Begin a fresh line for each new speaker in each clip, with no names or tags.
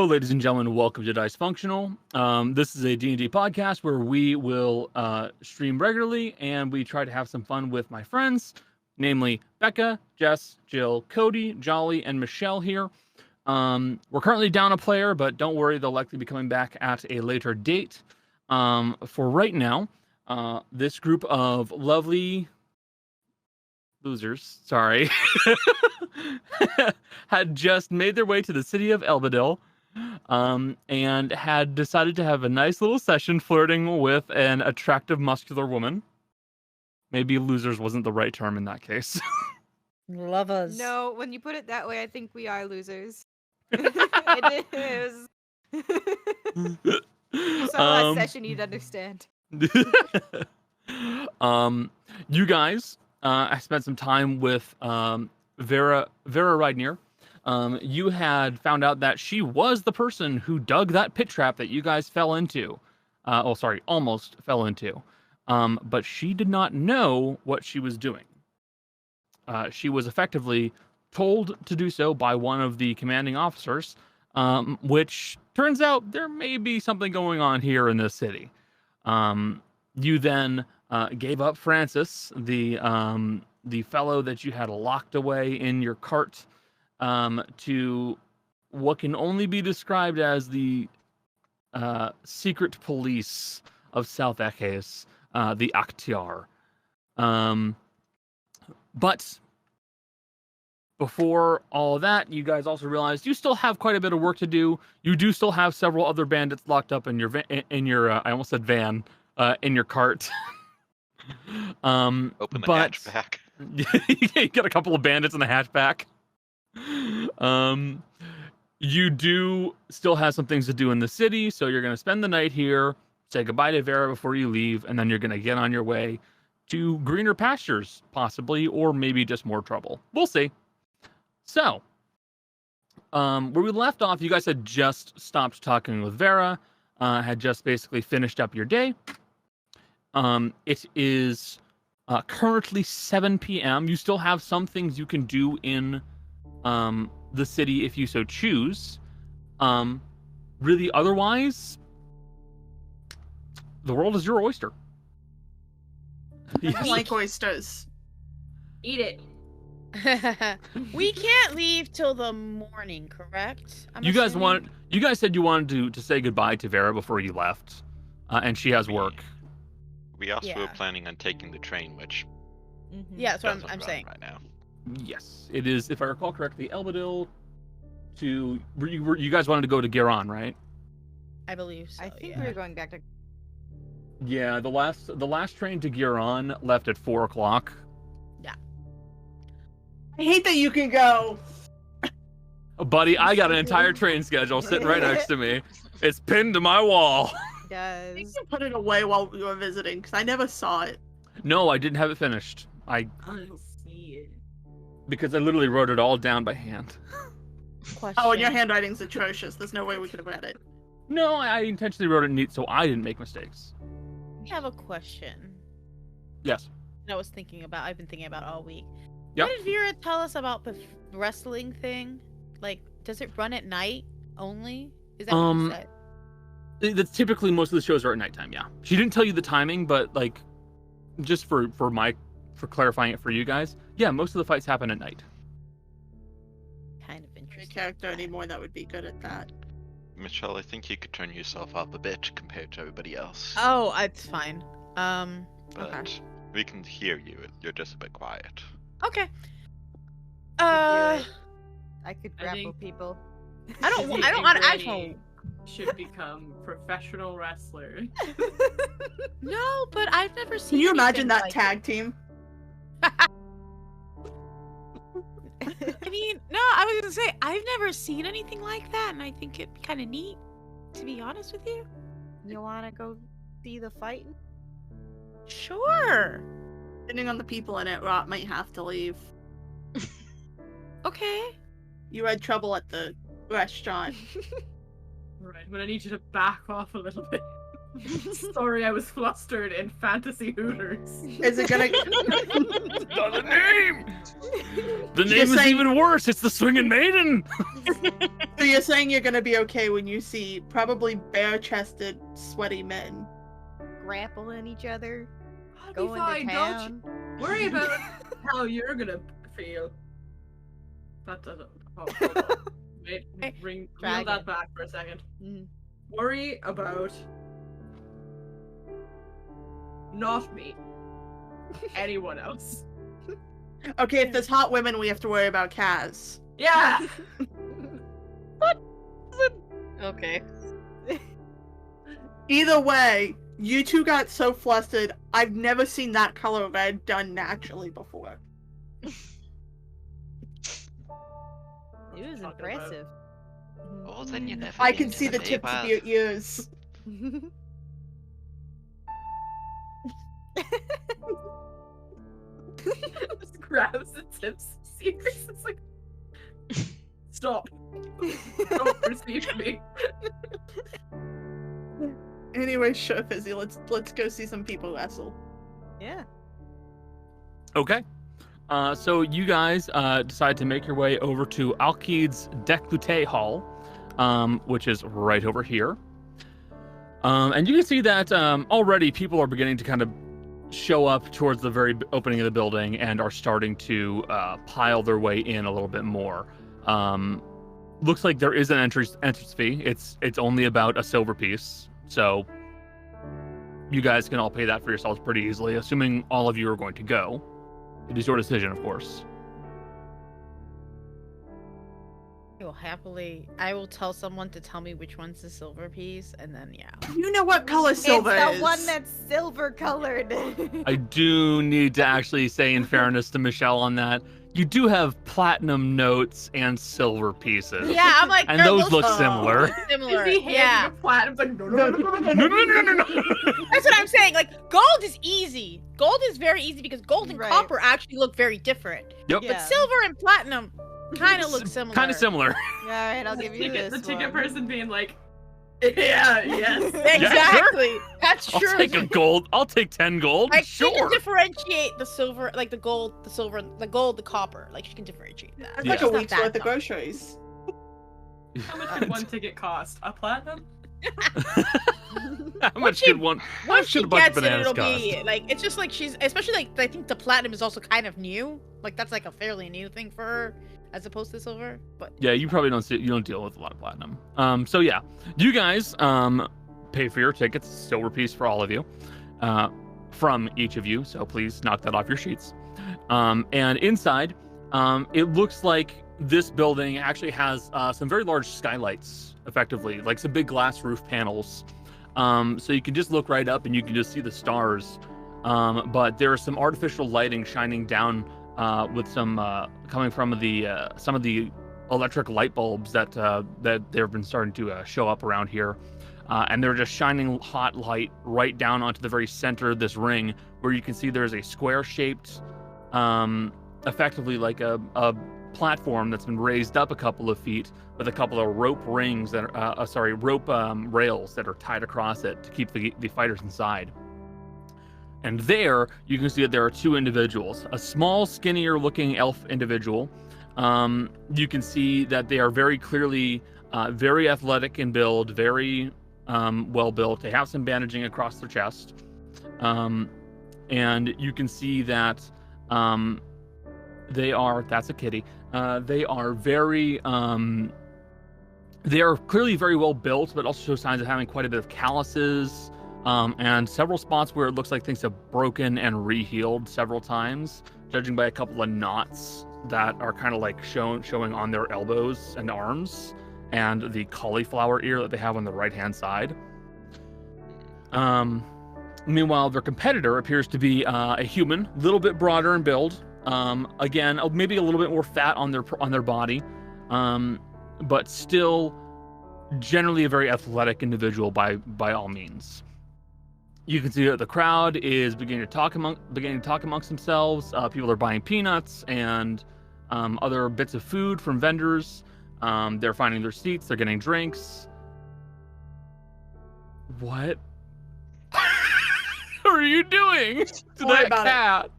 ladies and gentlemen, welcome to Dicefunctional. This is a D&D podcast where we will stream regularly, and we try to have some fun with my friends, namely Becca, Jess, Jill, Cody, Jolly, and Michelle here. We're currently down a player, but don't worry, they'll likely be coming back at a later date. For right now, this group of lovely losers, sorry, had just made their way to the city of Elbadil, and had decided to have a nice little session flirting with an attractive, muscular woman. Maybe losers wasn't the right term in that case.
Lovers.
No, when you put it that way, I think we are losers. It is. You saw that session, you'd understand.
You guys, I spent some time with Vera Rydnir. You had found out that she was the person who dug that pit trap that you guys fell into. Almost fell into. But she did not know what she was doing. She was effectively told to do so by one of the commanding officers, which turns out there may be something going on here in this city. You then gave up Francis, the fellow that you had locked away in your cart, to what can only be described as the secret police of South Ekes, the Akhtiar. But before all that, you guys also realized you still have quite a bit of work to do. You do still have several other bandits locked up in your I almost said van, in your cart.
Open the hatchback.
You got a couple of bandits in the hatchback. You do still have some things to do in the city, so you're going to spend the night here, say goodbye to Vera before you leave, and then you're going to get on your way to greener pastures, possibly, or maybe just more trouble. We'll see. So, where we left off, you guys had just stopped talking with Vera, had just basically finished up your day. It is currently 7 p.m. You still have some things you can do in the city if you so choose. Really, otherwise, the world is your oyster.
I don't like oysters.
Eat it. We can't leave till the morning, correct?
You guys said you wanted to say goodbye to Vera before you left, and she has work.
We also were planning on taking the train, which
that's what I'm saying
right now.
Yes, it is. If I recall correctly, Elbadil to you guys wanted to go to Giron, right?
I believe so.
I think we were going back to.
Yeah, the last train to Giron left at 4:00.
Yeah.
I hate that you can go.
Buddy, I got an entire train schedule sitting right next to me. It's pinned to my wall.
Does.
I think you put it away while we were visiting, because I never saw it.
No, I didn't have it finished. I don't see it. Because I literally wrote it all down by hand.
Oh, and your handwriting's atrocious. There's no way we could have read it.
No, I intentionally wrote it neat so I didn't make mistakes.
I have a question.
Yes.
I've been thinking about all week.
Yep.
What did Vera tell us about the wrestling thing? Like, does it run at night only? Is that what you said?
That's typically most of the shows are at nighttime, yeah. She didn't tell you the timing, but like, just for clarifying it for you guys, yeah, most of the fights happen at night.
Kind of interesting.
A character anymore that would be good at that.
Michelle, I think you could turn yourself up a bit compared to everybody else.
Oh, it's fine.
But
okay.
we can hear you. You're just a bit quiet.
Okay.
I could grapple people.
I don't want actual.
Should become professional wrestler.
No, but I've never seen.
Can you imagine that
like
tag team?
I mean, no, I was gonna say I've never seen anything like that, and I think it'd be kind of neat, to be honest with you.
You wanna go see the fight?
Sure.
Depending on the people in it, Rot might have to leave.
Okay.
You had trouble at the restaurant.
Right, but I need you to back off a little bit. Sorry, I was flustered in fantasy Hooters.
Is it gonna?
Got a name. The name is even worse. It's the Swinging Maiden.
So you're saying you're gonna be okay when you see probably bare-chested, sweaty men
Grappling each other,
I'll be
going
fine.
to town.
Don't worry about how you're gonna feel. That doesn't. Oh, hold on. Wait, reel
Dragon.
that back for a second.
Mhm.
Worry about not me. Anyone else.
Okay, if there's hot women, we have to worry about Kaz.
Yeah.
Okay.
Either way, you two got so flustered. I've never seen that color red done naturally before.
It was
Talking about-
impressive.
Oh, then you never
I
get
can
to
see the
say
tips
bad.
of your ears.
Just grabs the tips. Serious. It's like, stop. Don't perceive me.
Anyway, sure, Fizzy. Let's go see some people wrestle.
Yeah.
Okay. So you guys decide to make your way over to Alkide's Décolleté Hall, which is right over here. And you can see that already people are beginning to kind of show up towards the very opening of the building and are starting to pile their way in a little bit more. Looks like there is an entrance fee. It's only about a silver piece, so you guys can all pay that for yourselves pretty easily, assuming all of you are going to go. It is your decision, of course.
I will tell someone to tell me which one's the silver piece, and then yeah.
You know what color silver
it's
is.
the one that's silver colored.
I do need to actually say, in fairness to Michelle on that, you do have platinum notes and silver pieces.
Yeah, I'm like,
And
girl,
those look
Oh.
similar.
similar.
Is he handing
Yeah,
a platinum? But no.
No.
that's what I'm saying. Like, gold is easy. Gold is very easy because gold and
Right.
copper actually look very different.
Yep.
Yeah.
But silver and platinum kind of look similar.
Kind of similar.
Alright, I'll give you
The
this
ticket
one.
person being like, yeah, yes.
Exactly. That's
I'll
true.
take a gold. I'll take 10 gold.
Like, she
Sure.
can differentiate the silver, like the gold, the silver, the gold, the copper. Like, she can differentiate that.
That's
Yeah.
like a
It's not
week's
that
worth of
tough.
groceries.
How much did one ticket cost? A platinum?
How much
she-
should one? How
Once
much
she
should a bunch of
gets it,
bananas
it'll
cost?
be like, it's just like she's, especially like, I think the platinum is also kind of new. Like, that's like a fairly new thing for her as opposed to silver. But
Yeah, you probably don't deal with a lot of platinum. So yeah, you guys pay for your tickets, silver piece for all of you, from each of you. So please knock that off your sheets. And inside, it looks like this building actually has some very large skylights, effectively, like some big glass roof panels. So you can just look right up and you can just see the stars. But there is some artificial lighting shining down with some coming from some of the electric light bulbs that they've been starting to show up around here. And they're just shining hot light right down onto the very center of this ring, where you can see there's a square-shaped, effectively like a platform that's been raised up a couple of feet with a couple of rope rings that are, rope rails that are tied across it to keep the fighters inside. And there, you can see that there are two individuals. A small, skinnier-looking elf individual. You can see that they are very clearly very athletic in build, very well-built. They have some bandaging across their chest. And you can see that they are... That's a kitty. They are very... they are clearly very well-built, but also show signs of having quite a bit of calluses. And several spots where it looks like things have broken and re-healed several times, judging by a couple of knots that are kind of like showing on their elbows and arms, and the cauliflower ear that they have on the right-hand side. Meanwhile, their competitor appears to be a human, a little bit broader in build. Again, maybe a little bit more fat on their body, but still generally a very athletic individual by all means. You can see that the crowd is beginning to talk amongst themselves. People are buying peanuts and other bits of food from vendors. They're finding their seats. They're getting drinks. What are you doing to
Don't worry
that
about
cat?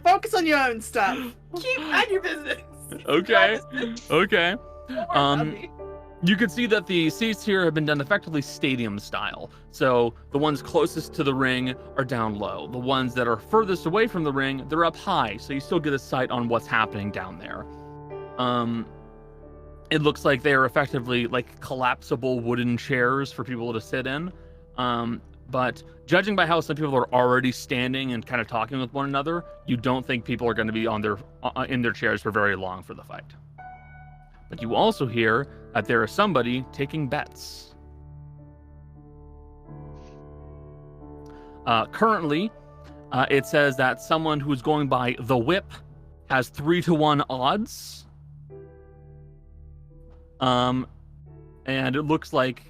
Focus on your own stuff.
Keep on your business.
Okay. Okay.
Don't worry about me.
You can see that the seats here have been done effectively stadium style. So the ones closest to the ring are down low. The ones that are furthest away from the ring, they're up high. So you still get a sight on what's happening down there. It looks like they are effectively like collapsible wooden chairs for people to sit in. But judging by how some people are already standing and kind of talking with one another, you don't think people are going to be in their chairs for very long for the fight. But you also hear that there is somebody taking bets. Currently, it says that someone who's going by the whip has 3-to-1 odds. And it looks like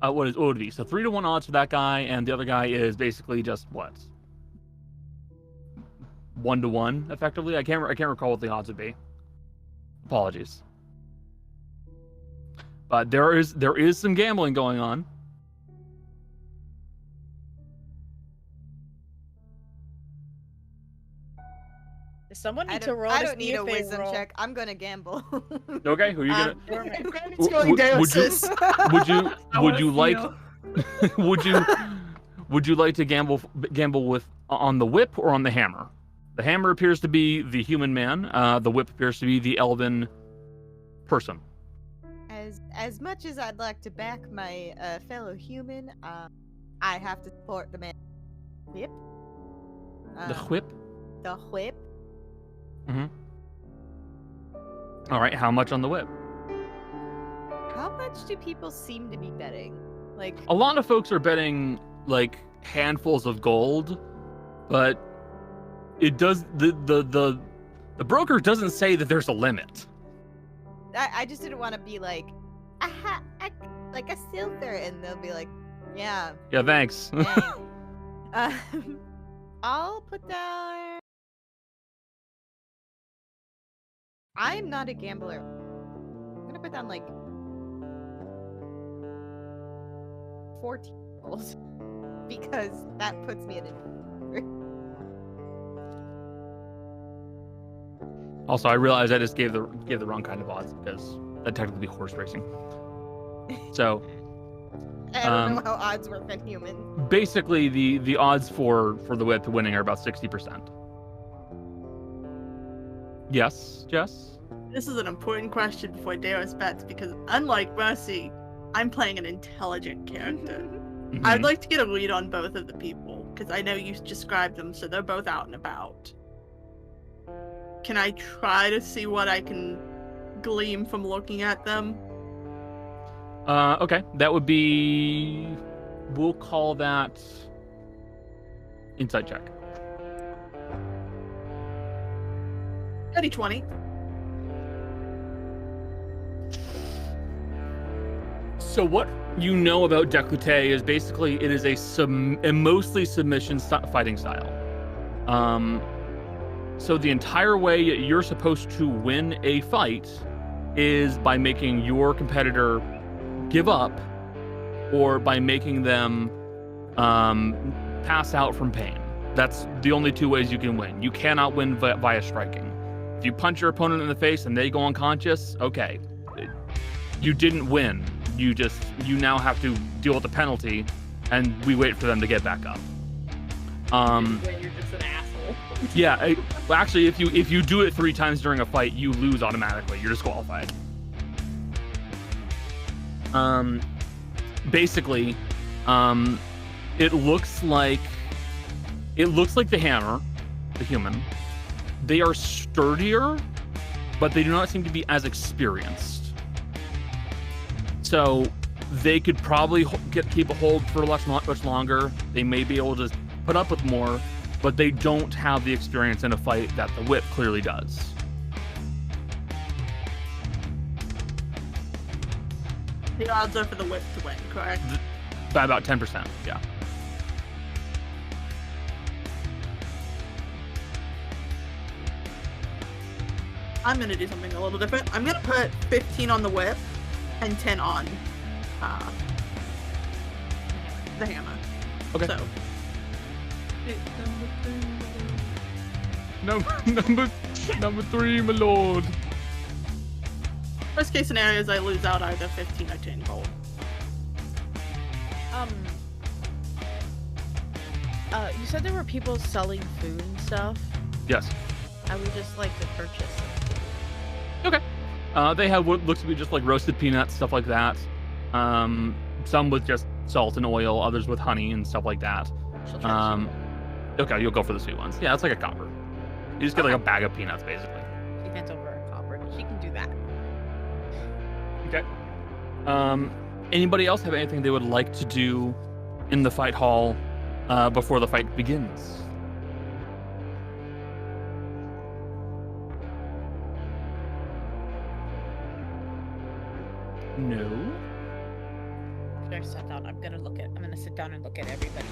what would it be? So 3-to-1 odds for that guy, and the other guy is basically just what? 1-to-1, effectively. I can't recall what the odds would be. Apologies. But there is some gambling going on.
Does someone need
I
to
don't,
roll
I
to
don't
see
need
if
a
they
wisdom
roll?
check. I'm gonna gamble.
Okay, who are you gonna?
It's going Daeris.
Would you like would you like to gamble with on the whip or on the hammer? The hammer appears to be the human man. The whip appears to be the elven person.
As much as I'd like to back my fellow human, I have to support the man. Whip.
The whip.
The whip.
Mm-hmm. All right. How much on the whip?
How much do people seem to be betting? Like
A lot of folks are betting like handfuls of gold, but it does the broker doesn't say that there's a limit.
I just didn't want to be like, like a silver, and they'll be like, yeah.
Yeah. Thanks.
Dang. I'll put down. I'm not a gambler. I'm gonna put down like 14 gold because that puts me in a.
Also, I realized I just gave the wrong kind of odds because that'd technically be horse racing. So
I don't know how odds work on human.
basically, the odds for the whip winning are about 60%. Yes, Jess?
This is an important question before Daeris bets because unlike Mercy, I'm playing an intelligent character. I'd like to get a read on both of the people because I know you described them, so they're both out and about. Can I try to see what I can glean from looking at them?
Okay, that would be. We'll call that insight check.
20.
So what you know about Décolleté is basically it is a mostly submission fighting style. So the entire way you're supposed to win a fight is by making your competitor give up or by making them pass out from pain. That's the only two ways you can win. You cannot win via striking. If you punch your opponent in the face and they go unconscious, okay, you didn't win. You now have to deal with the penalty, and we wait for them to get back up.
When you're just an asshole.
Yeah, well, actually, if you do it 3 times during a fight, you lose automatically. You're disqualified. Basically, it looks like the hammer, the human. They are sturdier, but they do not seem to be as experienced. So they could probably keep a hold for much longer. They may be able to put up with more, but they don't have the experience in a fight that the whip clearly does.
The odds are for the whip to win, correct?
By about 10%, yeah.
I'm gonna do something a little different. I'm gonna put 15 on the whip and 10 on the hammer.
Okay.
So
Number 3, my lord.
Worst case scenario is I lose out either 15 or 10 gold.
You said there were people selling food and stuff.
Yes.
I would just like to purchase some.
Okay. They have what looks to be just like roasted peanuts, stuff like that. Some with just salt and oil, others with honey and stuff like that.
She'll try
Okay, you'll go for the sweet ones. Yeah, it's like a copper. You just get like a bag of peanuts, basically.
she hands over a copper. She can do that.
Okay. Anybody else have anything they would like to do in the fight hall before the fight begins? No.
After I sat down, I'm gonna sit down and look at everybody.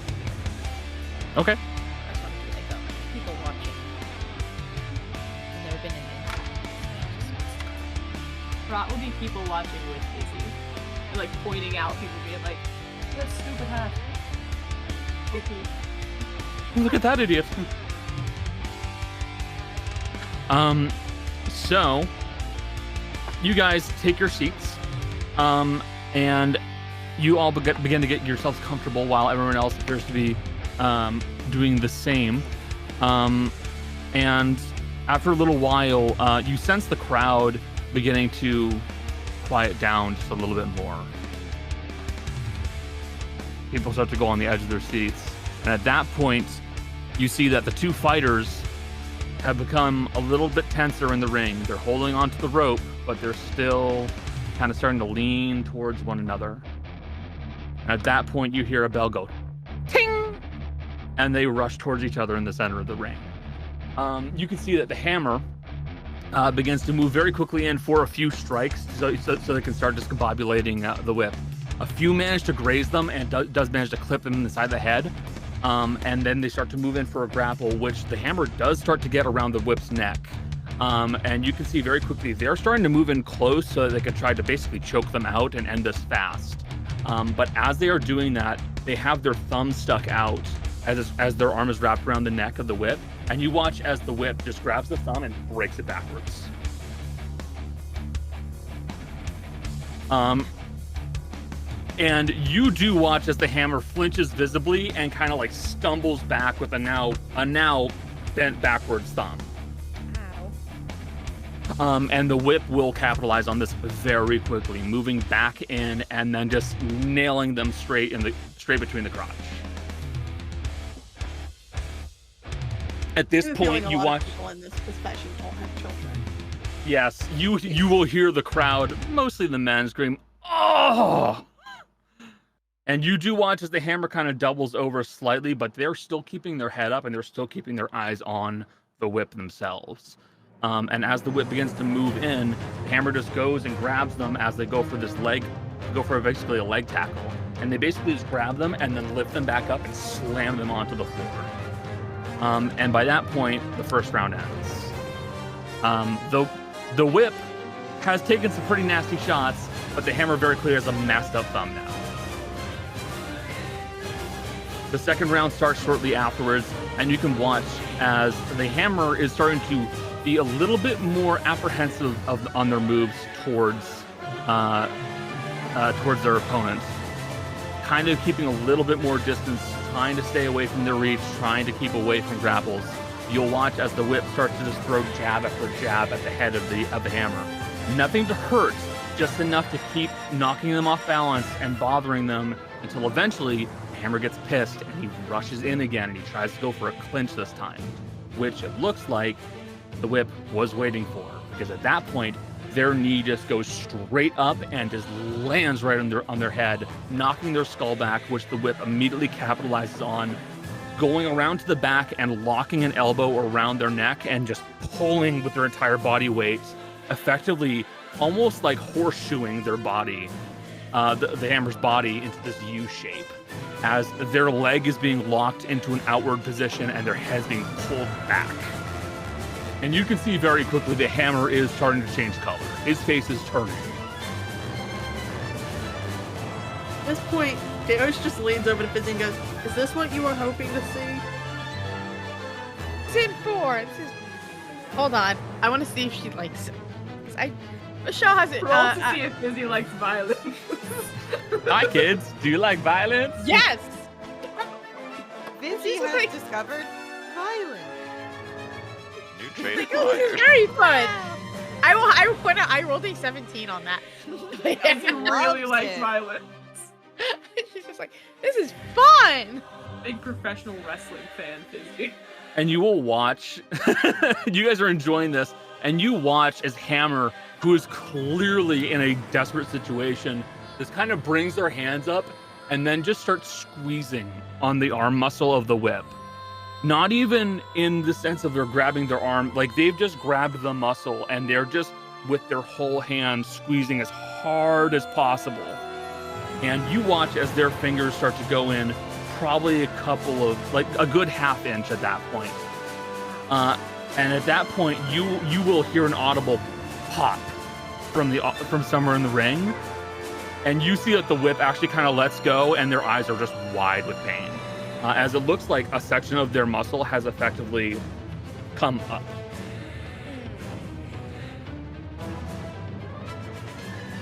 Okay.
I just want to do like people watching. I've never been in it.
Rot will be people watching with Izzy. And, like, pointing out people being like, that stupid hat. Okay.
Look at that idiot. So you guys take your seats, and you all begin to get yourselves comfortable while everyone else appears to be doing the same. And after a little while, you sense the crowd beginning to quiet down just a little bit more. People start to go on the edge of their seats. And at that point, you see that the two fighters have become a little bit tenser in the ring. They're holding onto the rope, but they're still kind of starting to lean towards one another. And at that point, you hear a bell go, ting! And they rush towards each other in the center of the ring. You can see that the hammer begins to move very quickly in for a few strikes so they can start discombobulating the whip. A few manage to graze them and does manage to clip them in the side of the head. And then they start to move in for a grapple, which the hammer does start to get around the whip's neck. And you can see very quickly they're starting to move in close so that they can try to basically choke them out and end this fast. But as they are doing that, they have their thumbs stuck out as their arm is wrapped around the neck of the whip. And you watch as the whip just grabs the thumb and breaks it backwards. And you do watch as the hammer flinches visibly and kind of like stumbles back with a now bent backwards thumb.
Ow.
And the whip will capitalize on this very quickly, moving back in and then just nailing them straight between the crotch. At this point, you watch.
People in this profession don't have children.
Yes, you will hear the crowd, mostly the men, scream, "Oh!" And you do watch as the hammer kind of doubles over slightly, but they're still keeping their head up and they're still keeping their eyes on the whip themselves. And as the whip begins to move in, the hammer just goes and grabs them as they go for basically a leg tackle. And they basically just grab them and then lift them back up and slam them onto the floor. And by that point, the first round ends. The whip has taken some pretty nasty shots, but the hammer very clearly has a messed up thumb now. The second round starts shortly afterwards, and you can watch as the hammer is starting to be a little bit more apprehensive on their moves towards their opponents, kind of keeping a little bit more distance, trying to stay away from their reach, trying to keep away from grapples. You'll watch as the whip starts to just throw jab after jab at the head of the hammer. Nothing to hurt, just enough to keep knocking them off balance and bothering them until eventually the hammer gets pissed and he rushes in again and he tries to go for a clinch this time, which it looks like the whip was waiting for, because at that point their knee just goes straight up and just lands right on their head, knocking their skull back, which the whip immediately capitalizes on, going around to the back and locking an elbow around their neck and just pulling with their entire body weight, effectively almost like horseshoeing their body, the hammer's body, into this U shape, as their leg is being locked into an outward position and their head's being pulled back. And you can see very quickly the hammer is starting to change color. His face is turning.
At this point, Daeris just leans over to Fizzy and goes, "Is this what you were hoping to see?"
It's in 4. Hold on. I want to see if she likes it. Michelle has it.
Roll to see if Izzy likes violence.
Hi, kids. Do you like violence?
Yes.
Busy
She's
has
like-
discovered violence.
New
It's
trade
like, oh, this is
acquired.
very fun. I rolled a 17 on that.
Izzy really
loves
likes
it.
violence.
She's just like, this is fun.
Big professional wrestling fan, Izzy.
And you will watch. You guys are enjoying this, and you watch as Hammer, who is clearly in a desperate situation, just kind of brings their hands up and then just starts squeezing on the arm muscle of the whip. Not even in the sense of they're grabbing their arm, like they've just grabbed the muscle and they're just with their whole hand squeezing as hard as possible. And you watch as their fingers start to go in probably a couple of, like a good half inch at that point. And at that point, you will hear an audible pop from somewhere in the ring. And you see that the whip actually kind of lets go and their eyes are just wide with pain. As it looks like a section of their muscle has effectively come up.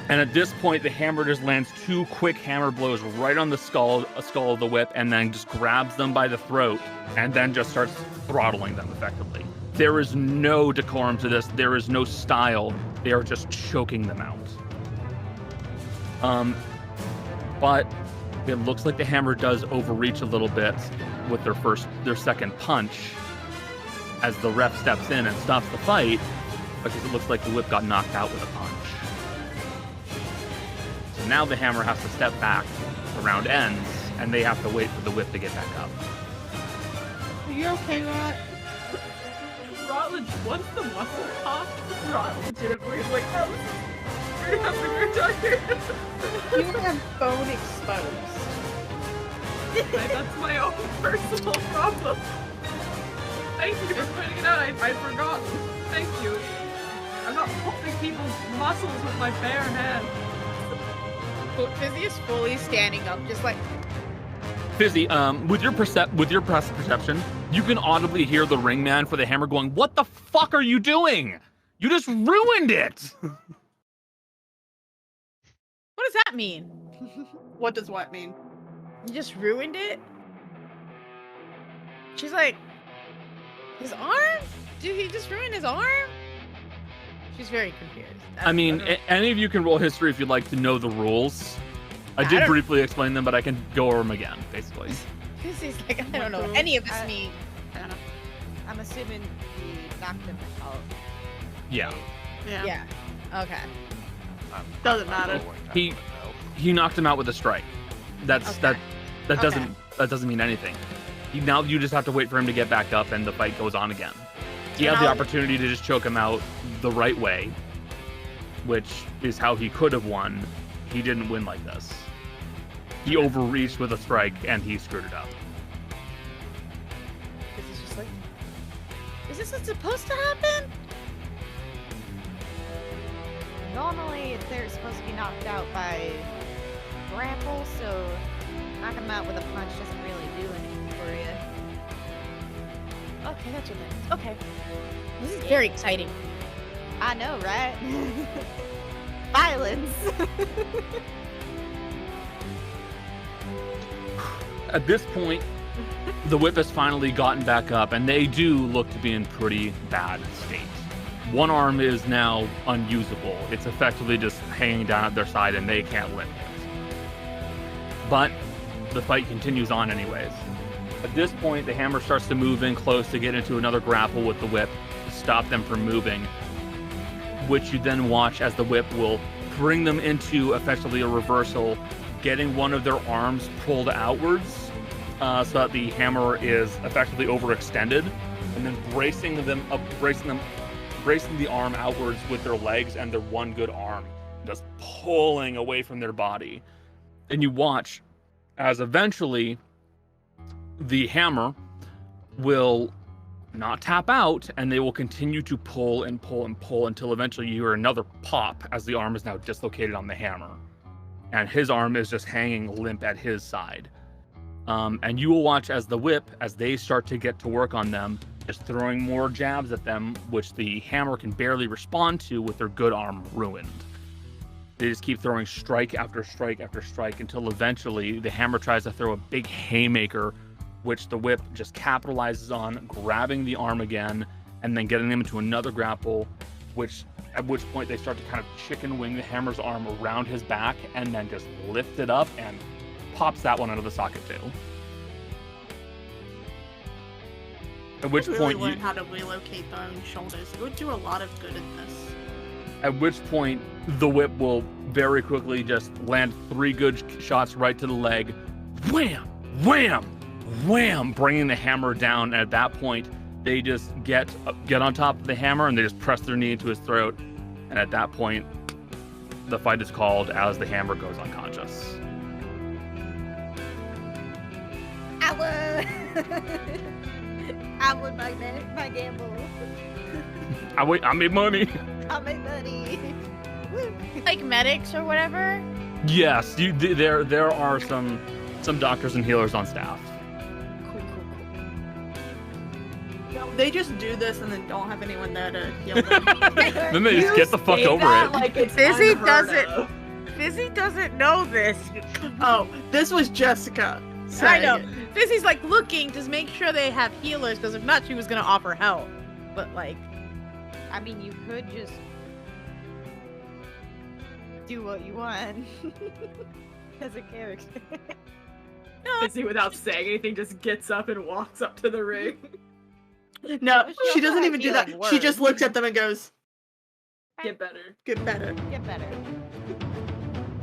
And at this point, the hammer just lands 2 quick hammer blows right on the skull of the whip and then just grabs them by the throat and then just starts throttling them effectively. There is no decorum to this. There is no style. They are just choking them out. But it looks like the hammer does overreach a little bit with their second punch as the ref steps in and stops the fight because it looks like the whip got knocked out with a punch. So now the hammer has to step back, the round ends, and they have to wait for the whip to get back up.
Are you okay, Rot?
Rot, once the muscle popped, Rot legitimately was like, oh, we're having a weird time here.
You have bone exposed.
That's my own personal problem. Thank you for pointing it out. I forgot. Thank you. I'm not popping people's muscles with my bare hand.
Fizzy is fully standing up, just like,
Fizzy, with your perception, you can audibly hear the ring man for the hammer going, "What the fuck are you doing? You just ruined it!"
what does that mean?
What does what mean?
You just ruined it? She's like, his arm? Did he just ruin his arm? She's very confused.
I mean, any of you can roll history if you'd like to know the rules. I did briefly explain them, but I can go over them again, basically.
Fizzy's like, I don't know what any of this means.
I'm assuming he knocked him out.
Yeah.
Yeah. Okay.
Doesn't matter.
He knocked him out with a strike. That doesn't mean anything. Now you just have to wait for him to get back up and the fight goes on again. He had the opportunity to just choke him out the right way, which is how he could have won. He didn't win like this. He overreached with a strike and he screwed it up.
Fizzy's just like, is this what's supposed to happen?
Normally, they're supposed to be knocked out by grapple, so knocking them out with a punch doesn't really do anything for you.
Okay, that's what that is. Okay. This is very exciting.
I know, right? Violence.
At this point, the whip has finally gotten back up and they do look to be in pretty bad state. One arm is now unusable. It's effectively just hanging down at their side and they can't lift it. But the fight continues on anyways. At this point, the hammer starts to move in close to get into another grapple with the whip to stop them from moving, which you then watch as the whip will bring them into effectively a reversal, getting one of their arms pulled outwards so that the hammer is effectively overextended, and then bracing the arm outwards with their legs and their one good arm, just pulling away from their body. And you watch as eventually the hammer will not tap out and they will continue to pull and pull and pull until eventually you hear another pop as the arm is now dislocated on the hammer. And his arm is just hanging limp at his side. And you will watch as the whip, as they start to get to work on them, just throwing more jabs at them, which the hammer can barely respond to with their good arm ruined. They just keep throwing strike after strike after strike until eventually the hammer tries to throw a big haymaker, which the whip just capitalizes on, grabbing the arm again, and then getting them into another grapple, at which point they start to kind of chicken wing the hammer's arm around his back and then just lift it up and pops that one out of the socket too. At which point
learn how to relocate their own shoulders. It would do a lot of good in this.
At which point the whip will very quickly just land 3 good shots right to the leg. Wham! Wham! Wham! Bringing the hammer down. And at that point, they just get on top of the hammer and they just press their knee into his throat. And at that point, the fight is called as the hammer goes unconscious.
I won my gamble.
I made money.
I made money. Woo.
Like medics or whatever.
Yes, there are some doctors and healers on staff.
They just do this and then don't have anyone there to heal them.
Then they just get the fuck over it.
Like it's
Fizzy
unheard
doesn't.
of.
Fizzy doesn't know this.
Oh, this was Jessica.
I
saying
know.
it.
Fizzy's like looking to make sure they have healers, because if not, she was gonna offer help. But like,
I mean, you could just do what you want as a character.
Fizzy, without saying anything, just gets up and walks up to the ring.
No,
She
she doesn't
also
even do
has
that.
healing
She just
words.
looks at them and goes,
Get better.
"Get better."
Get better.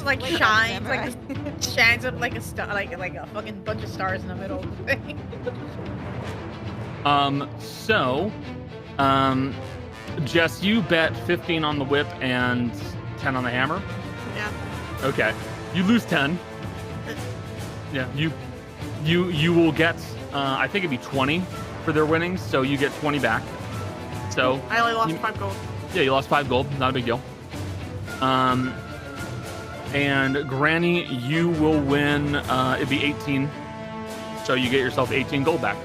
like
Wake up,
shines,
samurai.
like shines up like a star, like a fucking bunch of stars in the middle of the thing.
Jess, you bet 15 on the whip and 10 on the hammer.
Yeah.
Okay, you lose 10. Yeah, you will get. I think it'd be 20 for their winnings, so you get 20 back. So
I only lost
You-
5 gold.
yeah, you lost 5 gold. Not a big deal. And Granny, you will win. It'd be 18. So you get yourself 18 gold back.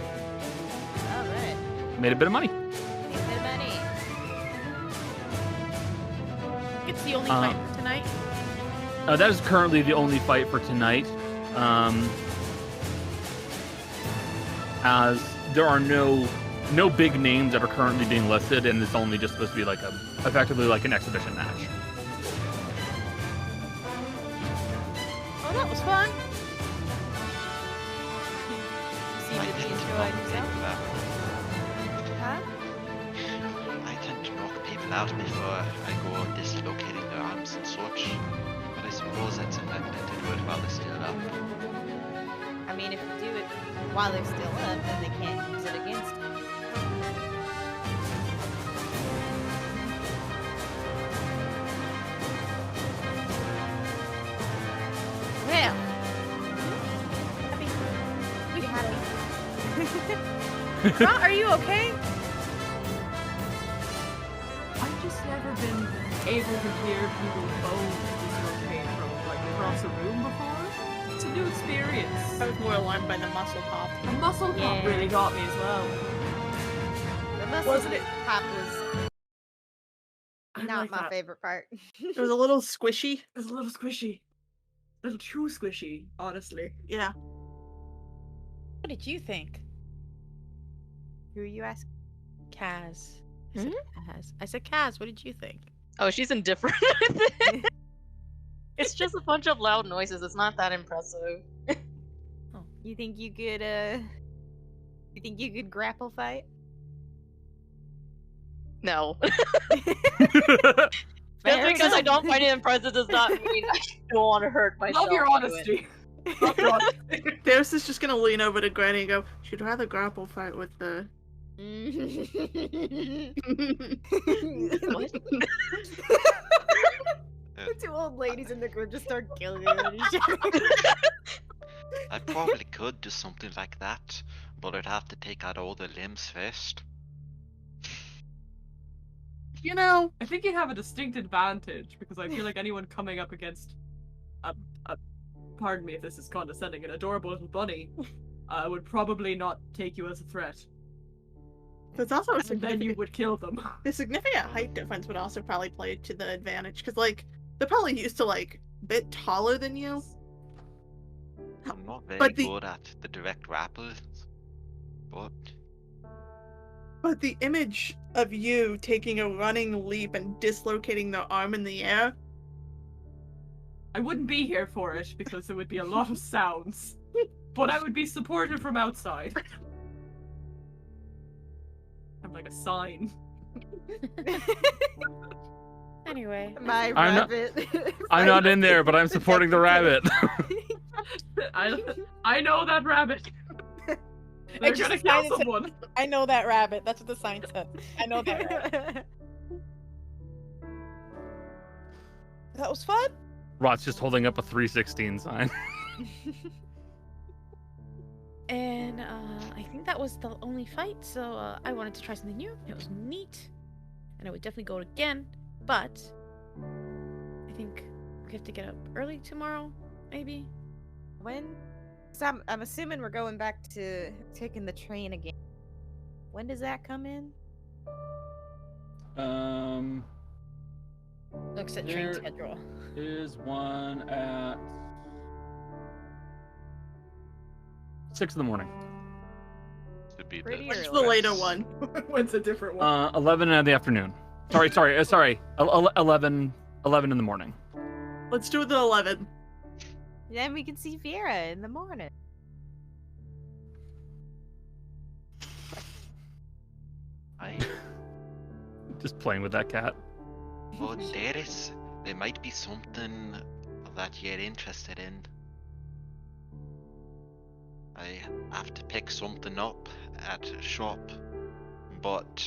Alright.
Made a bit of money.
Need the money.
It's the only fight for tonight.
That is currently the only fight for tonight. As there are no big names that are currently being listed, and it's only just supposed to be like effectively like an exhibition match.
Oh, that was fun.
You seem
I
to be
tend to
enjoying
knock
yourself.
people out.
Huh?
I tend to knock people out before I go dislocating their arms and such. But I suppose that's effective to do it while they're still up.
I mean, if you do it while they're still up, then they can't use it against you.
Well,
We happy.
Ron, are you okay?
I've just never been able to hear people's bones dislocate from like across a room before. It's a new experience.
I was more alarmed by the muscle pop.
The muscle pop
Yeah.
really got me as well.
The muscle
Wasn't it-
pop was
I
not
like
my
that.
favorite part.
It was a little squishy.
It was a little squishy. A little too squishy, honestly.
Yeah.
What did you think,
Who are you asking?
Kaz? I said Kaz. What did you think?
Oh, she's indifferent. It's just a bunch of loud noises. It's not that impressive.
You think you could grapple fight?
No.
Fair
Just because I
enough.
don't find it impressive does not mean I don't want to hurt myself.
Love your
doing it.
honesty. Love your honesty.
Daeris is just gonna lean over to Granny and go, "She'd rather grapple fight with the."
What?
The two old ladies in the group just start killing each other.
I probably could do something like that, but I'd have to take out all the limbs first.
You know,
I think you'd have a distinct advantage because I feel like anyone coming up against a pardon me if this is condescending, an adorable little bunny would probably not take you as a threat.
There's also a
And then you
significant,
would kill them.
the significant height difference would also probably play to the advantage, because, like, they're probably used to, like, a bit taller than you.
I'm not very
But the-
good at the direct rappels, but
But the image of you taking a running leap and dislocating their arm in the air,
I wouldn't be here for it because there would be a lot of sounds. But I would be supported from outside. I'm like a sign.
Anyway.
My
I'm not-
rabbit.
I'm not in there, but I'm supporting the rabbit.
I know that rabbit. They're
just
gonna kill
decided to-
someone.
I know that rabbit. That's what the sign said. I know that rabbit. That was fun.
Rot's just holding up a 316 sign.
And I think that was the only fight, so I wanted to try something new. It was neat. And I would definitely go again, but I think we have to get up early tomorrow, maybe.
When? So I'm assuming we're going back to taking the train again. When does that come in?
Looks at train
There-
schedule.
Is one at 6 in the morning.
should be
Pretty
what's
early.
the later one?
What's a different one?
11 in the afternoon. Sorry. 11 in the morning.
Let's do the 11.
Then we can see Vera in the morning.
I
Just playing with that cat.
well, Daeris, there might be something that you're interested in. I have to pick something up at a shop, but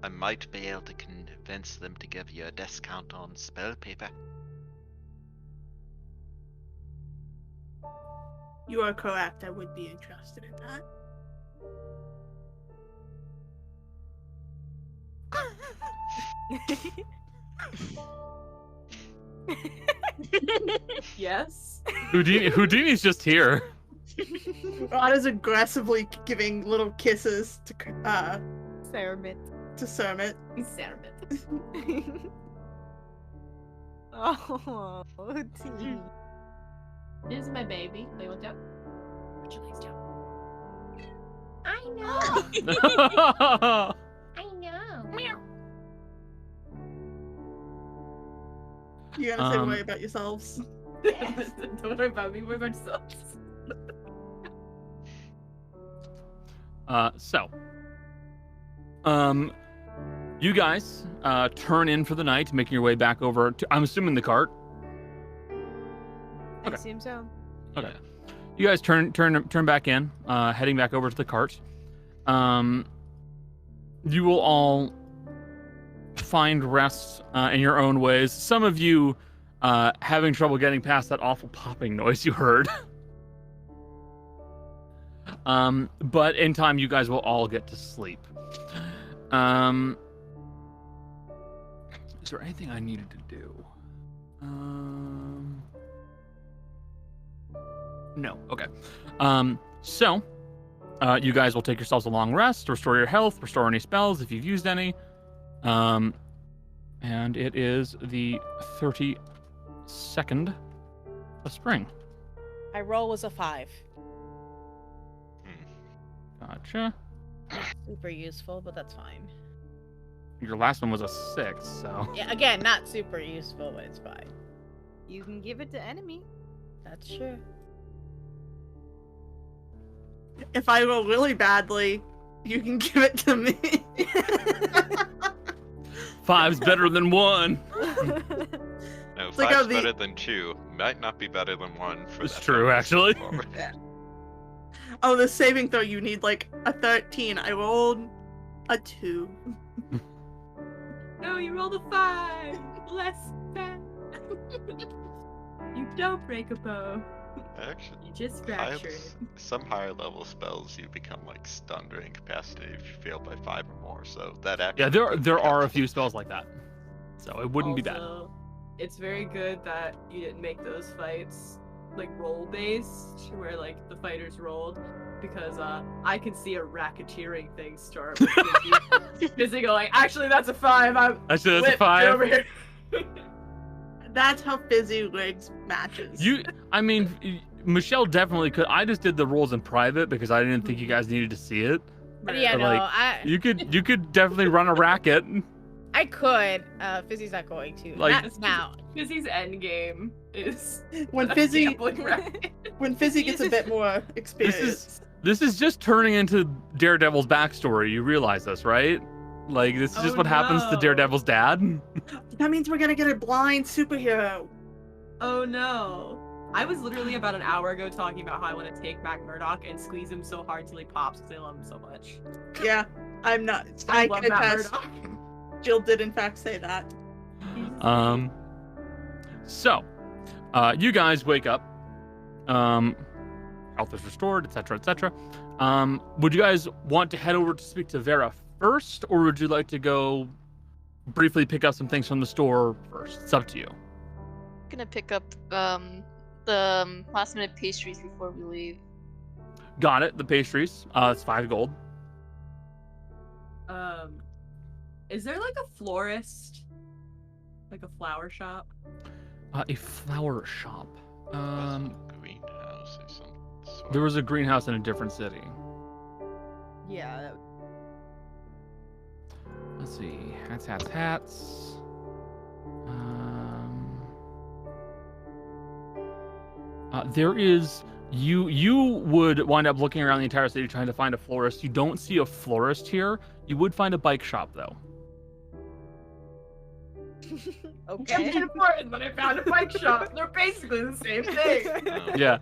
I might be able to convince them to give you a discount on spell paper.
You are correct. I would be interested in that.
Yes.
Houdini's just here.
Rod is aggressively giving little kisses to
Ceramit.
Sermit.
Ceramit.
Oh, T.
This is my baby. Play with that. Would you like to?
I know. I know.
You gotta say
Um,
worry about yourselves.
Don't worry about me. Worry about yourselves.
You guys turn in for the night, making your way back over to, I'm assuming, the cart.
I
Okay.
assume so.
Okay. You guys turn back in, heading back over to the cart. You will all find rest in your own ways. Some of you having trouble getting past that awful popping noise you heard. But in time, you guys will all get to sleep. Is there anything I needed to do? No. Okay. So, you guys will take yourselves a long rest, restore your health, restore any spells if you've used any. And it is the 32nd of spring.
My roll was a 5.
Gotcha.
Super useful, but that's fine.
Your last one was a 6, so.
Yeah, again, not super useful, but it's fine.
You can give it to enemy.
That's true.
If I roll really badly, you can give it to me.
5's better than 1.
No,
like
5's
how the-
better than 2. Might not be better than 1 for
It's
that
true,
bonus
actually.
forward.
Oh, the saving throw, you need like a 13. I rolled a 2.
No, you rolled a 5. Less than. You don't break a bow.
Actually,
You just
high-
fracture it.
some higher level spells you become like stunned or incapacitated if you fail by 5 or more. So that actually
Yeah, there
could
are a
count.
few spells like that. So it wouldn't be bad.
Also, it's very good that you didn't make those fights like roll based, where like the fighters rolled, because I can see a racketeering thing start with Fizzy going, actually that's a 5.
Actually, that's a
Whip,
5.
get over here.
That's how Fizzy rigs matches.
I mean, Michelle definitely could. I just did the rules in private because I didn't think you guys needed to see it.
But yeah,
But,
no,
like, you could definitely run a racket.
I could. Fizzy's not going to.
Like-
Not now.
Fizzy's end game is
when
a
Fizzy
gambling racket.
when Fizzy gets a bit more experience.
This is just turning into Daredevil's backstory. You realize this, right? Like, this is just
Oh,
what happens to
no.
Daredevil's dad.
That means we're gonna get a blind superhero.
Oh no. I was literally about an hour ago talking about how I want to take back Murdoch and squeeze him so hard till he pops because I love him so much.
Yeah, I'm not. I
love
can
that
attest.
Murdoch.
Jill did in fact say that.
So, you guys wake up. Health is restored, etc., etc. Would you guys want to head over to speak to Vera first, or would you like to go briefly pick up some things from the store first? It's up to you.
Gonna pick up the last minute pastries before we leave.
Got it. The pastries. It's 5 gold.
Is there like a florist? Like a flower shop?
A flower shop.
Greenhouse or some sort.
There was a greenhouse in a different city.
Yeah.
Let's see. Hats. There is. You would wind up looking around the entire city trying to find a florist. You don't see a florist here. You would find a bike shop though.
Okay.
It's important, but I found a bike shop. They're basically the same thing.
Yeah.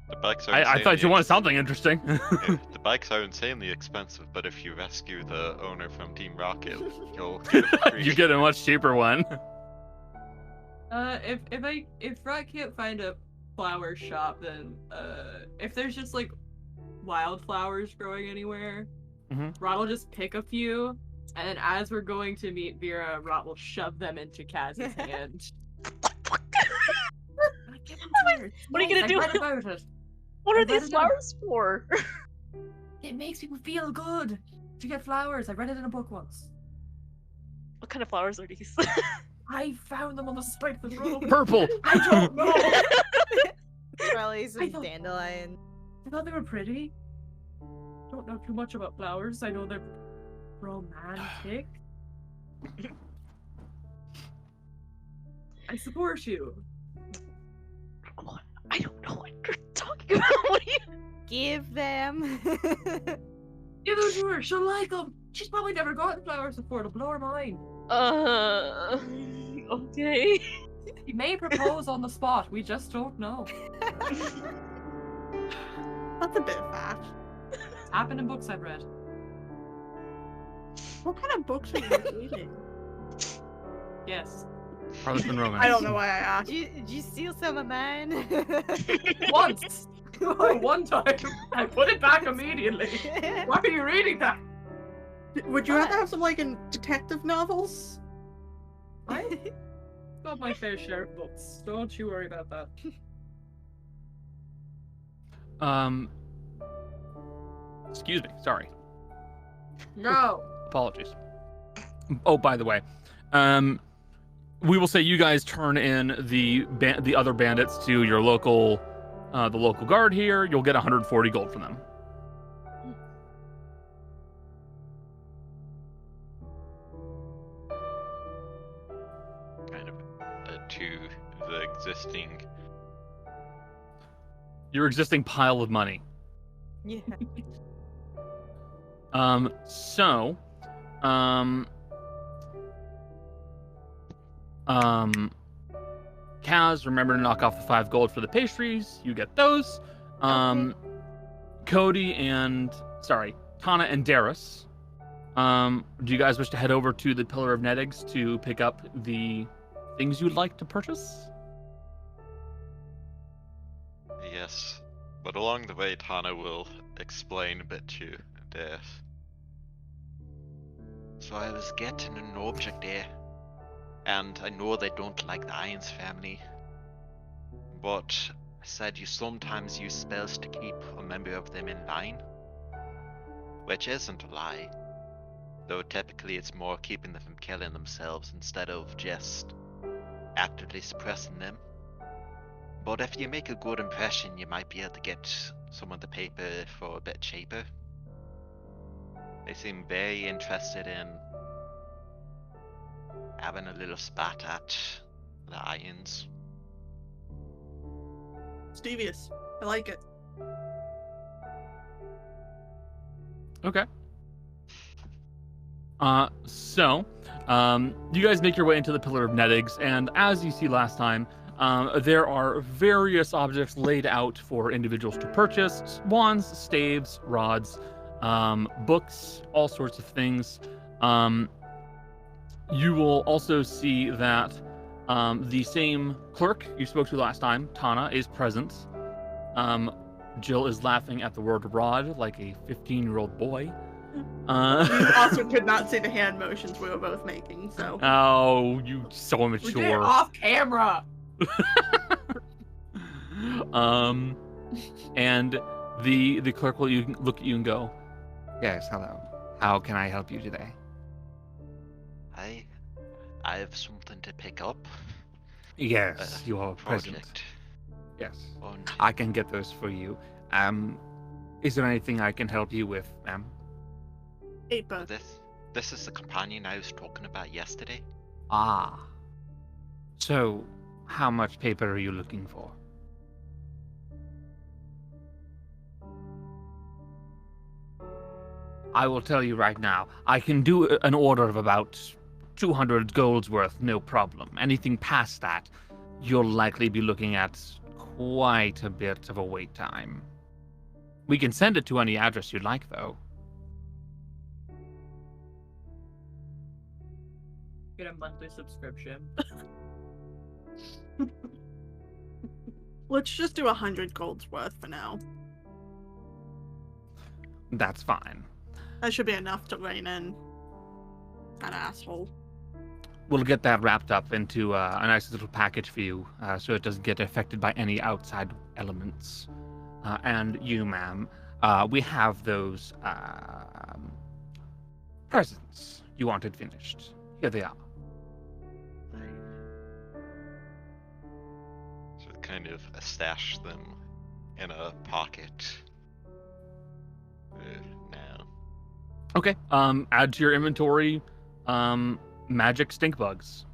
The bikes are
I thought you wanted something interesting.
The bikes are insanely expensive, but if you rescue the owner from Team Rocket, you'll get it for free.
You get a much cheaper one.
If Rod can't find a flower shop, then if there's just like wildflowers growing anywhere, Rod will just pick a few, and then as we're going to meet Vera, Rod will shove them into Kaz's hand.
What are you gonna do?
I read about it.
What
I
are
read
these
it in-
flowers for?
It makes people feel good to get flowers. I read it in a book once.
What kind of flowers are these?
I found them on the side of the road.
Purple.
I don't know.
Probably some
I thought-
dandelion.
I thought they were pretty. Don't know too much about flowers. I know they're romantic. I support you.
I don't know what you're talking about. What are you?
Give them.
Give them to her. She'll like them. She's probably never gotten flowers before. It'll blow her mind.
Okay.
He may propose on the spot. We just don't know.
That's a bit fast.
It's happened in books I've read.
What kind of books are you reading?
Yes.
Harlequin romance.
I don't know why I asked.
Did you steal some of mine?
Once. One time. I put it back immediately. Why are you reading that?
Would you rather have some like in detective novels?
I've got my fair share of books. Don't you worry about that.
Excuse me. Sorry.
No.
Apologies. Oh, by the way, we will say you guys turn in the other bandits to your local, the local guard here. You'll get 140 gold from them.
Kind of to the existing.
Your existing pile of money.
Yeah.
Kaz, remember to knock off the 5 gold for the pastries. You get those. Cody and Tana and Daeris. Do you guys wish to head over to the Pillar of Net Eggs to pick up the things you'd like to purchase?
Yes, but along the way, Tana will explain a bit to Daeris. So I was getting an object there, and I know they don't like the Irons family, but said you sometimes use spells to keep a member of them in line. Which isn't a lie. Though typically it's more keeping them from killing themselves instead of just actively suppressing them. But if you make a good impression, you might be able to get some of the paper for a bit cheaper. They seem very interested in having a little spat at the irons.
It's devious. I like it.
Okay. So, you guys make your way into the Pillar of Nettigs, and as you see last time, there are various objects laid out for individuals to purchase. Wands, staves, rods, books, all sorts of things. You will also see that the same clerk you spoke to last time, Tana, is present. Jill is laughing at the word rod like a 15-year-old boy.
You also could not see the hand motions we were both making, so.
Oh, you so
We did it
immature.
off camera.
And the clerk will look at you and go,
Yes, hello. How can I help you today?
I have something to pick up.
Yes, you are present.
Project.
Yes,
On
I can get those for you. Is there anything I can help you with, ma'am?
Paper.
this is the companion I was talking about yesterday.
Ah. So, how much paper are you looking for? I will tell you right now, I can do an order of about 200 golds worth, no problem. Anything past that, you'll likely be looking at quite a bit of a wait time. We can send it to any address you'd like, though.
Get a monthly subscription.
Let's just do 100 golds worth for now.
That's fine.
That should be enough to rein in that asshole.
We'll get that wrapped up into a nice little package for you, so it doesn't get affected by any outside elements. And you, ma'am, we have those presents you wanted finished. Here they are.
So kind of stash them in a pocket. Now.
okay, add to your inventory, magic stink bugs.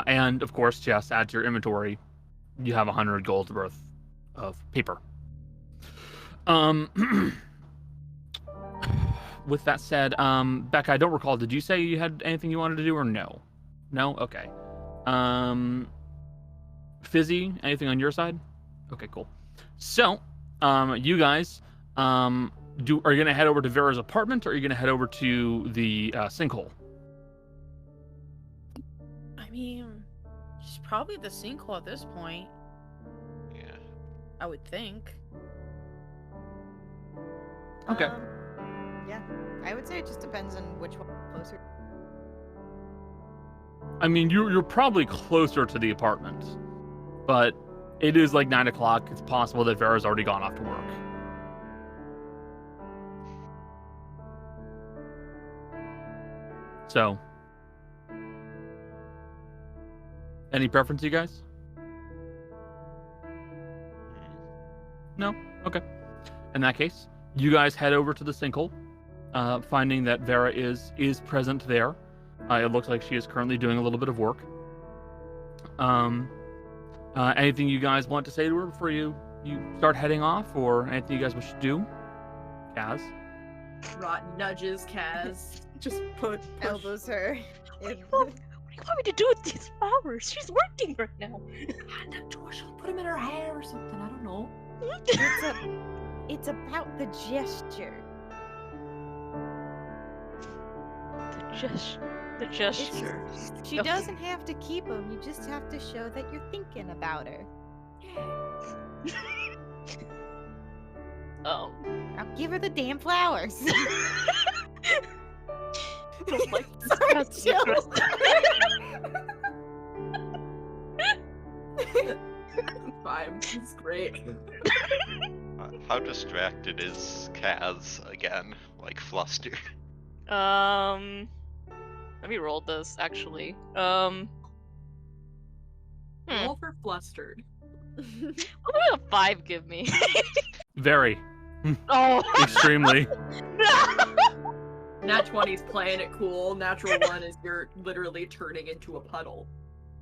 And of course, just add to your inventory, you have 100 gold worth of paper. With that said, Becca, I don't recall, did you say you had anything you wanted to do or no? No? Okay. Fizzy, anything on your side? Okay, cool. So, you guys, are you gonna head over to Vera's apartment, or are you gonna head over to the sinkhole?
I mean, she's probably the sinkhole at this point,
Yeah.
I would think.
Okay.
Yeah, I would say it just depends on which one closer.
I mean, you're probably closer to the apartment, but it is like 9 o'clock. It's possible that Vera's already gone off to work. So, any preference, you guys? No? Okay. In that case, you guys head over to the sinkhole, finding that Vera is present there. It looks like she is currently doing a little bit of work. Anything you guys want to say to her before you start heading off, or anything you guys wish to do? Kaz?
Rot nudges Kaz.
Just push.
Elbows her.
What do you want me to do with these flowers? She's working right now.
Hand them to her. She'll put them in her hair or something. I don't know.
It's about the gesture.
The gesture.
She doesn't have to keep them. You just have to show that you're thinking about her.
Oh.
I'll give her the damn flowers.
I don't like this.
Sorry,
That's
Jill.
interesting.
Fine, it's great.
How distracted is Kaz again? Like flustered?
Let me roll this actually.
Roll for flustered.
What would a 5 give me?
Very.
Oh.
Extremely.
Nat 20's playing it cool. Natural 1 is you're literally turning into a puddle.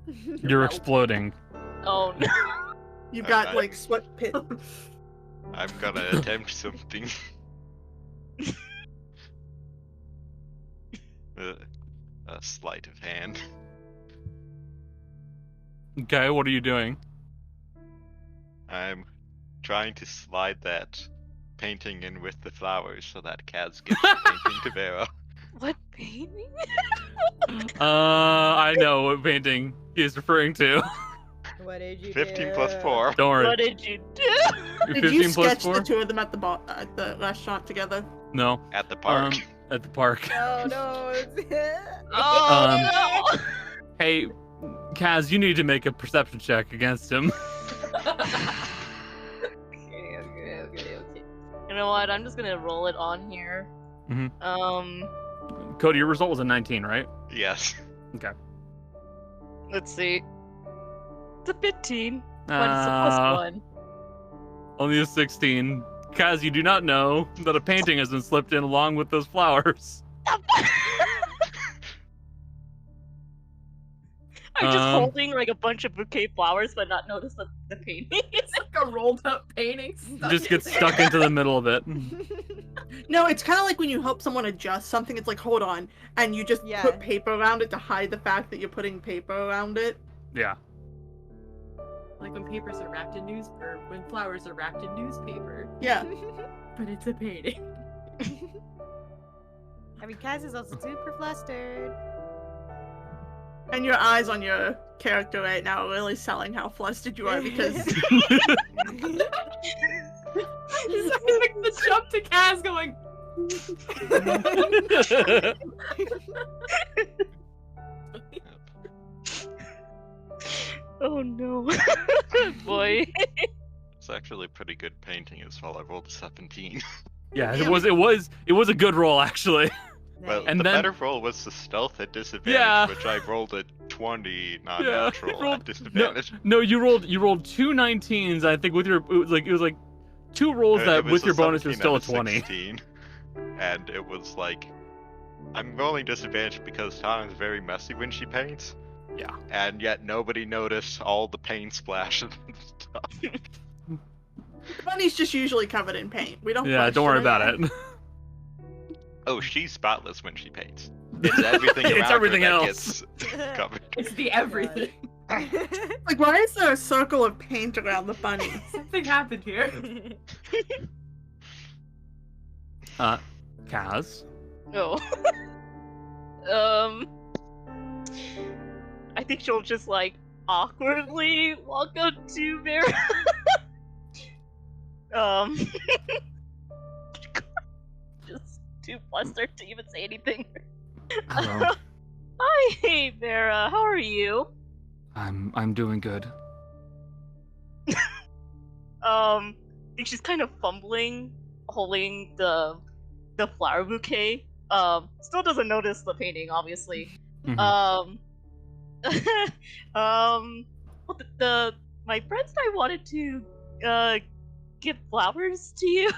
You're exploding.
Oh no.
You've got like sweat pit.
I'm gonna attempt something. A sleight of hand.
Okay, what are you doing?
I'm trying to slide that painting in with the flowers so that Kaz gives the painting to Vera.
What painting?
I know what painting he is referring to.
What did you
15
do?
plus 4.
Don't worry.
What did you do?
Did
15
you
plus
sketch
4?
the two of them at the restaurant together?
No.
At the park.
At the park.
Oh no.
Oh no.
Hey, Kaz, you need to make a perception check against him.
Okay. You know what? I'm just gonna roll it on here.
Mhm. Cody, your result was a 19, right?
Yes.
Okay.
Let's see. It's a 15. Plus 1.
Only a 16. Kaz, you do not know that a painting has been slipped in along with those flowers.
I'm just holding like a bunch of bouquet flowers, but not notice the painting.
It's like a rolled up painting.
Just gets stuck into the middle of it.
No, it's kind of like when you help someone adjust something. It's like, hold on, and you just put paper around it to hide the fact that you're putting paper around it.
Yeah.
Like when papers are wrapped in or when flowers are wrapped in newspaper.
Yeah.
But it's a painting.
I mean, Kaz is also super flustered.
And your eyes on your character right now are really selling how flustered you are because
He's like the jump to Kaz going.
Oh no. Boy.
It's actually a pretty good painting as well. I rolled a 17.
Yeah, it was a good roll actually.
Well,
And
the
then-
better roll was the stealth at disadvantage,
Yeah.
which I rolled a 20 non-natural
rolled-
at disadvantage.
No, you rolled two 19s. I think with your it was like two rolls
It
that
was
with
a
your bonus was
17
still a
and
20.
16, and it was like, I'm rolling disadvantage because Tana's very messy when she paints.
Yeah.
And yet nobody noticed all the paint splashes and stuff.
Bunny's just usually covered in paint. We don't.
Yeah, don't worry
question
about it.
Oh, she's spotless when she paints. It's everything around
It's everything
her that
else.
gets covered.
It's the everything.
Like, why is there a circle of paint around the bunny?
Something happened here.
Kaz.
No. I think she'll just like awkwardly walk up to Vera. Just too flustered to even say anything.
Hello.
Hi, Vera. How are you?
I'm doing good.
I think she's kind of fumbling, holding the flower bouquet. Still doesn't notice the painting, obviously.
Mhm.
Well, my friends and I wanted to give flowers to you,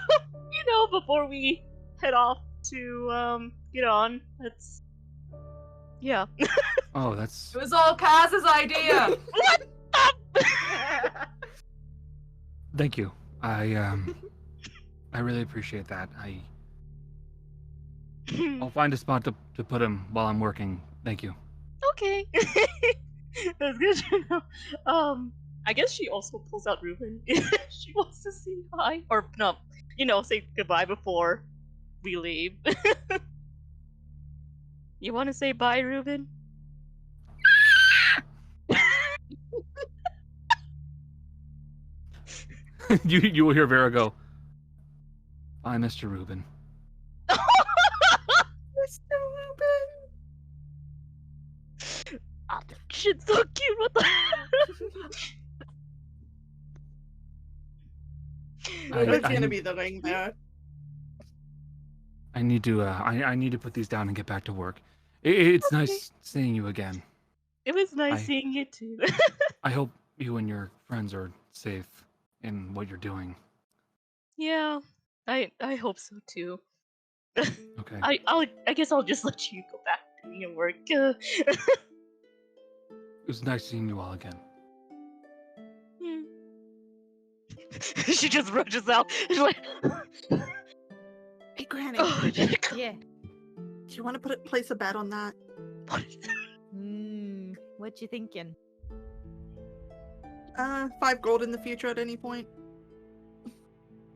you know, before we head off to get on. That's yeah.
Oh, that's
It was all Kaz's idea.
What?
thank you. I really appreciate that. I'll find a spot to put him while I'm working. Thank you.
Okay. That's good to know. I guess she also pulls out Ruben. She wants to say hi. Or, no, you know, say goodbye before we leave. You want to say bye, Ruben?
You will hear Vera go, "Bye, Mr. Rubin."
Mr. Rubin.
Oh, shit's so cute. What the?
It's gonna be the ring bearer.
I need to. I need to put these down and get back to work. It's nice seeing you again.
It was nice seeing you too.
I hope you and your friends are safe in what you're doing.
Yeah, I hope so too.
Okay.
I guess I'll just let you go back to your work.
It was nice seeing you all again.
She just rushes out. She's like,
Hey, Granny.
Yeah.
Do you want to place a bet on that?
What you thinking?
5 gold in the future at any point.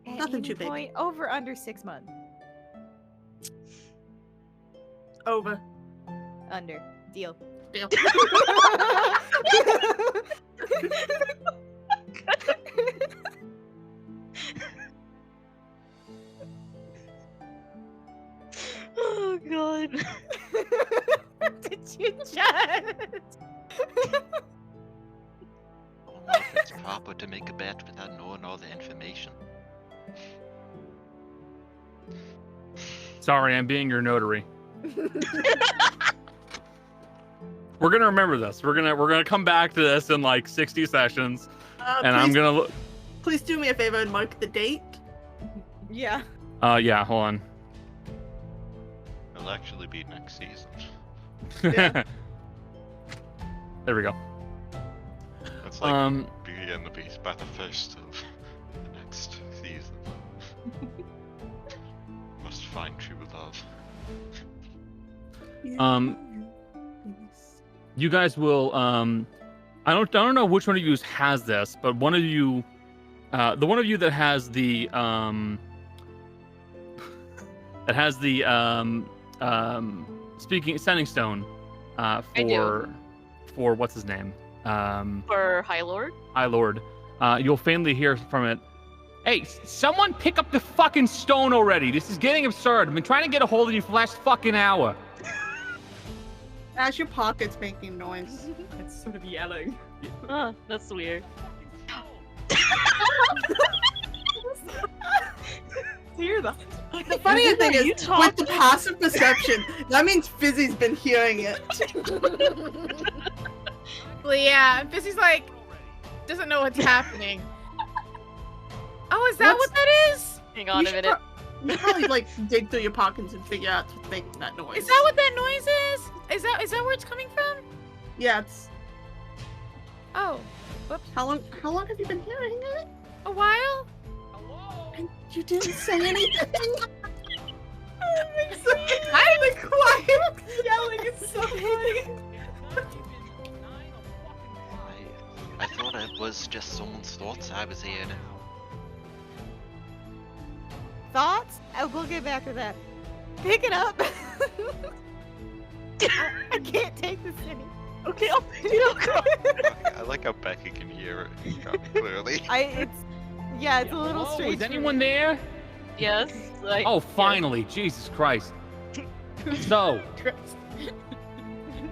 At
Nothing
any
too big.
point, over under 6 months.
Over.
Under. Deal.
Deal.
Oh god.
Did you just?
I don't know if it's proper to make a bet without knowing all the information.
Sorry, I'm being your notary. We're gonna remember this. We're gonna come back to this in like 60 sessions, and I'm gonna look.
Please do me a favor and mark the date.
Yeah.
Yeah. Hold on.
It'll actually be next season.
Yeah.
There we go.
It's like begin to be by the first of the next season. Must find true love.
You guys will. I don't know which one of you has this, but one of you, the one of you that has the sending stone, for what's his name,
For High Lord?
High Lord, you'll faintly hear from it. Hey, someone pick up the fucking stone already. This is getting absurd. I've been trying to get a hold of you for the last fucking hour.
As your pocket's making noise.
It's sort of yelling.
Oh, that's weird.
Hear that?
The funny thing is,
you
with the passive perception, that means Fizzy's been hearing it.
Well, yeah, Fissy's like, doesn't know what's happening. Oh, is that what that is?
Hang on a minute.
You probably like dig through your pockets and figure out what's making that noise.
Is that what that noise is? Is that where it's coming from?
Yeah, it's.
Oh, whoops.
How long have you been hearing it?
A while?
And you didn't say anything.
I'm
the quiet
Yelling is so funny.
I thought it was just someone's thoughts I was hearing.
Thoughts? We'll get back to that. Pick it up. I can't take this anymore.
Okay, I'll pick it up.
I like how Becky can hear it clearly.
It's a little
Hello,
strange.
is
for
anyone
me.
there?
Yes.
Oh, finally! Jesus Christ! So,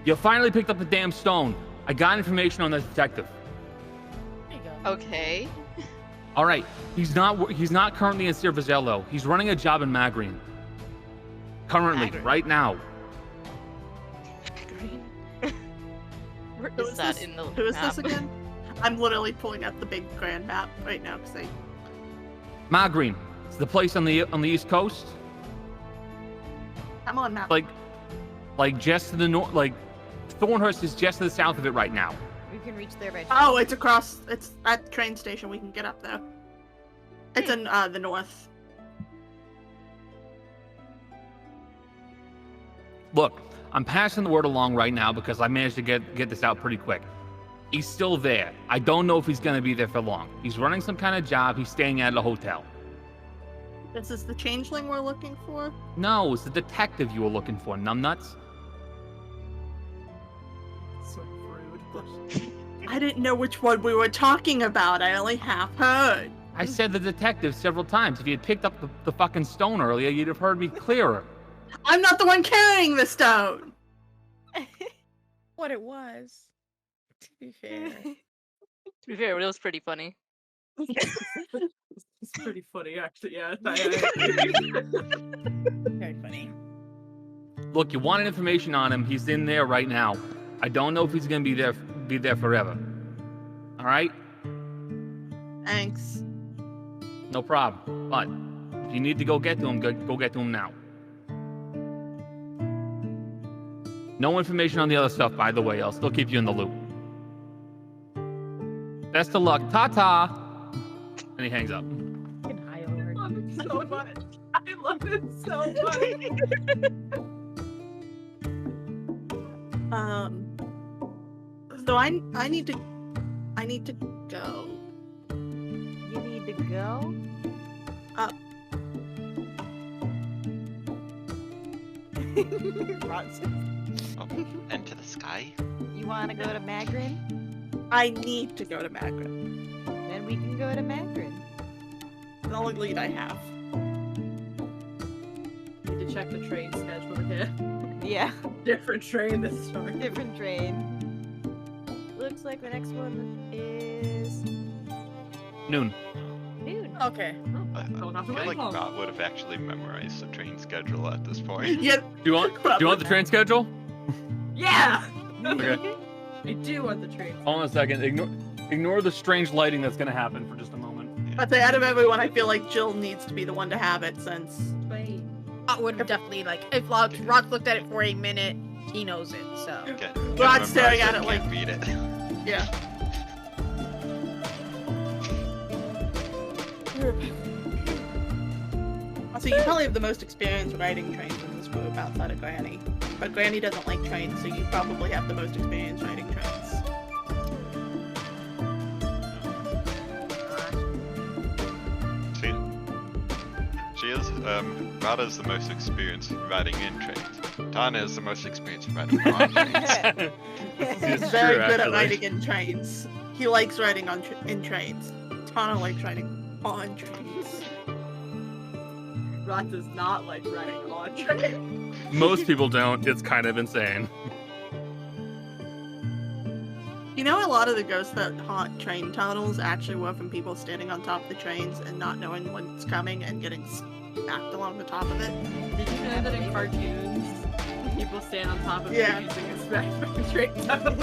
you finally picked up the damn stone. I got information on the detective.
There you go.
Okay.
All right, he's not currently in Cervazello. He's running a job in Magrin. Currently,
Magrin.
right now.
Where
Who
is
is
that
this?
in the
Who is
map?
this again? I'm literally pulling up the big grand map right now because
Magrin. It's the place on the East Coast.
I'm on map.
Like just to the north. Like Thornhurst is just to the south of it right now.
We can reach there by
Oh, it's across. It's at the train station. We can get up there. It's in the north.
Look, I'm passing the word along right now because I managed to get this out pretty quick. He's still there. I don't know if he's going to be there for long. He's running some kind of job. He's staying at a hotel.
This is the changeling we're looking for.
No, it's the detective you were looking for, numbnuts.
So rude.
I didn't know which one we were talking about. I only half heard.
I said the detective several times. If you had picked up the fucking stone earlier, you'd have heard me clearer.
I'm not the one carrying the stone.
What it was. To be fair.
To be fair, it was pretty funny.
It's pretty funny, actually. Yeah.
Very funny.
Look, you wanted information on him. He's in there right now. I don't know if he's gonna be there forever. All right?
Thanks.
No problem. But if you need to go get to him, go get to him now. No information on the other stuff, by the way. I'll still keep you in the loop. Best of luck. Ta-ta. And he hangs up.
Fucking high over.
I love it so much. I love it so much.
So I need to go.
You need to go?
Up.
Up into the sky?
You want to go to Magrin?
I need to go to Magrin.
Then we can go to Magrin.
The only lead I have.
Need to check the train schedule here.
Yeah,
Different train this time.
different train. Looks like the next one is
Noon.
noon.
Okay.
Don't have to
I feel
wait
like
long.
Matt would have actually memorized the train schedule at this point.
Yeah.
Do you want the train schedule?
Yeah!
Okay.
I do want the train.
Hold on a second. Ignore the strange lighting that's gonna happen for just a moment.
But the out of everyone, I feel like Jill needs to be the one to have it since.
Wait.
I would have definitely if Rod looked at it for a minute, he knows it. So
Get
Rod's staring
memorized
at it like-
can't read it.
Yeah. Also, you probably have the most experience riding trains in this group outside of Granny. But Granny doesn't like trains, so you probably have the most experience riding trains.
She is, Rada's the most experienced riding in trains. Tana is the most experienced riding on trains.
It's
He's very
true,
good at
actually.
riding in trains. He likes riding in trains. Tana likes riding on trains.
Rod does not like riding on train.
Most people don't. It's kind of insane.
You know, a lot of the ghosts that haunt train tunnels actually were from people standing on top of the trains and not knowing what's coming and getting smacked along the top of it.
Did you know that in cartoons, people stand on top of
Yeah.
it using a smack train tunnel?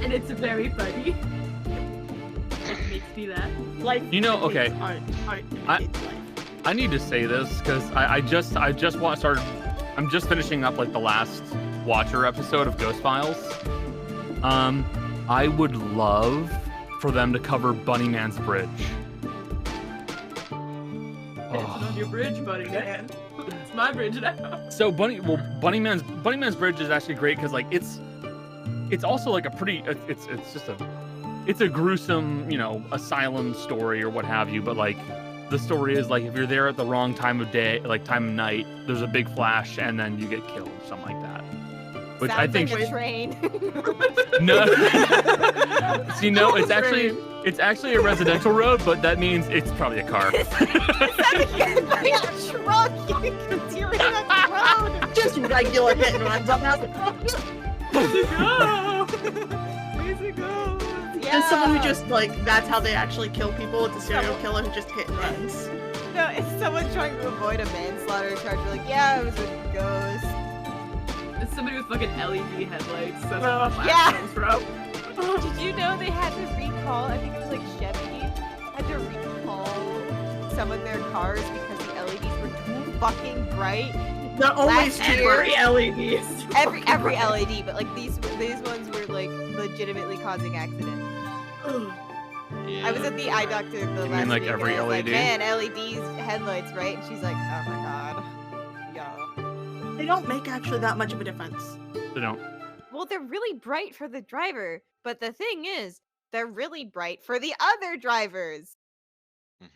And it's very funny. It makes me laugh.
Life
You know, okay.
Art
I-
imitates life.
I need to say this because I just started. I'm just finishing up like the last Watcher episode of Ghost Files. I would love for them to cover Bunnyman's Bridge.
Dancing on your bridge, buddy. Man. It's my bridge now.
So Bunnyman's Bridge is actually great because like it's also like a pretty it's a gruesome, you know, asylum story or what have you, but like the story is like if you're there at the wrong time of day, like time of night, there's a big flash and then you get killed or something like that. Which
Sounds
I think
like a train.
no. See, no, it's actually a residential road, but that means it's probably a car.
It sounded like a truck. You're in a road.
Just regular hit and runs up out the
Yeah.
There's someone who just like that's how they actually kill people. It's a serial killer who just hit and runs.
No, it's someone trying to avoid a manslaughter charge. Like, yeah, it was a ghost.
It's somebody with fucking LED headlights. That's
Oh,
where the flash
yeah.
comes from.
Did you know they had to recall? I think it was like Chevy had to recall some of their cars because the LEDs were too fucking bright.
They're always
Last
too
year-
bright.
LEDs.
Every LED, but like these ones were like legitimately causing accidents.
Yeah.
I was at the eye doctor the
mean,
last
like,
week,
every
and I was like,
LED?
man, LEDs headlights, right? And she's like, oh my god, yo.
They don't make actually that much of a difference.
They don't.
Well, they're really bright for the driver, but the thing is, they're really bright for the other drivers.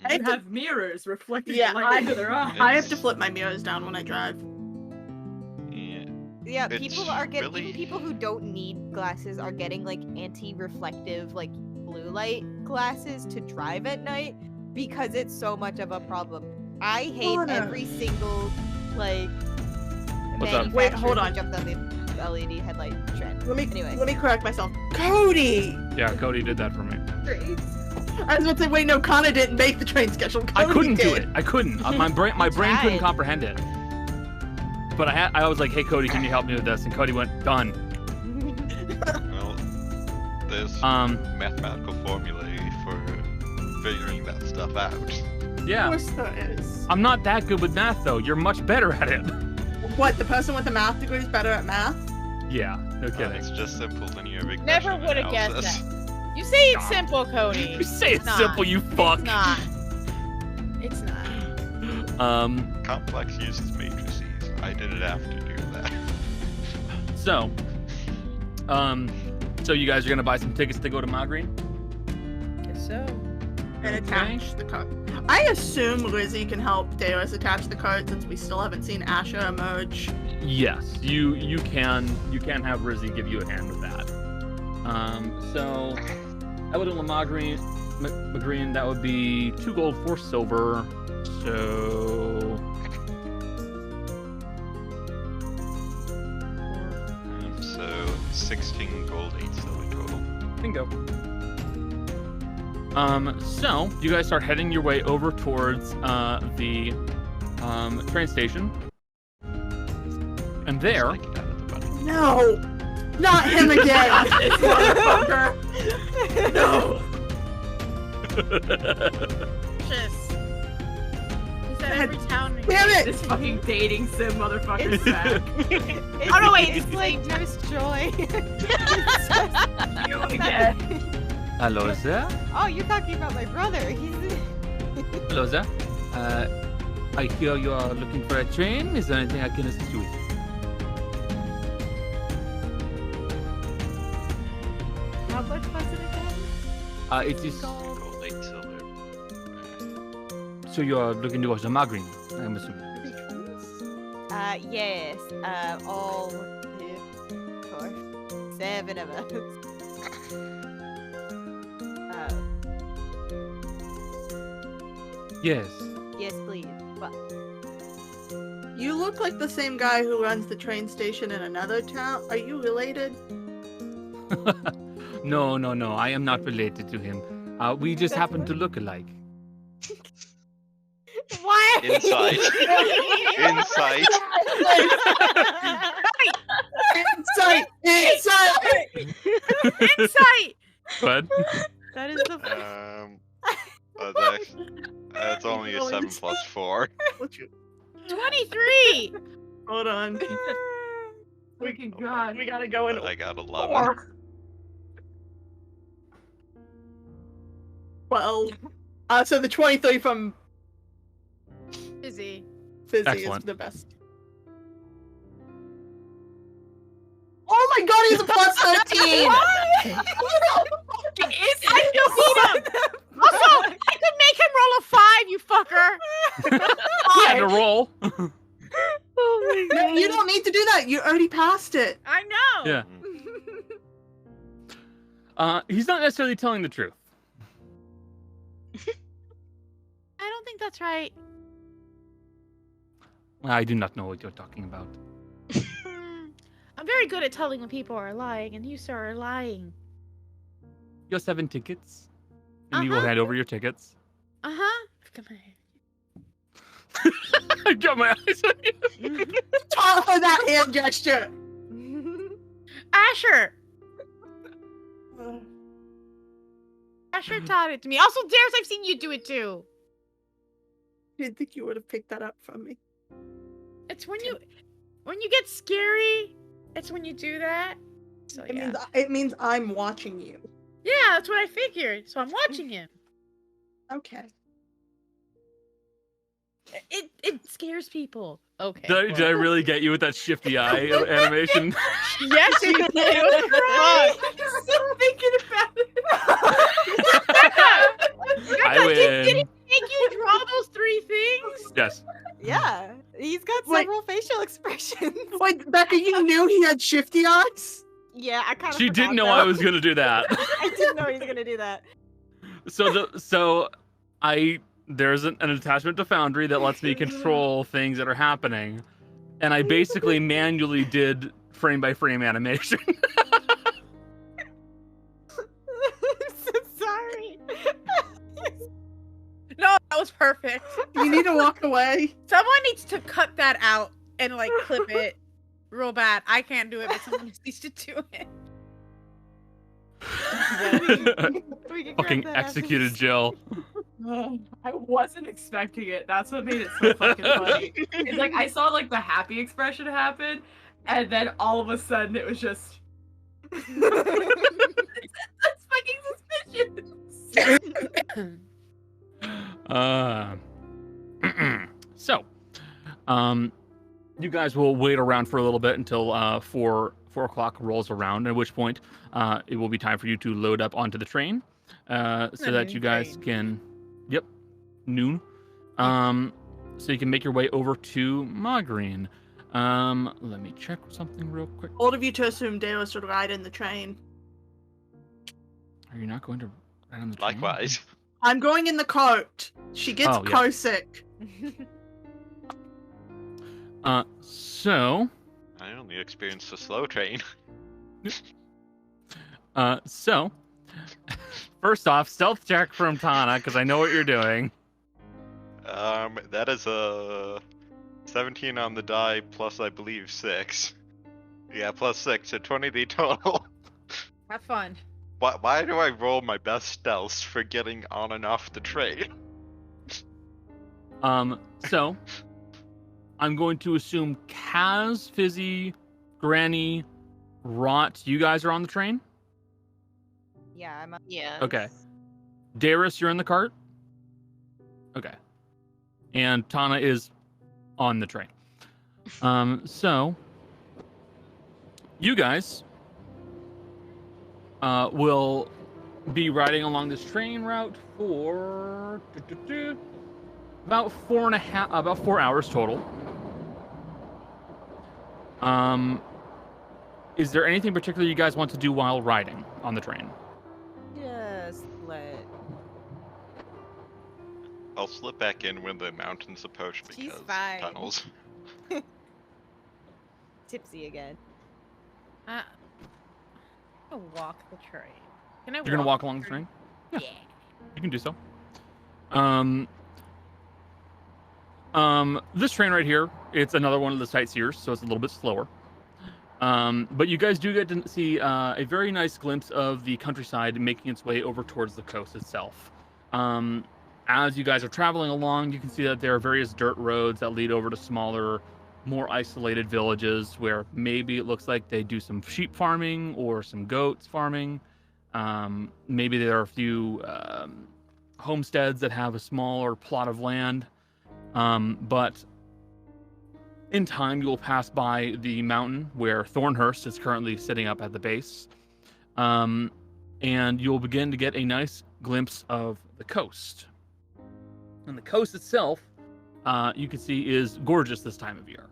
Mhm.
You have mirrors reflecting
Yeah,
the light into their eyes.
I have to flip my mirrors down when I drive.
Yeah.
Yeah,
It's
people are getting
really-
even people who don't need glasses are getting like anti-reflective like blue light glasses to drive at night because it's so much of a problem. I hate
Hold on.
every single like
What's up?
Wait, hold
manufacturer who
on.
jumped on the LED headlight trend.
Let me
Anyway.
let me correct myself. Cody.
Yeah, Cody did that for me.
Great.
I was about to say, wait, no, Connor didn't make the train schedule.
I
Cody
couldn't do
did.
it. I couldn't. My brain couldn't comprehend it. But I was like, hey Cody, can you help me with this? And Cody went, done.
Well, there's mathematical formulae for figuring that stuff out.
Yeah.
Of course there is.
I'm not that good with math though. You're much better at it.
What, the person with the math degree is better at math?
Yeah, no kidding.
It's just simple linear regression
Never would have guessed
analysis.
that. You say it's simple, Cody.
You say it's
not.
simple, you fuck.
It's not. It's not.
Complex uses matrices. I didn't have to do that.
So you guys are gonna buy some tickets to go to Magrin?
Guess so.
And attach the cart. I assume Lizzie can help Daeris attach the cart since we still haven't seen Asher emerge.
Yes, you can have Rizzy give you a hand with that. So I would do Magrin, that would be 2 gold, 4 silver. So
So 16 gold, 8 silver total.
bingo. So you guys start heading your way over towards the train station, and there.
No! Not him again! Motherfucker! No!
Is that every town?
Damn it!
This fucking dating sim motherfucker is back.
Oh no, wait, it's like there's joy.
You again.
Hello there.
Oh, you're talking about my brother. He's.
Hello there. I hear you are looking for a train. Is there anything I can assist you with?
How much was it again?
It is.
Gold, 8 silver.
So you are looking towards the Magrin, I'm assuming.
Yes. All 1, 2, 4, 7 of us.
Yes.
Yes, please. Well,
You look like the same guy who runs the train station in another town. Are you related?
No. I am not related to him. We just happen to look alike.
why?
Insight. Insight.
Insight! Insight!
Insight!
But
That is the.
That's only a 7 plus 4.
23!
Hold on.
Freaking god.
We gotta go in.
I got 11.
12. So the 23 from
Busy.
Fizzy
Excellent.
is the best. Oh my god, he's a plus 13!
I still beat him! Also, I could make him roll a 5, you fucker!
he had to roll.
Oh my
No, you don't need to do that. You already passed it.
I know!
Yeah. He's not necessarily telling the truth.
I don't think that's right.
I do not know what you're talking about.
I'm very good at telling when people are lying, and you, sir, are lying.
Your 7 tickets. And you will hand over your tickets.
Uh-huh.
I got my eyes on you.
Taught her that hand gesture.
Asher! Asher taught it to me. Also, Daeris, I've seen you do it too.
Didn't think you would have picked that up from me.
It's when you get scary, it's when you do that. So yeah.
It means I'm watching you.
Yeah, that's what I figured. So I'm watching him.
Okay.
It scares people. Okay.
Did I really get you with that shifty eye animation?
Yes, you did.
I'm still thinking about it.
I win.
Did he make you draw those 3 things?
Yes.
Yeah, he's got several facial expressions.
Wait, Becca, you knew he had shifty eyes?
Yeah, I kind of.
She didn't know I was gonna do that.
I didn't know he was gonna do that.
There's an attachment to Foundry that lets me control things that are happening, and I basically manually did frame by frame animation.
I'm so sorry.
That was perfect.
You need to walk away.
Someone needs to cut that out and like clip it real bad. I can't do it, but someone needs to do it.
We can grab
Fucking
that
executed
after
Jill.
I wasn't expecting it. That's what made it so fucking funny. It's like I saw like the happy expression happen, and then all of a sudden it was just that's fucking suspicious.
So, you guys will wait around for a little bit until 4 o'clock rolls around, at which point it will be time for you to load up onto the train so that you guys can, noon. So you can make your way over to Magrin. Let me check something real quick.
All of you to assume Daeris would ride in the train.
Are you not going to ride on the train?
Likewise.
I'm going in the cart. She gets
Oh, yeah.
car sick.
So,
I only experienced a slow train.
so, first off, stealth check from Tana, because I know what you're doing.
That is a 17 on the die, plus I believe 6. Yeah, plus 6, so 20 total.
Have fun.
Why do I roll my best stealth for getting on and off the train?
So, I'm going to assume Kaz, Fizzy, Granny, Rot, you guys are on the train?
Yeah, I'm up.
Yeah.
Okay. Daeris, you're in the cart? Okay. And Tana is on the train. So, you guys will be riding along this train route for about 4 hours total. Is there anything particular you guys want to do while riding on the train?
Just let.
I'll slip back in when the mountains approach
She's
because
fine.
tunnels.
Tipsy again.
I'm gonna walk the train. Can I?
You're gonna walk along the train?
Yeah.
You can do so. This train right here, it's another one of the sightseers, so it's a little bit slower. But you guys do get to see a very nice glimpse of the countryside making its way over towards the coast itself. As you guys are traveling along, you can see that there are various dirt roads that lead over to smaller, more isolated villages where maybe it looks like they do some sheep farming or some goats farming. Maybe there are a few homesteads that have a smaller plot of land. But in time, you will pass by the mountain where Thornhurst is currently sitting up at the base. And you'll begin to get a nice glimpse of the coast. And the coast itself, you can see, is gorgeous this time of year.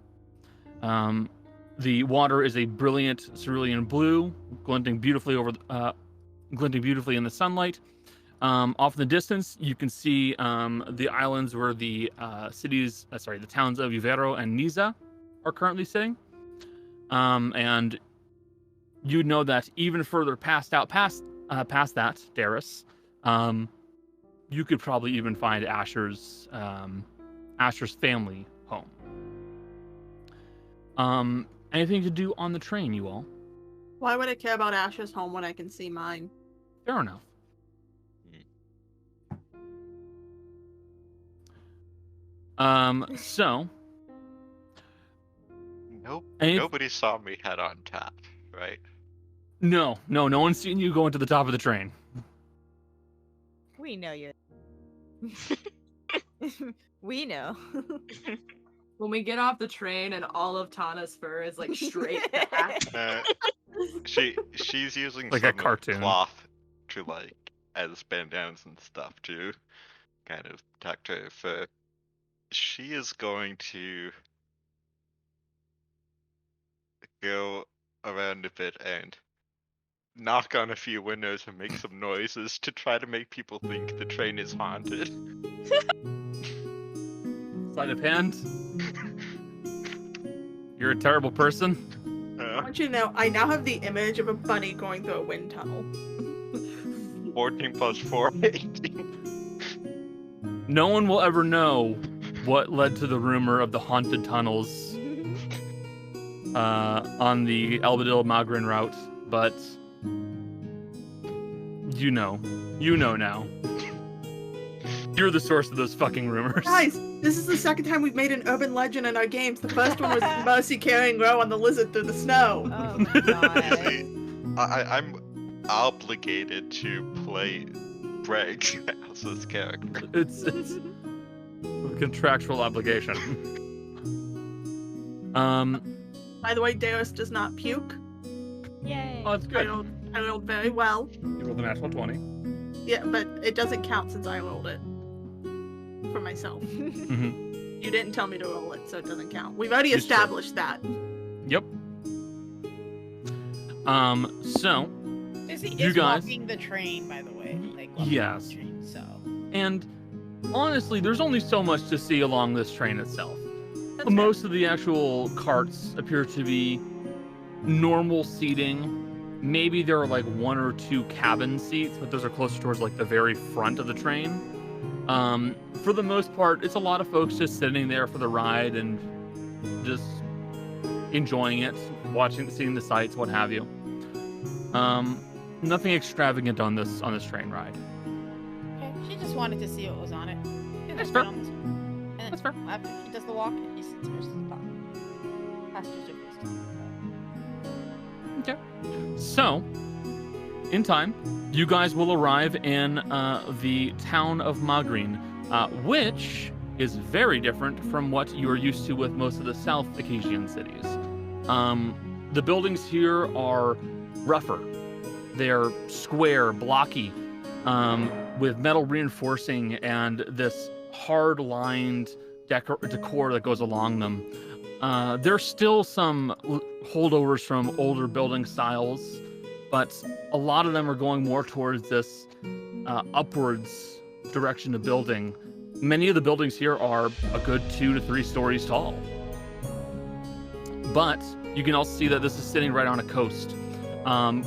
The water is a brilliant cerulean blue, glinting beautifully in the sunlight. Off in the distance, you can see the islands where the the towns of Vera and Niza are currently sitting. And you know that even further past that, Daeris, you could probably even find Asher's family home. Anything to do on the train, you all?
Why would I care about Asher's home when I can see mine?
Fair enough. So
Nobody saw me head on top, right?
No one's seen you going to the top of the train.
We know you. We know.
When we get off the train and all of Tana's fur is like straight back.
She's using
like
some
a cartoon
cloth to as bandanas and stuff to kind of protect her fur. She is going to go around a bit and knock on a few windows and make some noises to try to make people think the train is haunted.
Sleight of hand. You're a terrible person.
I want you to know, I now have the image of a bunny going through a wind tunnel.
14 plus 4, 18.
No one will ever know what led to the rumor of the haunted tunnels on the Albadil Magrin route, but you know now. You're the source of those fucking rumors.
Guys, this is the second time we've made an urban legend in our games. The first one was Mercy carrying Ro on the lizard through the snow.
Oh my god.
I'm obligated to play Greg as this character.
It's a contractual obligation.
By the way, Daeris does not puke.
Yay.
Oh, that's good.
I rolled very well.
You rolled a natural 20.
Yeah, but it doesn't count since I rolled it. For myself.
Mm-hmm.
You didn't tell me to roll it, so it doesn't count. We've already
It's true.
established that.
Yep. So
Izzy
You
is
guys-
walking the train, by the way. Like, walking
Yes.
the train, so.
And honestly, there's only so much to see along this train itself.
That's
Most of the actual carts appear to be normal seating. Maybe there are like 1 or 2 cabin seats, but those are closer towards like the very front of the train. For the most part, it's a lot of folks just sitting there for the ride and just enjoying it, seeing the sights, what have you. Nothing extravagant on this train ride.
Okay, she just wanted to see what was on it. Yeah,
That's
fine
fair.
on this one. And
That's fair.
after she does the walk, he sits her spot. Passengers are placed.
Okay. So, in time, you guys will arrive in the town of Magrin, which is very different from what you are used to with most of the South Acasian cities. The buildings here are rougher. They're square, blocky, with metal reinforcing and this hard-lined decor that goes along them. There's still some holdovers from older building styles, but a lot of them are going more towards this upwards direction of building. Many of the buildings here are a good 2 to 3 stories tall. But you can also see that this is sitting right on a coast,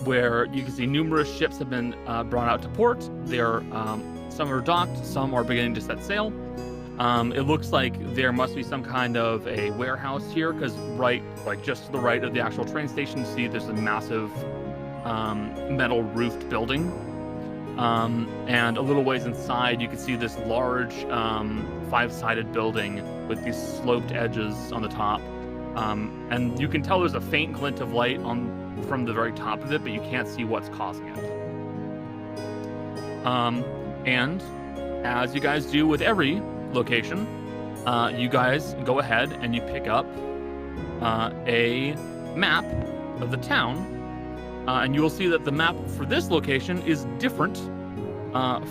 where you can see numerous ships have been brought out to port. Some are docked, some are beginning to set sail. It looks like there must be some kind of a warehouse here, because just to the right of the actual train station, you see there's a massive metal roofed building. And a little ways inside, you can see this large 5-sided building with these sloped edges on the top. And you can tell there's a faint glint of light from the very top of it, but you can't see what's causing it. And as you guys do with every location, you guys go ahead and you pick up a map of the town, and you will see that the map for this location is different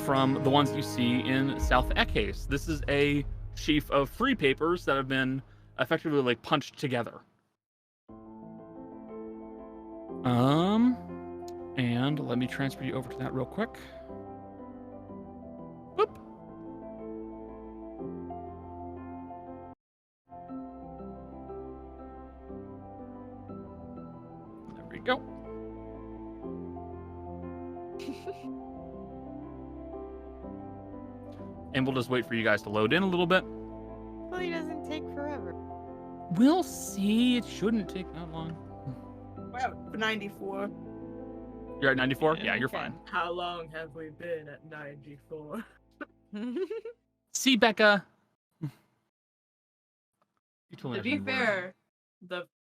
from the ones you see in South Ekase. This is a sheaf of free papers that have been effectively punched together. And let me transfer you over to that real quick. Whoop. There we go. And we'll just wait for you guys to load in a little bit.
Hopefully it doesn't take forever.
We'll see. It shouldn't take that long.
We're at 94.
You're at 94? Yeah, you're
Okay.
fine.
How long have we been at 94?
See, Becca. You told me
To
I
be
shouldn't worry.
fair,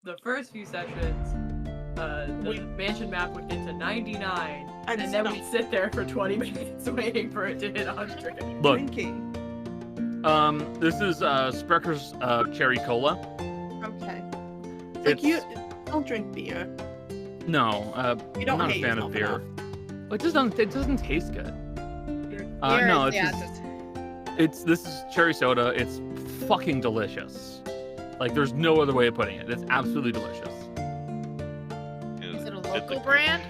the first few sessions, the mansion map would get to 99, and then we'd sit there for 20 minutes waiting for it to hit 100.
Look,
Drinking.
this is Sprecker's Cherry Cola.
Okay. It's like you don't drink beer.
No,
You don't
I'm not a
hate
fan of
yourself
beer.
enough.
It doesn't taste good.
Here
No,
is-
it's
yeah,
just, this is cherry soda. It's fucking delicious. There's no other way of putting it. It's absolutely delicious.
Is it a local brand?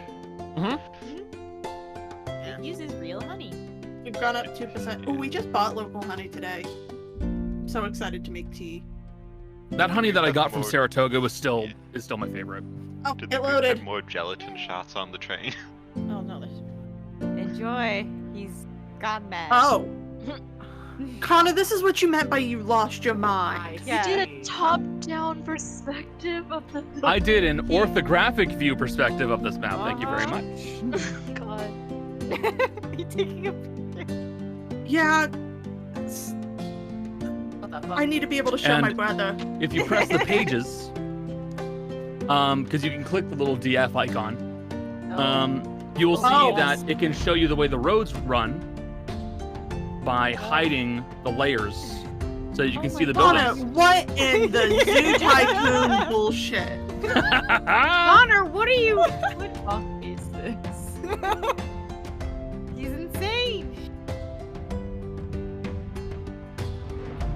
It uses real honey.
We've gone up 2%. Oh, we just bought local honey today. So excited to make tea.
That honey that I got from
More-
Saratoga is still my favorite.
Oh,
Did
it
the group
loaded.
have more gelatin shots on the train?
Oh no, there's.
Enjoy. He's gone mad.
Oh. Connor, this is what you meant by you lost your mind.
Yeah.
You did a top-down perspective of the building.
I did an orthographic view perspective of this map. Thank you very much.
God.
You taking a picture?
Yeah,
What the fuck?
I need to be able to show my
And-
brother.
If you press the pages, because you can click the little DF icon, you will see
Oh.
that it can show you the way the roads run by hiding the layers, so that you can see the
Connor,
buildings.
what in the Zoo Tycoon bullshit?
Connor, what are you?
What the fuck is this?
He's insane.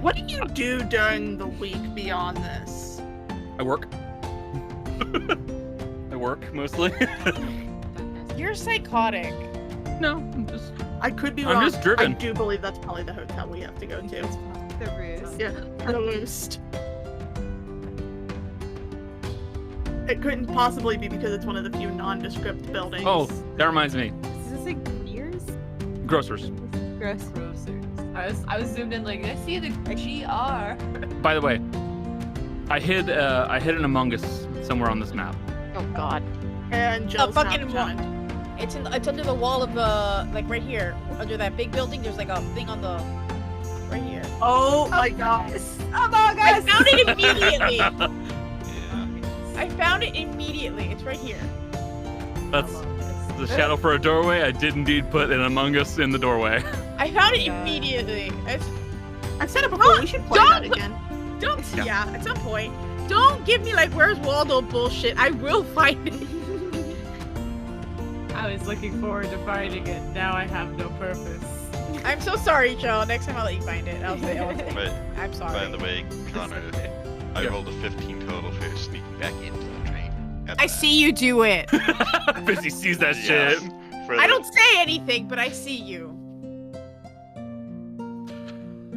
What do you do during the week beyond this?
I work. I work mostly.
You're psychotic.
No, I'm just.
I could be
I'm
wrong.
just driven.
I do believe that's probably the hotel we have to go to.
The roost.
Yeah, the Roost. It couldn't possibly be because it's one of the few nondescript buildings.
Oh, that reminds me.
Is this like Greer's?
Grocers.
Gross.
Grocers. I was zoomed in like I see the GR.
By the way, I hid an Among Us somewhere on this map.
Oh God.
And Jill's
fucking
Snapchat.
one. It's under the wall of like right here, under that big building. There's like a thing on the right here.
Oh my God.
Among
I
Us!
found it immediately.
Yeah.
I found it immediately. It's right here.
That's the shadow for a doorway. I did indeed put an Among Us in the doorway.
I found it
God.
immediately.
I've said it before. We should play that again.
Don't.
Yeah.
Yeah, at some point. Don't give me like where's Waldo bullshit. I will find it.
I was looking forward to finding it. Now I have no purpose.
I'm so sorry, Joe. Next time I'll let you find it. I'll say.
But
I'm sorry.
by the way, Connor, I
Yeah.
rolled a 15 total for sneaking back into the train. At
I
that.
see you do it.
Busy sees that
Yeah.
shit.
For
I
the-
don't say anything, but I see you.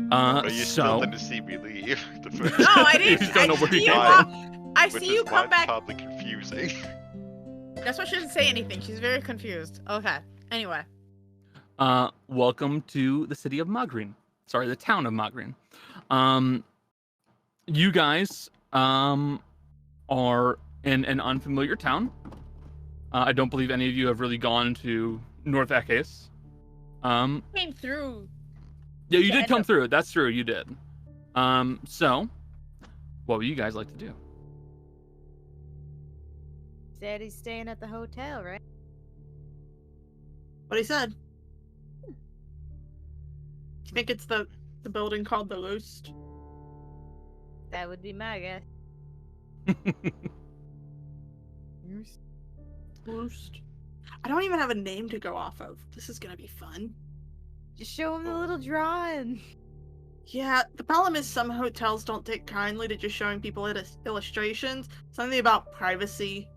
But you still
So
didn't see me leave. The first
No, I
You
didn't.
just don't
I
know where
see
you
you
are.
walk. I
which
see you
is why
come
it's
back.
probably confusing.
That's why she doesn't say anything. She's very confused. Okay. Anyway.
welcome to the city of Magrin. Sorry, the town of Magrin. You guys are in an unfamiliar town. I don't believe any of you have really gone to North Ekes.
Came through.
Yeah, you
Yeah,
did come
no.
through. That's true, you did. So, what would you guys like to do?
Said he's staying at the hotel, right?
What he said. Do you think it's the building called the Roost?
That would be my guess.
Roost. I don't even have a name to go off of. This is gonna be fun.
Just show him the little drawing.
Yeah, the problem is some hotels don't take kindly to just showing people illustrations. Something about privacy.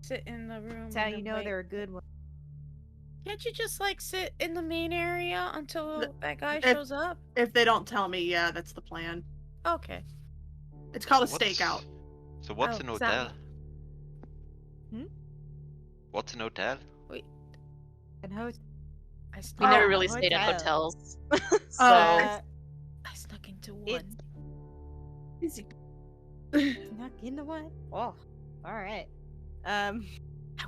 Sit in the room.
That's how
and
you know
wait.
they're a good one.
Can't you just like sit in the main area until that guy
if-
shows up?
If they don't tell me, yeah, that's the plan.
Okay.
It's called a
What's-
stakeout.
So what's
Oh,
an
sound.
hotel?
Hmm?
What's an hotel?
And host.
I
We
snuck,
never
Oh,
really stayed at
hotel.
hotels. so
Uh,
I snuck into one.
It's not into one. Oh, all right.
I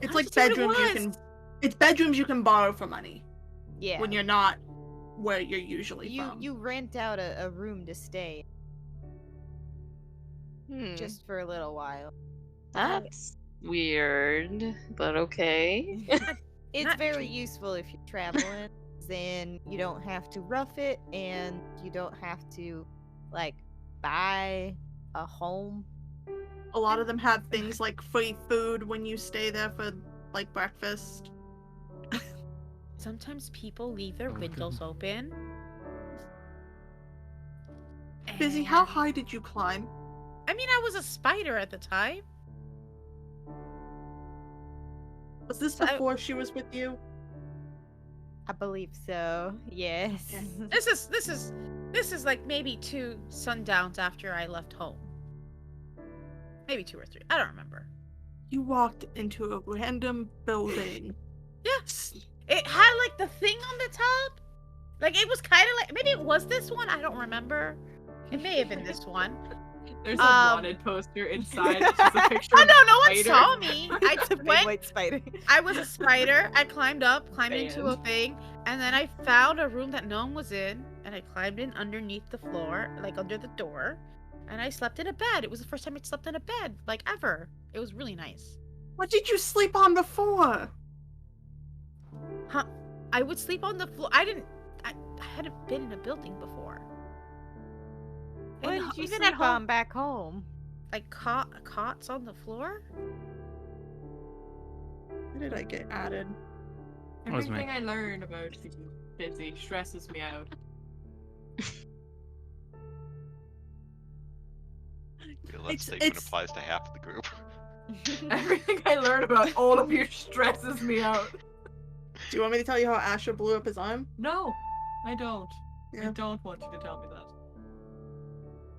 it's
wanted
like
to see what it
bedrooms you
was.
can. It's bedrooms you can borrow for money
Yeah.
when you're not where you're usually
you
from.
you rent out a room to stay
hmm,
just for a little while.
that's weird, but okay.
It's
Not
very
cheap.
useful if you're traveling. Then you don't have to rough it, and you don't have to like buy a home.
A lot of them have things like free food when you stay there for like breakfast.
Sometimes people leave their
Oh,
windows
goodness.
open.
Busy, how
and-
high did you climb?
I mean, I was a spider at the time.
Was this
So I-
before she was with you?
I believe so. Yes.
Okay.
This is like maybe 2 sundowns after I left home. Maybe 2 or 3. I don't remember.
You walked into a random building.
Yes. It had like the thing on the top. Like, it was kind of like, maybe it was this one. I don't remember. It may have been this one.
There's a wanted poster inside. It's just a picture
Oh
of
no,
a
no one
spider.
saw me. I
It's a big
went.
white spider.
I was a spider. I climbed into a thing, and then I found a room that no one was in, and I climbed in underneath the floor, like under the door, and I slept in a bed. It was the first time I slept in a bed, like ever. It was really nice.
What did you sleep on before?
Huh? I would sleep on the floor. I hadn't been in a building before.
What
And
did you
even
sleep
at home,
on back home?
like cots on the floor.
Where did I get added?
was me.
Everything I learn about Fizzy stresses me out.
Well, that
It's-
statement
it's-
applies to half of the group.
Everything I learn about all of you stresses me out.
Do you want me to tell you how Asher blew up his arm?
No, I don't. I
Yeah.
don't want you to tell me that.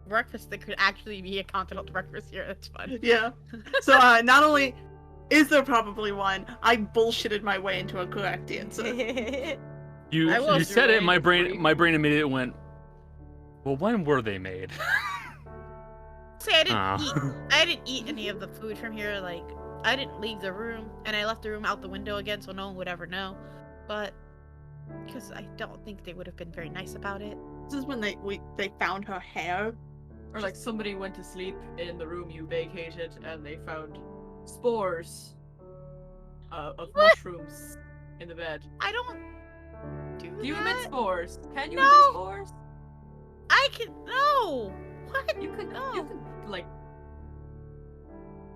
Breakfast, there could actually be a continental breakfast here. That's fun.
Yeah. So not only is there probably one, I bullshitted my way into a correct answer.
You
I will
said
do
it. My brain
angry.
immediately went. Well, when were they made?
Say I didn't
Oh.
I didn't eat any of the food from here. Like, I didn't leave the room, and I left the room out the window again, so no one would ever know. But because I don't think they would have been very nice about it.
This is when they found her hair.
Or like somebody went to sleep in the room you vacated and they found spores of mushrooms in the bed.
I don't do
Do you
that.
emit spores? Can you
No.
emit spores?
I can no. What?
You could,
No.
you could, like,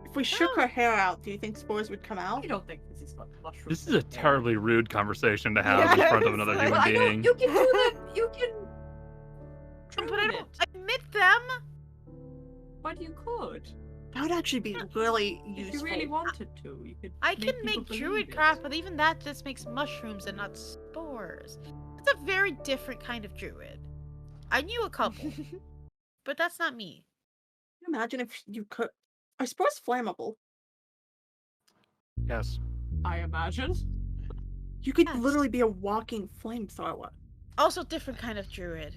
If we shook her hair out, do you think spores would come out?
I don't think this is what mushrooms.
This is a
are.
terribly rude conversation to have in front of another
Yes,
human
I know,
being.
you can do that. You can.
But I
ruin
don't
it.
admit them.
But you could.
That would actually be really
If
useful.
you really wanted to, you could.
I can
people
make
believe
druid
it.
craft, but even that just makes mushrooms and not spores. It's a very different kind of druid. I knew a couple, but that's not me.
Can you imagine if you could? Are spores flammable?
Yes.
I imagine.
You could
Yes.
literally be a walking flamethrower.
Also, different kind of druid.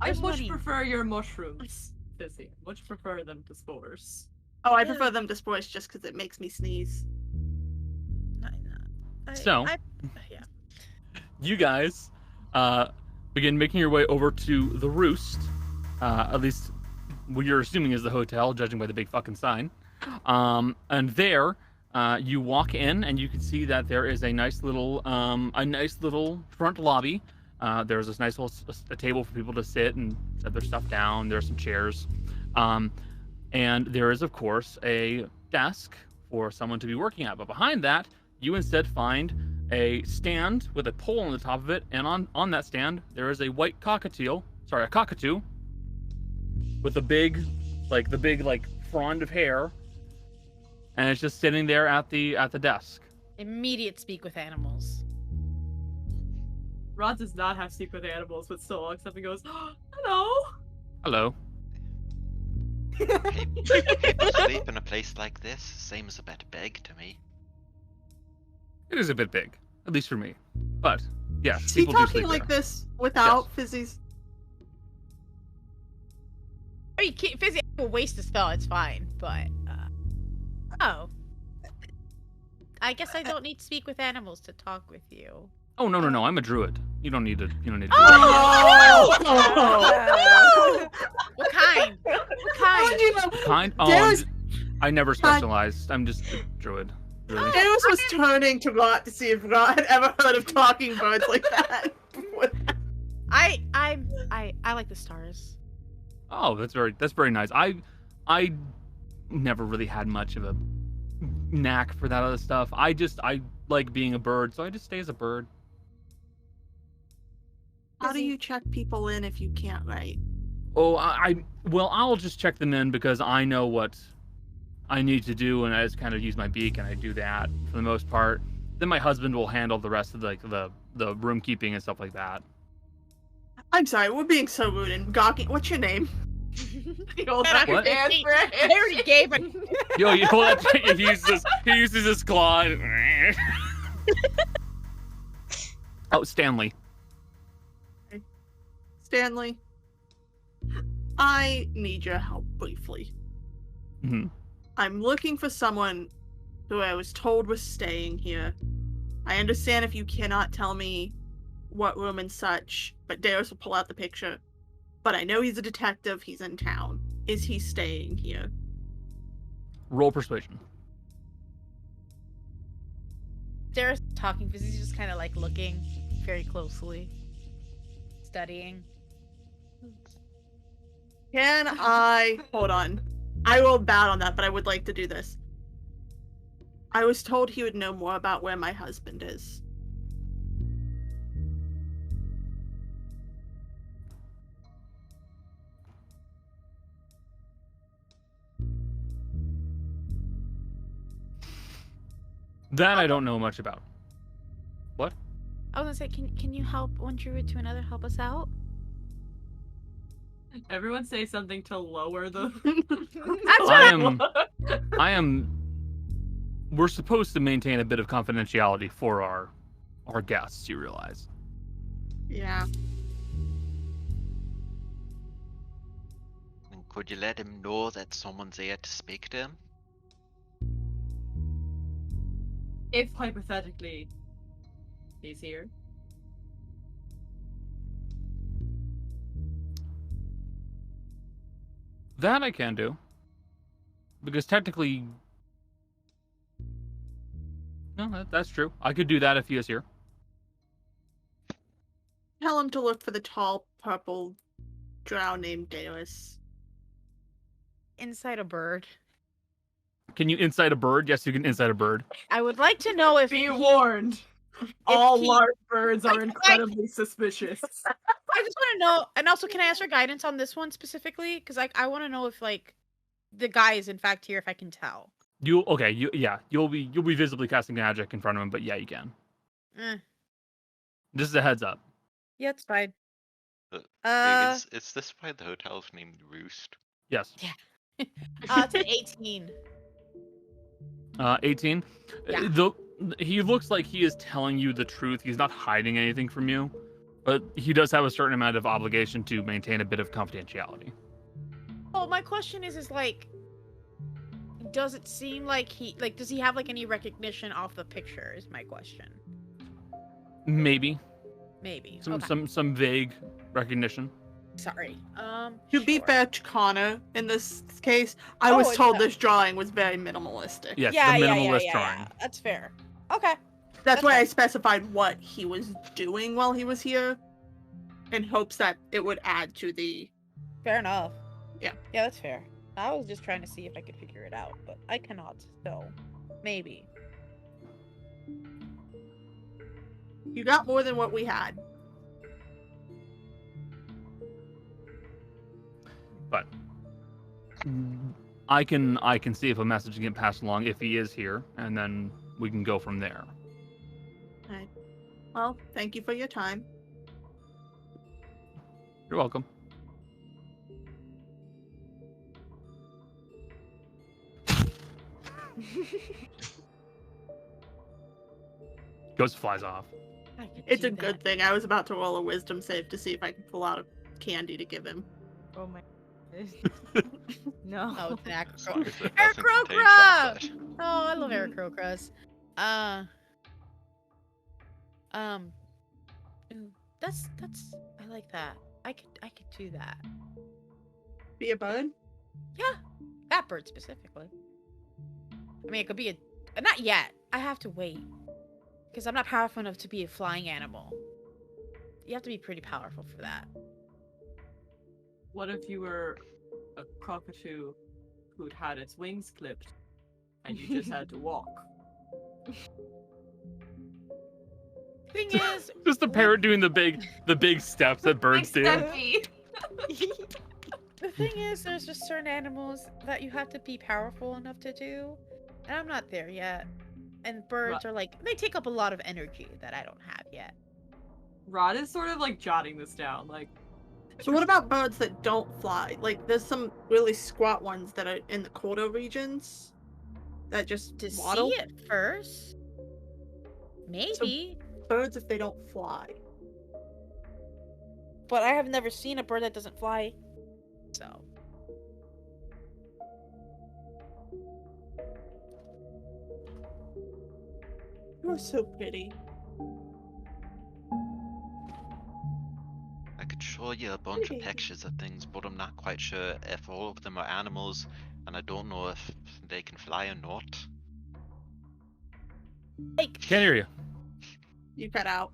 I
There's
much
money.
prefer your mushrooms, Fizzy. Much prefer them to spores.
Oh, I
Yeah.
prefer them to spores just because it makes me sneeze.
So-
yeah.
You guys begin making your way over to the Roost. At least what you're assuming is the hotel, judging by the big fucking sign. And there, you walk in, and you can see that there is a nice little front lobby. There's this nice little a table for people to sit and set their stuff down. There's some chairs, and there is, of course, a desk for someone to be working at. But behind that, you instead find a stand with a pole on the top of it, and on that stand there is a white cockatoo with a big frond of hair, and it's just sitting there at the desk.
Immediate speak with animals.
Rod does not have speak with animals, but still walks up and goes, "Hello."
Hello.
People sleep in a place like this seems a bit big to me.
It is a bit big, at least for me, but yes,
Is he
people do
talking
sleep
like
there.
this without Fizzy's?
I mean, Fizzy will waste a spell. It's fine, but oh, I guess I don't need to speak with animals to talk with you.
Oh no, I'm a druid. You don't need to. You don't need to.
Oh!
What kind? What
How
kind?
did you know?
Kind. Oh,
Daeris-
I never specialized. I'm just a druid. Really.
Daeris was turning to Rot to see if Rot had ever heard of talking birds like that.
I like the stars.
Oh, that's very nice. I never really had much of a knack for that other stuff. I like being a bird, so I just stay as a bird.
How do you check people in if you can't write?
Oh, I'll just check them in because I know what I need to do, and I just kind of use my beak and I do that for the most part. Then my husband will handle the rest of the room keeping and stuff like that.
I'm sorry, we're being so rude and gawking. What's your name?
He holds
And
up
What?
your hand for
I
it.
already gave it.
Yo, you know what? He uses his claw.
Oh, Stanley.
Stanley, I need your help briefly.
Mm-hmm.
I'm looking for someone who I was told was staying here. I understand if you cannot tell me what room and such, but Daeris will pull out the picture. But I know he's a detective, he's in town. Is he staying here?
Roll persuasion.
Daeris talking because he's just kind of like looking very closely, studying.
Can I... Hold on. I rolled bad on that, but I would like to do this. I was told he would know more about where my husband is.
That I don't know much about. What?
I was gonna say, can you help one druid to another help us out?
Everyone say something to lower the.
I am. We're supposed to maintain a bit of confidentiality for our guests. You realize?
Yeah.
And could you let him know that someone's there to speak to him?
If hypothetically he's here.
That I can do. Because technically... No, that's true. I could do that if he is here.
Tell him to look for the tall purple drow named Daeris.
Inside a bird.
Can you inside a bird? Yes, you can inside a bird.
I would like to know if
Be warned. All large birds are incredibly suspicious.
I just want to know, and also, can I ask for guidance on this one specifically? Because I want to know if like the guy is in fact here, if I can tell.
You'll be visibly casting magic in front of him, but yeah, you can. This is a heads up.
Yeah, it's fine.
Is this why the hotel's named Roost?
Yes.
Yeah. It's an 18.
18.
Yeah.
He looks like he is telling you the truth. He's not hiding anything from you, but he does have a certain amount of obligation to maintain a bit of confidentiality.
Oh, my question is like, does it seem like does he have like any recognition off the picture? Is my question.
Maybe.
Okay.
Some vague recognition.
Sorry.
To be fair to Connor, in this case, I was told this drawing was very minimalistic.
Yes, the minimalist drawing.
Yeah. That's fair. Okay.
That's why I specified what he was doing while he was here, in hopes that it would add to the...
Fair enough.
Yeah.
Yeah, that's fair. I was just trying to see if I could figure it out, but I cannot, so maybe.
You got more than what we had.
But I can see if a message can get passed along if he is here, and then we can go from there.
All right. Well, thank you for your time.
You're welcome. Ghost flies off.
It's a good thing. I was about to roll a wisdom save to see if I could pull out a candy to give him.
Oh my. No.
Oh, it's an
Aarakocra.
Aarakocra! Oh, I love Aarakocras. Ooh, that's I like that. I could do that.
Be a bird?
Yeah, that bird specifically. I mean, it could be a not yet. I have to wait because I'm not powerful enough to be a flying animal. You have to be pretty powerful for that.
What if you were a cockatoo who'd had its wings clipped and you just had to walk?
Thing is,
just a parrot doing the big steps that birds do.
The thing is, there's just certain animals that you have to be powerful enough to do, and I'm not there yet. And birds are like, they take up a lot of energy that I don't have yet.
Rod is sort of like jotting this down, like.
So what about birds that don't fly? Like, there's some really squat ones that are in the colder regions that just
To
waddle.
see it first, maybe.
birds if they don't fly?
But I have never seen a bird that doesn't fly. So.
You're so pretty.
I could show you a bunch of
Maybe.
pictures of things, but I'm not quite sure if all of them are animals, and I don't know if they can fly or not.
Like,
Can't hear you.
You cut out.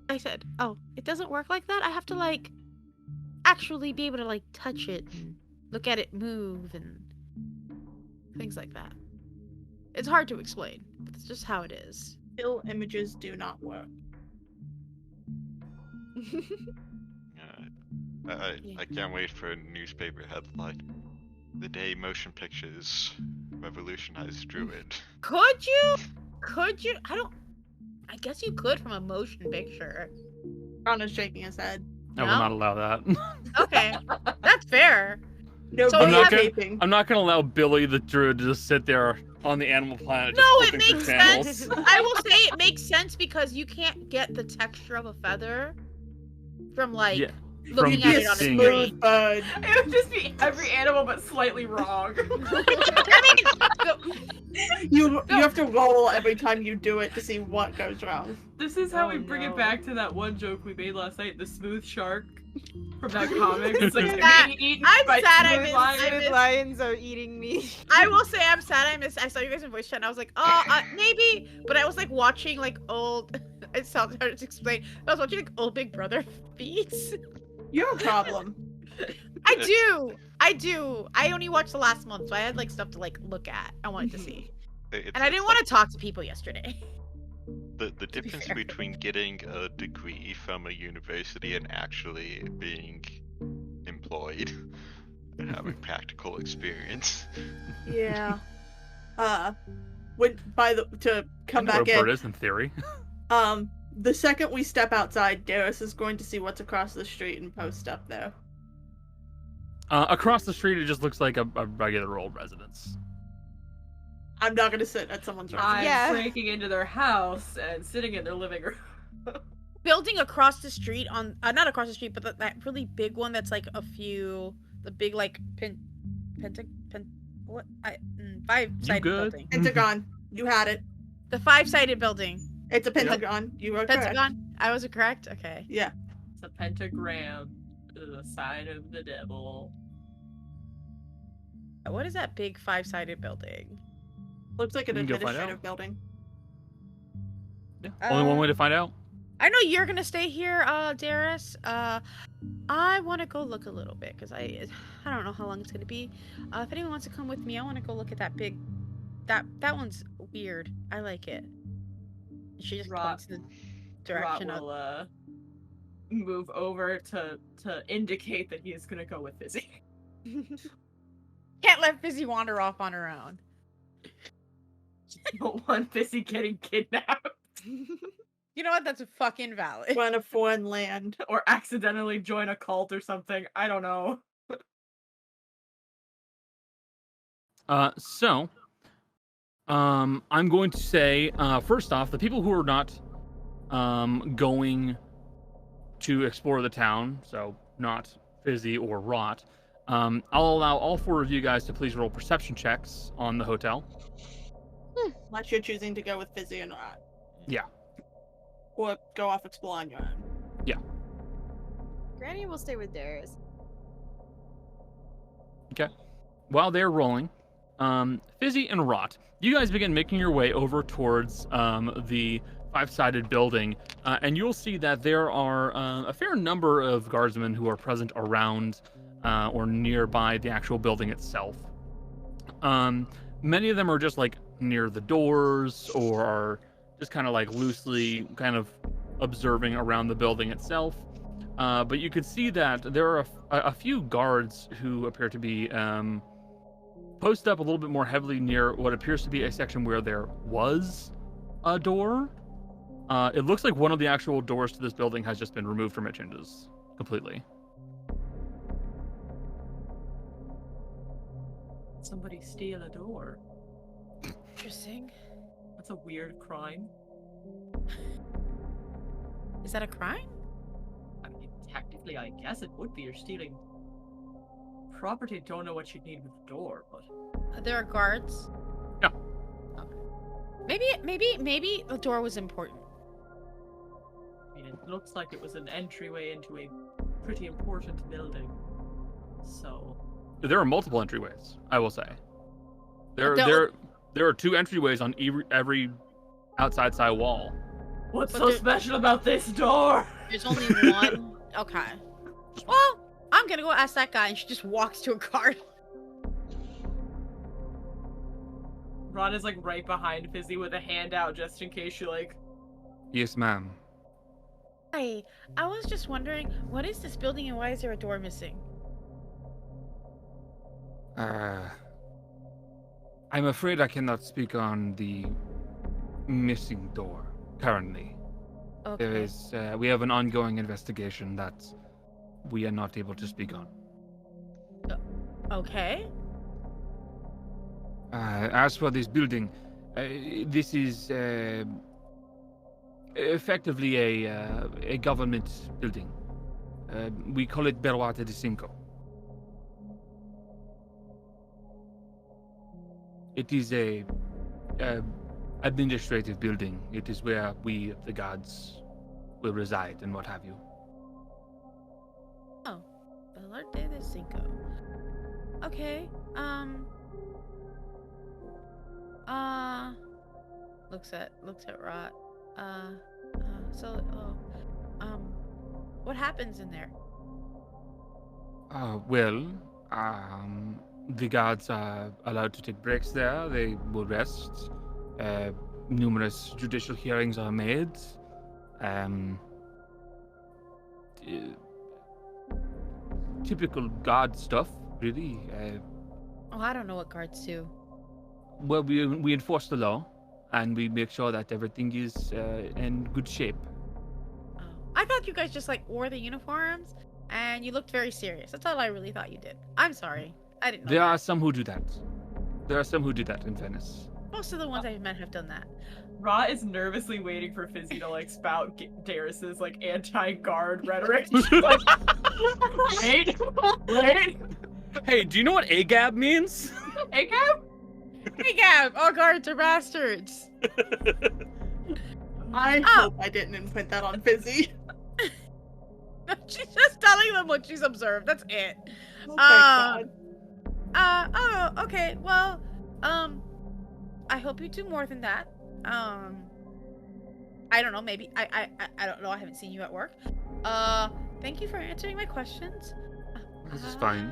I said, oh, it doesn't work like that? I have to, like, actually be able to, like, touch it and look at it move and things like that. It's hard to explain, but it's just how it is.
Still images do not work.
I can't wait for a newspaper headline. The day motion pictures revolutionized Druid.
Could you? Could you? I guess you could from a motion picture.
Ron is shaking his head.
I will not allow that.
Okay, that's fair.
No,
So
I'm
we
not
have-
gonna. I'm not gonna allow Billy the Druid to just sit there on the Animal Planet.
No,
just
it
flipping
makes
through channels.
sense. I will say it makes sense because you can't get the texture of a feather from like
Yeah,
looking
from
at it on a
seeing
screen.
it.
Bird.
It would just be every animal but slightly wrong.
I mean,
You have to roll every time you do it to see what goes wrong.
This is how
Oh,
we bring
no.
it back to that one joke we made last night, the smooth shark from that comic. It's like
That-
being eaten
I'm
by
sad I
smooth
missed-
lions.
I
Smooth lions are eating me.
I will say I'm sad I saw you guys in voice chat and I was like, maybe, but I was like watching like old. It sounds hard to explain. I was watching like old Big Brother feeds.
You're a problem.
I do. I only watched the last month, so I had like stuff to like look at. I wanted to see, and I didn't want to talk to people yesterday.
The difference between getting a degree from a university and actually being employed and having practical experience.
Yeah. To come
I know
back
where a bird
in.
is in theory.
The second we step outside, Daeris is going to see what's across the street and post up there.
Across the street, it just looks like a regular old residence.
I'm not gonna sit at someone's residence.
I'm
Yeah.
breaking into their house and sitting in their living room.
Building across the street on, not across the street, but that really big one that's like the big like five-sided
good?
building.
Pentagon. You had it.
The five-sided building.
It's a pentagon. You were correct.
Pentagon. I was correct. Okay.
Yeah.
It's a pentagram to the sign of the devil.
What is that big five-sided building?
Looks like an
You can go find
administrative
out.
building.
Yeah. Only one way to find out.
I know you're gonna stay here, Daeris. I want to go look a little bit because I don't know how long it's gonna be. If anyone wants to come with me, I want to go look at that big. That one's weird. I like it. She just points in the
Rot
direction
will
of.
move over to indicate that he is gonna go with Fizzy.
Can't let Fizzy wander off on her own.
Don't want Fizzy getting kidnapped
You know what? That's fucking valid.
We're in a foreign land.
or accidentally join a cult or something. I don't know.
I'm going to say, first off, the people who are not going to explore the town, so not Fizzy or Rot, I'll allow all four of you guys to please roll perception checks on the hotel.
Unless you're choosing to go with Fizzy and Rot.
Yeah.
Or go off explore on your own.
Granny will stay with Daeris.
While they're rolling, Fizzy and Rot, you guys begin making your way over towards the five-sided building, and you'll see that there are a fair number of guardsmen who are present around or nearby the actual building itself. Many of them are just like near the doors or are just kind of like loosely kind of observing around the building itself. But you could see that there are a few guards who appear to be posted up a little bit more heavily near what appears to be a section where there was a door. It looks like one of the actual doors to this building has just been removed from its hinges completely.
Somebody steal a door.
Interesting.
That's a weird crime.
Is that a crime?
I mean, technically, I guess it would be. You're stealing property. Don't know what you'd need with the door, but
There are guards.
No.
Okay. Maybe the door was important.
I mean, it looks like it was an entryway into a pretty important building. So
There are multiple entryways, I will say. There
There-
are 2 entryways on every outside side wall.
what's
But
so
there-
special about this door?
There's only one. Okay. Well, I'm gonna go ask that guy, and she just walks to a guard.
Ron is like right behind Fizzy with a hand out just in case she like.
Yes, ma'am.
Hi, I was just wondering, what is this building, and why is there a door missing?
I'm afraid I cannot speak on the missing door currently.
Okay.
There is, we have an ongoing investigation that we are not able to speak on.
Okay.
As for this building, this is effectively a government building. We call it Berwate de Cinco. It is a administrative building. It is where we, the gods, will reside and what have you.
Oh, Belarte de Cinco. Okay. Looks at Rot. What happens in there?
The guards are allowed to take breaks there. They will rest. Numerous judicial hearings are made. Typical guard stuff, really.
I don't know what guards do.
Well, we enforce the law, and we make sure that everything is in good shape.
Oh. I thought you guys just like wore the uniforms, and you looked very serious. That's all I really thought you did. I'm sorry, I didn't know.
There
that.
are some who do that. There are some who do that in Venice.
Most of the ones I've met have done that.
Ra is nervously waiting for Fizzy to like spout Daeris's like anti-guard rhetoric. Like, wait.
Hey, do you know what AGAB means?
AGAB?
Hey, Gab! All guards are bastards.
I hope I didn't input that on Fizzy.
She's just telling them what she's observed. That's it.
Oh my god.
Okay. Well, I hope you do more than that. I don't know. Maybe I don't know. I haven't seen you at work. Thank you for answering my questions.
This is fine.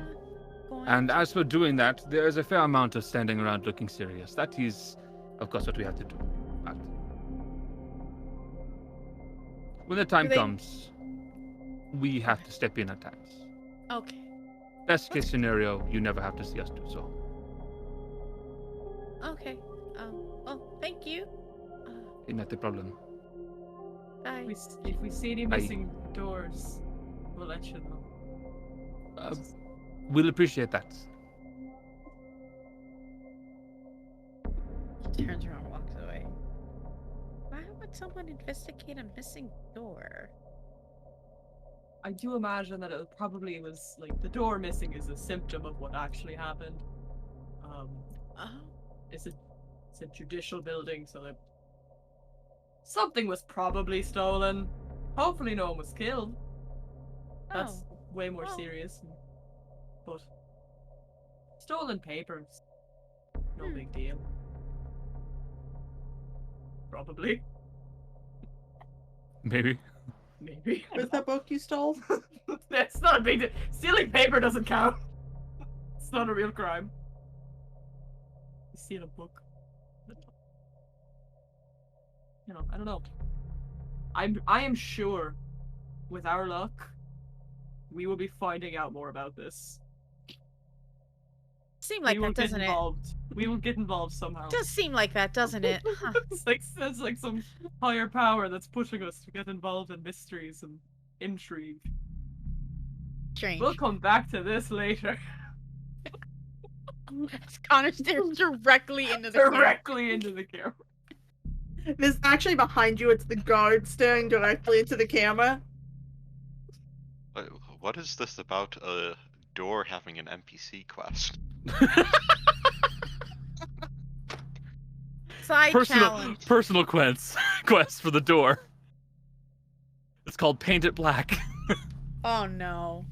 And as for doing that, there is a fair amount of standing around looking serious. That is, of course, what we have to do. But when the time comes, we have to step in at times.
Okay.
Best case scenario, you never have to see us do so.
Okay. Well, thank you.
Not a problem.
Bye.
If we see any missing doors, we'll let you know.
We'll appreciate that.
She turns around and walks away. Why would someone investigate a missing door?
I do imagine that it probably was like the door missing is a symptom of what actually happened. It's a judicial building, so that something was probably stolen. Hopefully, no one was killed. That's way more serious. But stolen papers, no big deal. Probably.
Maybe.
Was that book you stole?
That's not a big deal. Stealing paper doesn't count. It's not a real crime. You steal a book. You know, I don't know. I am sure, with our luck, we will be finding out more about this.
Seem like that, doesn't it?
We will get involved somehow.
Does seem like that, doesn't it? Huh.
It's like some higher power that's pushing us to get involved in mysteries and intrigue.
Strange.
We'll come back to this later.
Connor stares directly into the
camera.
This actually behind you. It's the guard staring directly into the camera.
What is this about a door having an NPC quest?
Side challenge.
Personal quest for the door. It's called Paint It Black.
Oh no.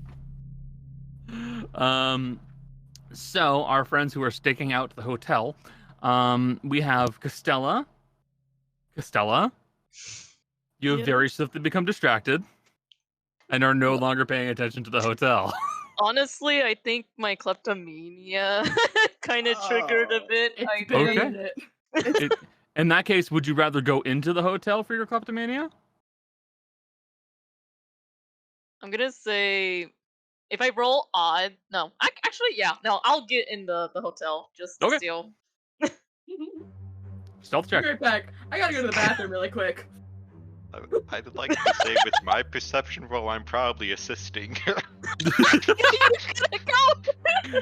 So our friends who are staking out the hotel, we have Costella. Costella, you have very swiftly become distracted and are no longer paying attention to the hotel.
Honestly, I think my kleptomania kind of triggered a bit.
Okay. In that case, would you rather go into the hotel for your kleptomania?
I'm gonna say, if I roll odd, no. Actually, yeah, no, I'll get in the hotel just to steal.
Stealth check.
Be right back. I gotta go to the bathroom really quick.
I'd like to say with my perception roll, I'm probably assisting.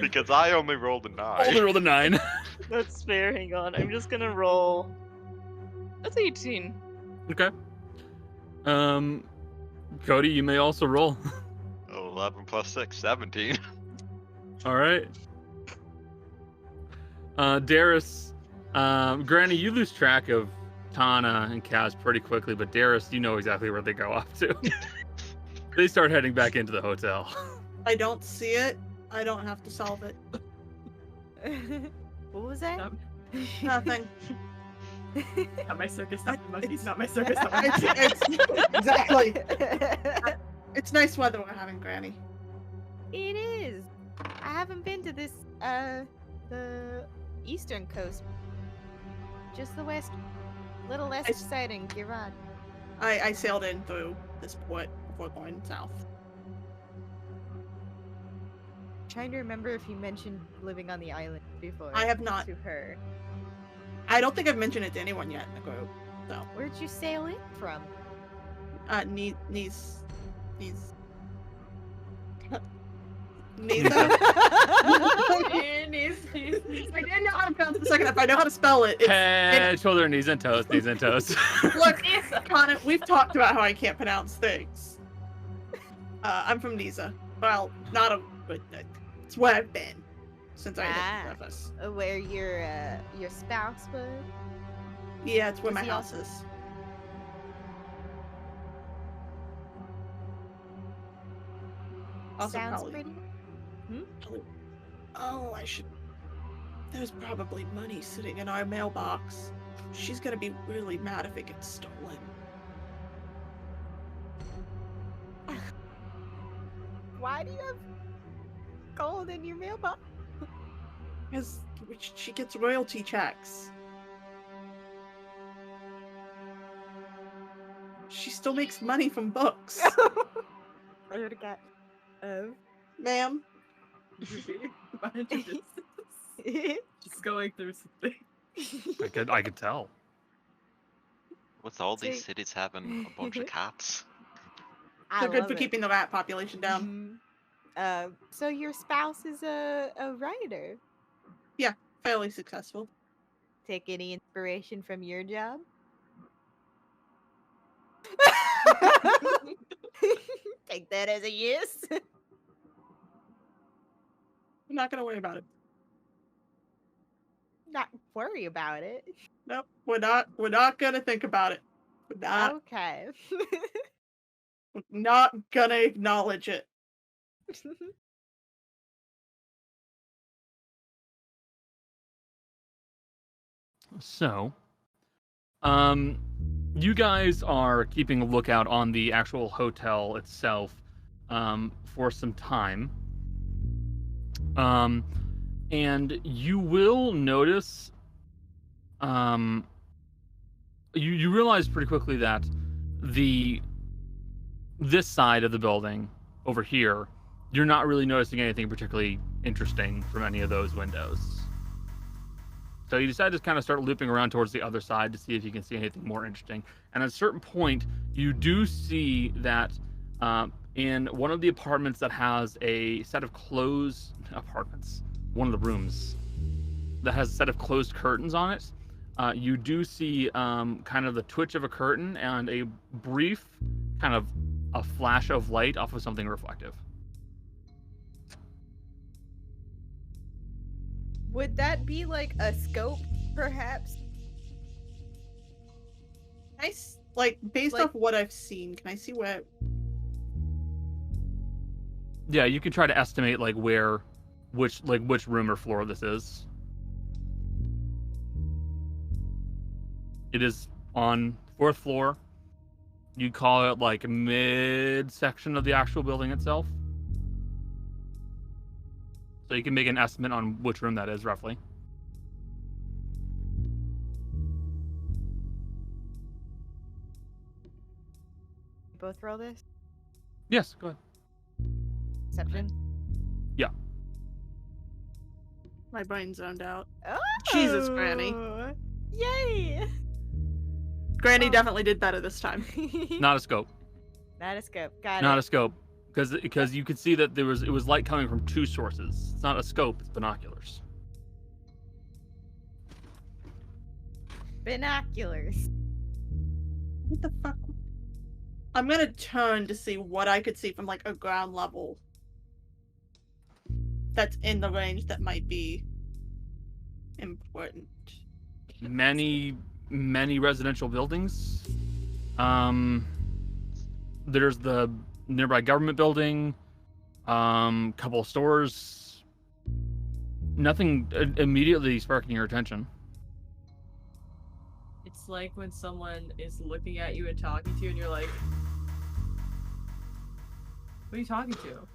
Because I only rolled a 9.
Only rolled a 9.
That's fair, hang on. I'm just gonna roll... That's 18.
Okay. Cody, you may also roll.
11 plus 6, 17.
Alright. Daeris, Granny, you lose track of Tana and Kaz pretty quickly, but Daeris, you know exactly where they go off to. They start heading back into the hotel.
I don't see it. I don't have to solve it.
What was that?
Nothing.
Not my circus monkeys, not my circus
Exactly. It's nice weather we're having, Granny.
It is. I haven't been to this, the eastern coast. Just the west. Little less exciting. You're on.
I sailed in through this port before going south.
Trying to remember if you mentioned living on the island before.
I have not.
To her.
I don't think I've mentioned it to anyone yet in the group. So.
Where'd you sail in from?
Nice. I didn't know how to pronounce it. Second, if I know how to spell it,
Head, shoulder, knees, and toes. Knees and toes.
Look, Connor, we've talked about how I can't pronounce things. I'm from Nisa. Well, not a, but it's where I've been since I hit the preface.
Where your spouse was?
Yeah, it's where my house is. Also
Sounds
probably,
pretty.
Oh, I should. There's probably money sitting in our mailbox. She's gonna be really mad if it gets stolen.
Why do you have gold in your mailbox?
Because she gets royalty checks. She still makes money from books.
I heard a cat.
Ma'am?
Just going through something.
I could tell.
What's all these cities having a bunch of cats?
They're good for keeping the rat population down.
So your spouse is a writer?
Yeah, fairly successful.
Take any inspiration from your job? Take that as a yes.
I'm not gonna worry about it.
Not worry about it.
Nope, we're not gonna think about it. We're not.
Okay.
We're not gonna acknowledge it.
So, you guys are keeping a lookout on the actual hotel itself for some time. And you will notice, you realize pretty quickly that this side of the building over here, you're not really noticing anything particularly interesting from any of those windows. So you decide to kind of start looping around towards the other side to see if you can see anything more interesting. And at a certain point, you do see that in one of the apartments that has a set of closed apartments, one of the rooms that has a set of closed curtains on it, you do see kind of the twitch of a curtain and a brief kind of a flash of light off of something reflective.
Would that be like a scope, perhaps?
Nice. Like, based
Like-
off what I've seen, can I see where...
Yeah, you can try to estimate like which room or floor this is. It is on 4th floor. You call it like mid section of the actual building itself. So you can make an estimate on which room that is roughly.
Both roll this?
Yes, go ahead.
Perception?
My brain zoned out.
Oh!
Jesus, Granny.
Yay!
Granny
Oh.
definitely did better this time.
Not a scope.
Not a scope. Got
Not
it.
a scope. Because you could see that it was light coming from 2 sources. It's not a scope, it's binoculars.
Binoculars.
What the fuck? I'm gonna turn to see what I could see from like a ground level that's in the range that might be important.
Many residential buildings. There's the nearby government building, couple of stores. Nothing immediately sparking your attention.
It's like when someone is looking at you and talking to you, and you're like, "What are you talking to?"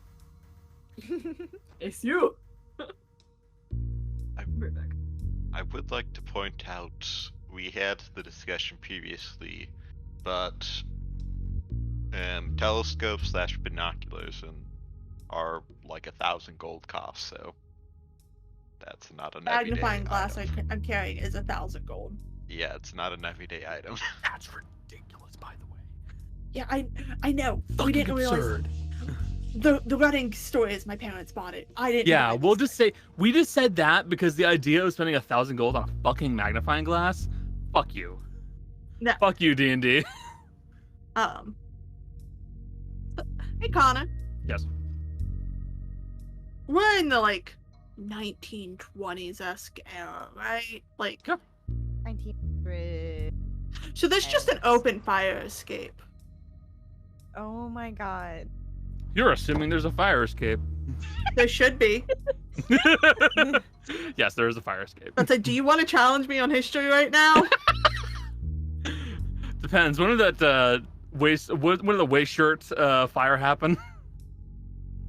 It's you.
I would like to point out we had the discussion previously, but telescopes / binoculars are like 1,000 gold cost, so that's not an everyday
Magnifying glass
item.
I'm carrying is 1,000 gold.
Yeah, it's not an everyday item.
That's ridiculous, by the way.
Yeah, I know. We
Fucking
didn't
absurd.
realize the running story is my parents bought it. I didn't.
Yeah,
know
we'll
this.
just say we just said that because the idea of spending 1,000 gold on a fucking magnifying glass. Fuck you.
No.
Fuck you, D&D.
Hey, Connor.
Yes.
We're in the like 1920s-esque era, right? Like,
Yeah.
1900.
so there's just an open fire escape.
Oh my god.
You're assuming there's a fire escape.
There should be.
Yes, there is a fire escape.
But do you want to challenge me on history right now?
Depends. When did that when did the waist shirt fire happen?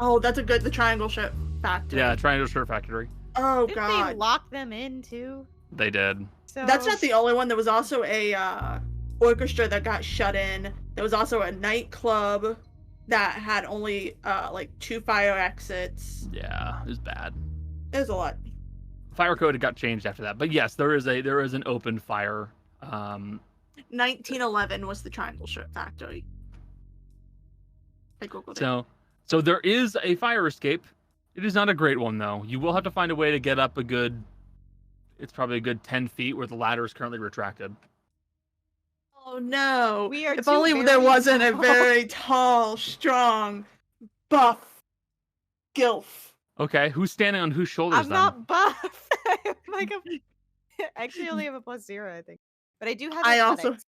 Oh, that's the triangle ship factory.
Yeah, Triangle Shirt Factory.
Oh
Didn't
god.
they lock them in too?
They did.
So
That's not the only one. There was also a orchestra that got shut in. There was also a nightclub that had only like 2 fire exits.
Yeah, it was bad.
There's a lot.
Fire code got changed after that, but yes, there is an open fire.
1911 was the triangle ship factory. I googled it.
So there is a fire escape. It is not a great one though. You will have to find a way to get up it's probably a good 10 feet where the ladder is currently retracted.
Oh no!
We are
if
two
only
very
there wasn't a
tall.
very tall, strong, buff gilf.
Okay, who's standing on whose shoulders
I'm
then?
not buff. I'm like actually only have a +0, I think. But I do have
I
athletics.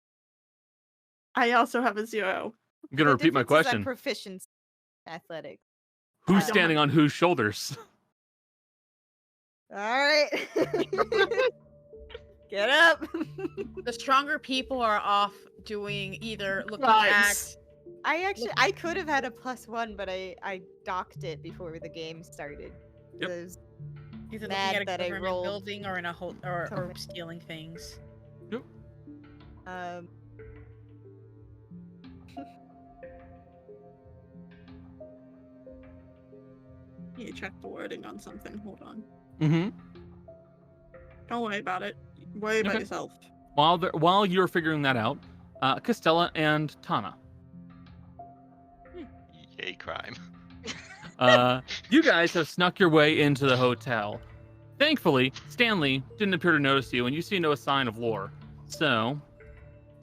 also have a 0.
I'm gonna
The
repeat my
difference is
question.
I'm proficient in athletics.
Who's
I don't
standing on whose shoulders?
All right. Get up.
The stronger people are off doing either looking
Nice.
I could have had a +1, but I docked it before the game started.
Yep.
Because
either
mad
looking at a
that I
government
rolled
building or in a or
government.
stealing things.
You check the wording on something. Hold on.
Mm-hmm.
Don't worry about it. Worry about
Okay.
yourself.
While you're figuring that out, Costella and Tana,
Yay, crime.
you guys have snuck your way into the hotel. Thankfully, Stanley didn't appear to notice you, and you see no sign of lore. So,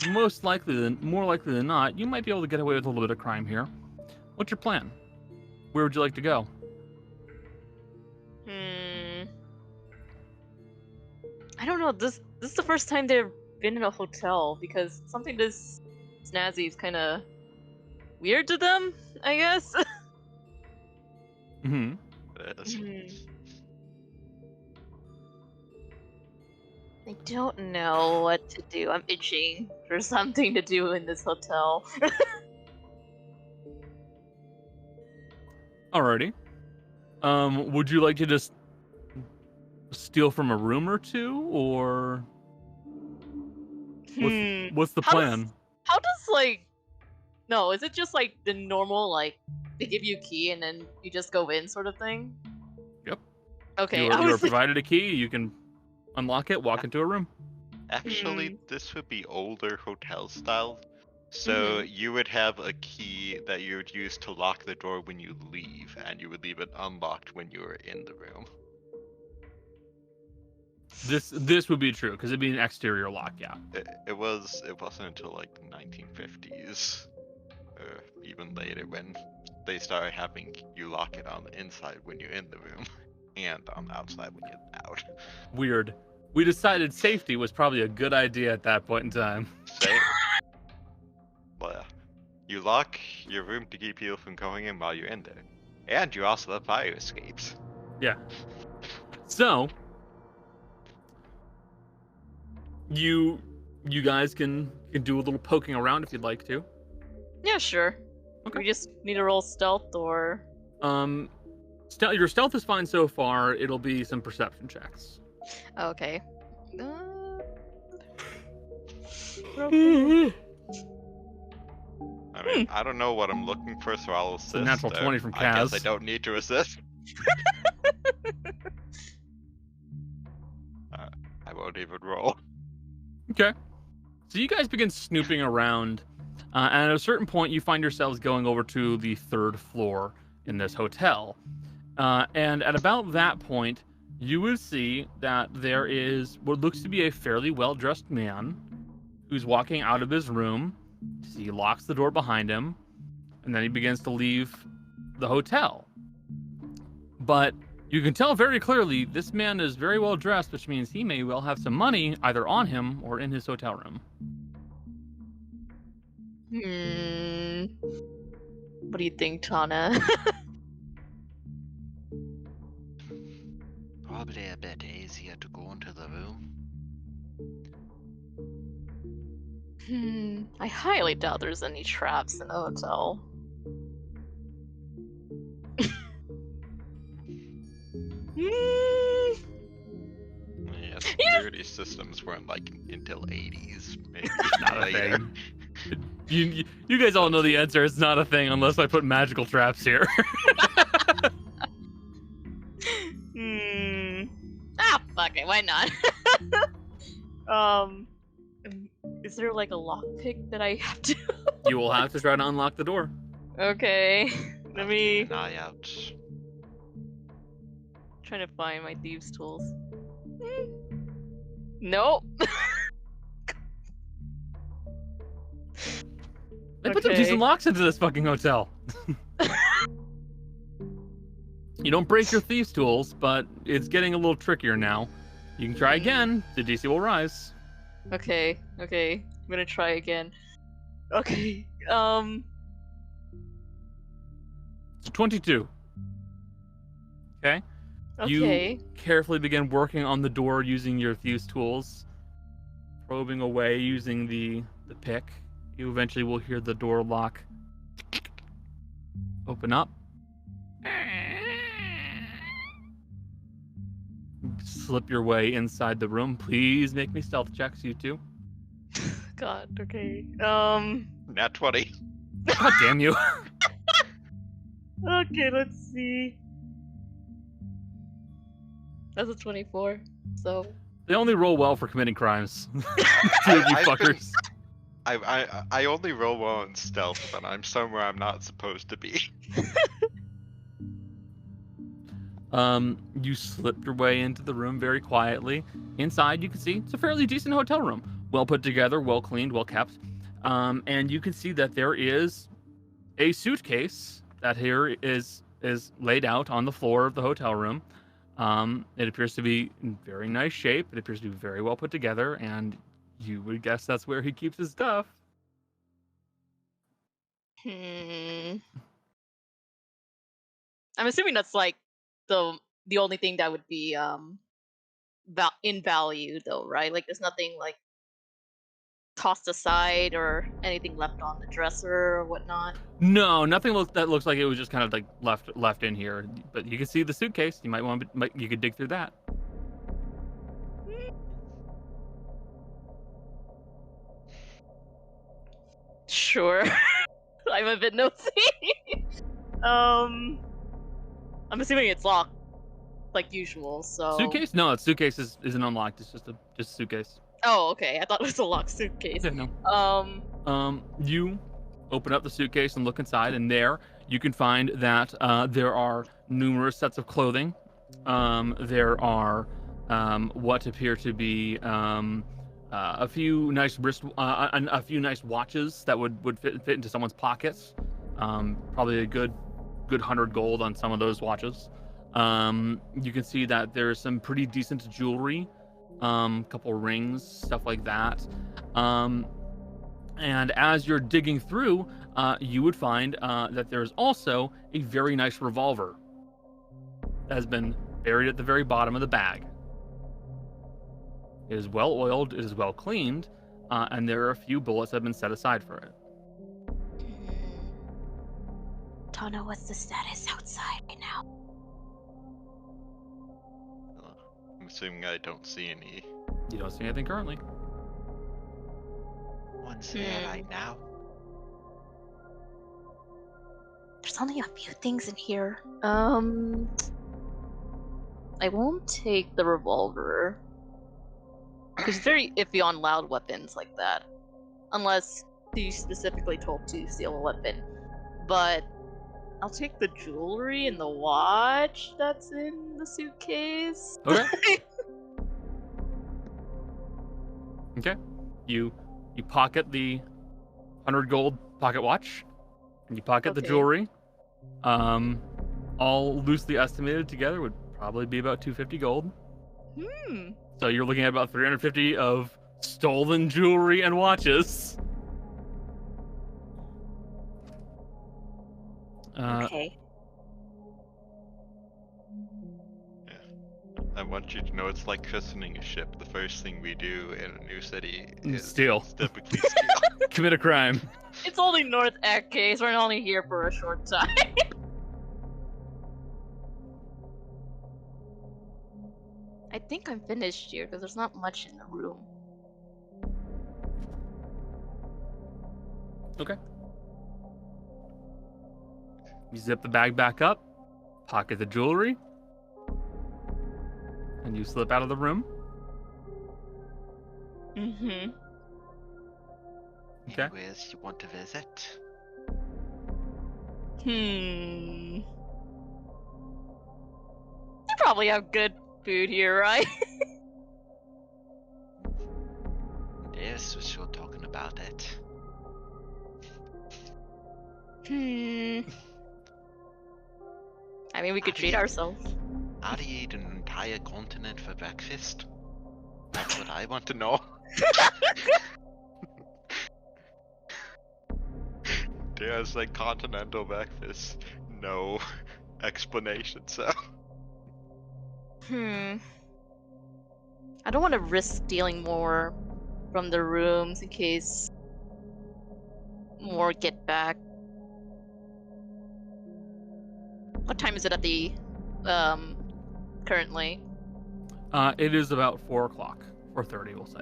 more likely than not, you might be able to get away with a little bit of crime here. What's your plan? Where would you like to go?
I don't know. This is the first time they've been in a hotel because something this snazzy is kind of weird to them, I guess.
Mm-hmm.
I don't know what to do. I'm itching for something to do in this hotel.
Alrighty. Would you like to just steal from a room or two, or what's the plan?
How does no, is it just like the normal they give you a key and then you just go in sort of thing?
Yep.
Okay.
You are provided a key, you can unlock it, walk into a room.
Actually, this would be older hotel style. So you would have a key that you would use to lock the door when you leave, and you would leave it unlocked when you were in the room.
This would be true because it'd be an exterior lock, yeah.
It wasn't until like the 1950s, or even later, when they started having you lock it on the inside when you're in the room, and on the outside when you're out.
Weird. We decided safety was probably a good idea at that point in time.
Well, you lock your room to keep people from going in while you're in there, and you also have fire escapes.
Yeah. So, you guys can do a little poking around if you'd like to.
Yeah, sure.
Okay.
We just need to roll stealth or...
Your stealth is fine so far. It'll be some perception checks.
Okay.
I mean, I don't know what I'm looking for, so I'll assist.
It's a natural 20 from
I guess
Kaz.
I don't need to assist. I won't even roll.
Okay. So you guys begin snooping around, and at a certain point, you find yourselves going over to the 3rd floor in this hotel. And at about that point, you will see that there is what looks to be a fairly well-dressed man who's walking out of his room. He locks the door behind him, and then he begins to leave the hotel. But you can tell very clearly this man is very well dressed, which means he may well have some money either on him or in his hotel room.
What do you think, Tana?
Probably a bit easier to go into the room.
I highly doubt there's any traps in the hotel.
Yeah, security systems weren't until 80s. Maybe
Not a
later.
thing. You guys all know the answer. It's not a thing unless I put magical traps here.
Fuck it, why not? Is there a lockpick that I have to?
You will have to try to unlock the door.
Okay, let me
Keep an eye out.
trying to find my thieves' tools. Nope.
They put some decent locks into this fucking hotel. You don't break your thieves' tools, but it's getting a little trickier now. You can try again. The DC will rise.
Okay. I'm gonna try again. Okay.
It's 22. Okay.
Okay.
You carefully begin working on the door using your thieves' tools, probing away using the pick. You eventually will hear the door lock open up. Slip your way inside the room. Please make me stealth checks, you two.
God, okay.
Nat 20.
God damn you.
Okay, let's see. That's a 24, so...
They only roll well for committing crimes. Two of you fuckers.
I only roll well in stealth, but I'm somewhere I'm not supposed to be.
You slip your way into the room very quietly. Inside, you can see it's a fairly decent hotel room. Well put together, well cleaned, well kept. And you can see that there is a suitcase that here is laid out on the floor of the hotel room. It appears to be in very nice shape. It appears to be very well put together, and you would guess that's where he keeps his stuff.
I'm assuming that's like the only thing that would be in value, though, right? Like, there's nothing like tossed aside or anything left on the dresser or whatnot.
No, nothing that looks like it was just kind of like left in here. But you can see the suitcase. You you could dig through that.
Sure. I'm a bit nosy. I'm assuming it's locked, like usual. So
Suitcase? No, the suitcase isn't unlocked. It's just a suitcase.
Oh, okay. I thought it was a locked suitcase.
Yeah, no. You open up the suitcase and look inside, and there you can find that there are numerous sets of clothing. There are what appear to be a few nice a few nice watches that would fit into someone's pockets. Probably a good 100 gold on some of those watches. You can see that there's some pretty decent jewelry. Couple rings, stuff like that. And as you're digging through, you would find that there's also a very nice revolver that has been buried at the very bottom of the bag. It is well oiled, it is well cleaned, and there are a few bullets that have been set aside for it.
Don't know what's the status outside right now.
I'm assuming I don't see any.
You don't see anything currently.
One's there right now.
There's only a few things in here. I won't take the revolver. Because it's very iffy on loud weapons like that. Unless he's specifically told to steal a weapon. But I'll take the jewelry and the watch that's in the suitcase.
Okay. Okay. You pocket the 100 gold pocket watch, and you pocket the jewelry. All loosely estimated together would probably be about 250 gold. So you're looking at about 350 of stolen jewelry and watches.
Okay.
I want you to know it's like christening a ship. The first thing we do in a new city is
steal.
Typically steal.
Commit a crime.
It's only North Case. We're only here for a short time. I think I'm finished here because there's not much in the room.
Okay. You zip the bag back up, pocket the jewelry, and you slip out of the room.
Mm-hmm.
Okay.
Anyways, you want to visit?
You probably have good food here, right?
Daeris was sure talking about it.
I mean, we could treat ourselves.
How do you eat an entire continent for breakfast? That's what I want to know. There's like continental breakfast. No explanation, so.
I don't want to risk stealing more from the rooms in case more get back. What time is it at the currently?
It is about 4 o'clock, 4:30, we'll say.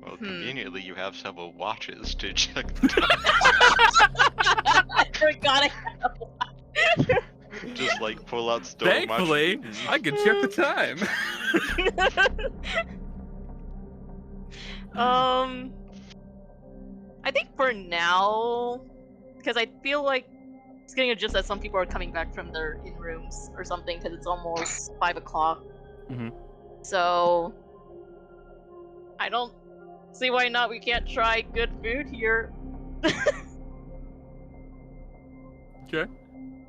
Well, conveniently, you have several watches to check the time.
I forgot I had a watch.
Just like pull out stone.
Thankfully, I can check the time.
I think for now, because I feel like It's getting it just as some people are coming back from their in rooms or something because it's almost 5 o'clock.
Mhm.
So I don't see why not. We can't try good food here.
Okay.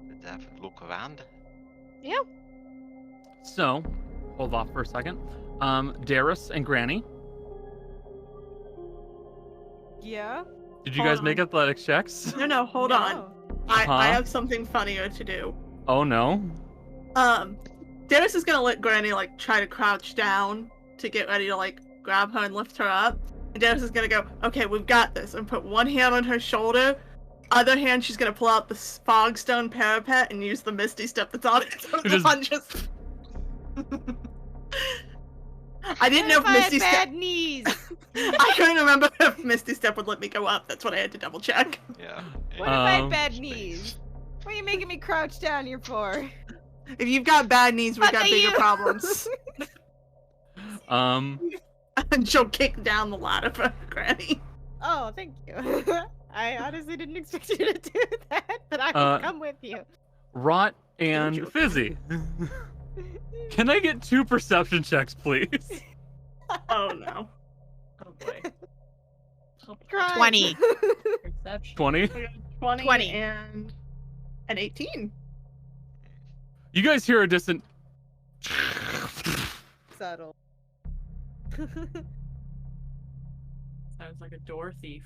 Let's have a look around.
Yeah.
So, hold off for a second. Daeris and Granny,
Yeah.
did you
Hold
guys make
on.
athletics checks?
No, hold on.
No.
I have something funnier to do.
Oh no.
Daeris is gonna let Granny like try to crouch down to get ready to like grab her and lift her up. And Daeris is gonna go, okay, we've got this, and put one hand on her shoulder. Other hand, she's gonna pull out the fogstone parapet and use the misty step that's on it. So
Just-
everyone just. I didn't know if
What I
Misty
had
Step.
bad knees.
I couldn't remember if Misty Step would let me go up. That's what I had to double check.
Yeah.
What if I had
Um,
bad
space.
knees? What are you making me crouch down here for?
If you've got bad knees, we've
Fuck
got
are
bigger
you?
problems.
Um,
And she'll kick down the ladder for Granny.
Oh, thank you. I honestly didn't expect you to do that, but I
Uh,
will come with you.
Rot
you.
and Fizzy. Can I get 2 perception checks, please?
Oh no.
Oh boy.
Cry.
20.
Perception.
20.
20,
20.
and an 18.
You guys hear a distant.
Subtle.
Sounds like a door thief.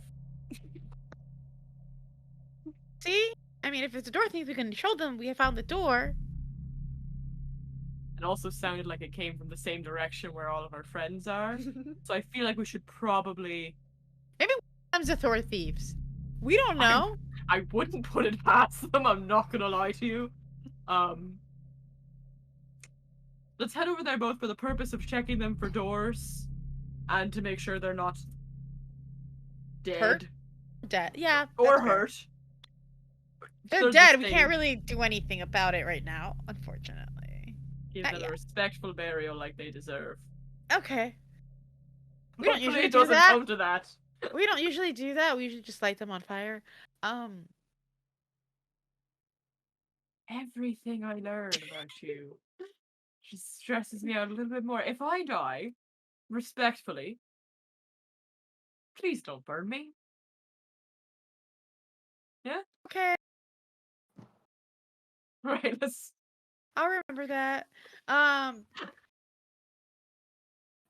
See? I mean, if it's a door thief, we can show them we have found the door.
It also sounded like it came from the same direction where all of our friends are. So I feel like we should probably.
Sometimes the door thieves. We don't know.
I wouldn't put it past them. I'm not gonna lie to you. Let's head over there both for the purpose of checking them for doors, and to make sure they're not dead
Hurt? Dead. Yeah.
or
that's fair.
hurt.
They're
They're
dead.
the
We
same.
can't really do anything about it right now, unfortunately.
Give
Not
them
yet.
a respectful burial like they deserve.
Okay. We don't
Hopefully
usually
it
do
doesn't
that.
come to that.
We don't usually do that. We usually just light them on fire.
Everything I learn about you just stresses me out a little bit more. If I die, respectfully, please don't burn me.
Okay.
Right, let's.
I'll remember that.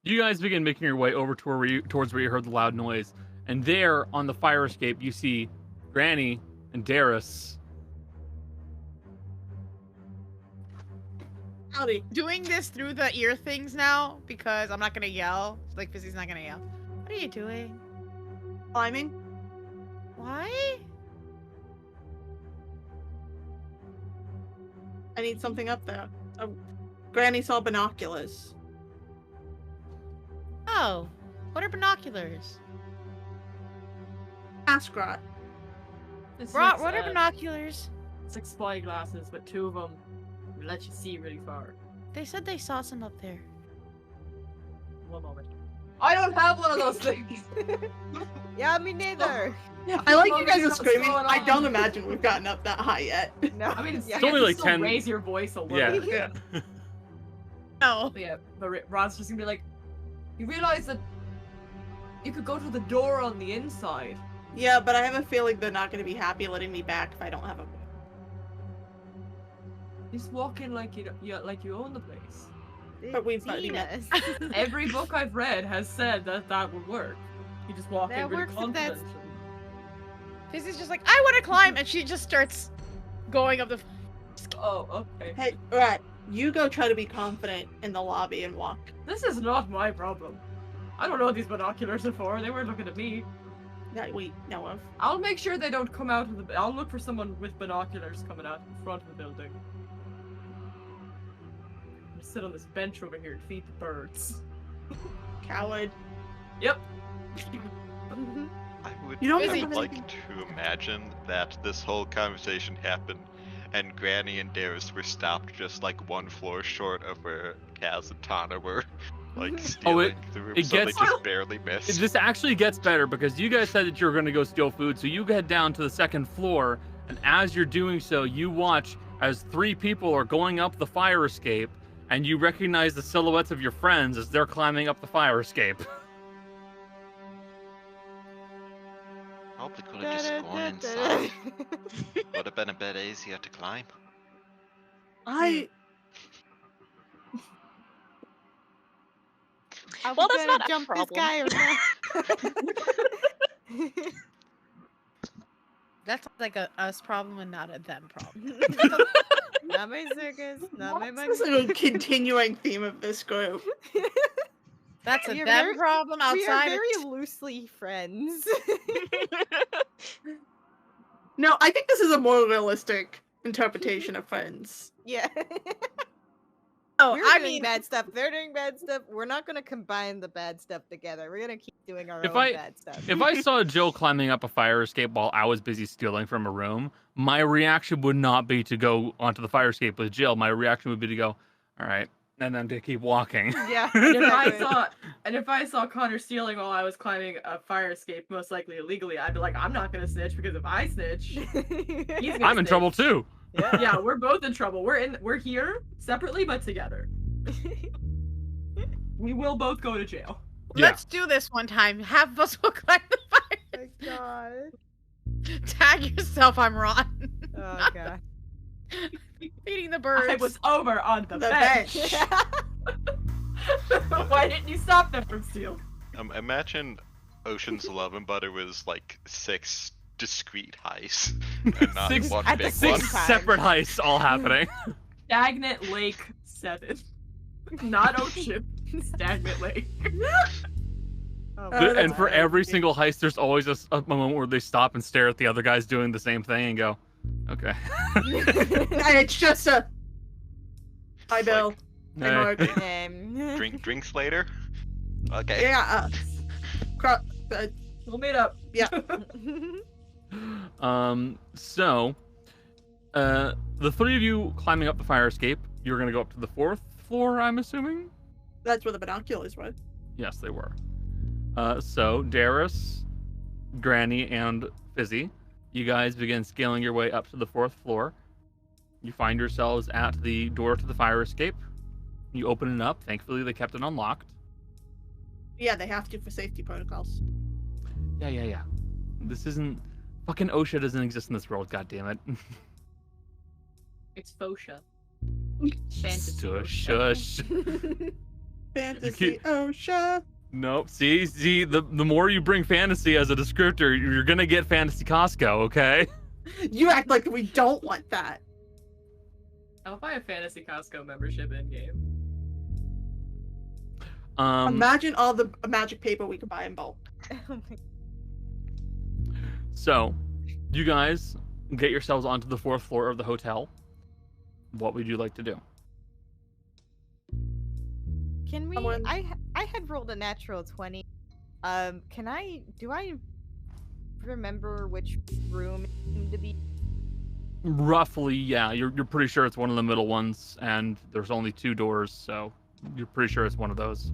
You guys begin making your way over to towards where you heard the loud noise, and there on the fire escape you see Granny and Daeris.
Howdy.
Doing this through the ear things now because I'm not gonna yell. Like Fizzy's not gonna yell. What are you doing?
Climbing?
Why?
I need something up there. Granny saw binoculars.
Oh, what are binoculars?
Ask Rot.
It's
What
like,
are binoculars?
It's like spyglasses, but 2 of them let you see really far.
They said they saw some up there.
One moment. I don't have one of those things.
Yeah, me neither.
I like you
Mommy,
guys are
what's
screaming.
going
I
on?
don't imagine we've gotten up that high yet.
No.
I mean,
yeah.
It's only
you
like
still
10
raise your voice a little.
Yeah.
No.
But yeah, but Rod's just gonna be like, you realize that you could go to the door on the inside.
Yeah, but I have a feeling they're not going to be happy letting me back if I don't have a.
Just walk in like you own the place.
But we've
Seen
already met.
us.
Every book I've read has said that that would work. You just walk
That
in really
works if that's-
confident.
Fizzy's just like, I want to climb, and she just starts going up the.
Oh, okay.
Hey, Rat, you go try to be confident in the lobby and walk.
This is not my problem. I don't know what these binoculars are for. They weren't looking at me.
That we know of.
I'll make sure they don't come out of the. I'll look for someone with binoculars coming out in front of the building. I'm gonna sit on this bench over here and feed the birds.
Coward.
Yep.
I would
You don't
I
Busy.
would like to imagine that this whole conversation happened and Granny and Daeris were stopped just like 1 floor short of where Kaz and Tana were like stealing the room,
it
so they
gets-
just barely missed.
This actually gets better because you guys said that you were going to go steal food, so you head down to the 2nd floor, And as you're doing so, you watch as 3 people are going up the fire escape, and you recognize the silhouettes of your friends as they're climbing up the fire escape.
Probably could have just gone inside. Would have been a bit easier to climb.
Are
Well,
we
that's
gonna
not a
jump this
problem.
guy or not?
That's like a us problem and not a them problem.
Not my circus, not my
This is
monkey.
a continuing theme of this group.
That's a
We are
them
very-
problem
We are
outside of
very loosely friends.
No, I think this is a more realistic interpretation of friends.
Yeah.
Oh,
We're
I
doing
mean,
bad stuff. They're doing bad stuff. We're not gonna combine the bad stuff together. We're gonna keep doing our
If
own
I-
bad stuff.
If I saw Jill climbing up a fire escape while I was busy stealing from a room, my reaction would not be to go onto the fire escape with Jill. My reaction would be to go, all right, and then to keep walking.
Yeah.
And if I saw Connor stealing while I was climbing a fire escape, most likely illegally, I'd be like, I'm not gonna snitch because if I snitch, he's gonna
I'm in
snitch.
trouble too.
Yeah, we're both in trouble. We're here separately but together. We will both go to jail.
Yeah.
let's do this one time. Have us all climb the fire.
Oh god.
Tag yourself, I'm Ron.
Oh god.
Feeding the birds.
I was over on the
The
bench. Why didn't you stop them from stealing?
Imagine Ocean's 11, but it was like 6 discrete heists and not
Six-
one
at the
big
same
one.
Six
time.
separate heists all happening.
Stagnant Lake 7. Not ocean. Stagnant Lake.
Oh,
Oh,
And
that's
for
right.
every single heist, there's always a moment where they stop and stare at the other guys doing the same thing and go, okay.
And it's just a. Hi,
It's
Bill.
like,
Hey,
Hey.
Mark.
drinks later? Okay.
Yeah.
We'll meet up.
So, the 3 of you climbing up the fire escape, you're going to go up to the 4th floor, I'm assuming?
That's where the binoculars were.
Yes, they were. So, Daeris, Granny, and Fizzy, you guys begin scaling your way up to the 4th floor. You find yourselves at the door to the fire escape. You open it up. Thankfully, they kept it unlocked.
Yeah, they have to for safety protocols.
Yeah. This isn't... Fucking OSHA doesn't exist in this world, goddammit.
It's Fosha. Fantasy.
Shush.
Fantasy OSHA.
Nope. See, the more you bring fantasy as a descriptor, you're gonna get fantasy Costco, okay?
You act like we don't want that.
I'll buy a Fantasy Costco membership in game.
Imagine all the magic paper we could buy in bulk.
So, you guys get yourselves onto the 4th floor of the hotel. What would you like to do?
Can we?
Someone-
I had rolled a natural 20. Do I remember which room it seemed to be?
Roughly, yeah. You're pretty sure it's one of the middle ones, and there's only 2 doors, so you're pretty sure it's one of those.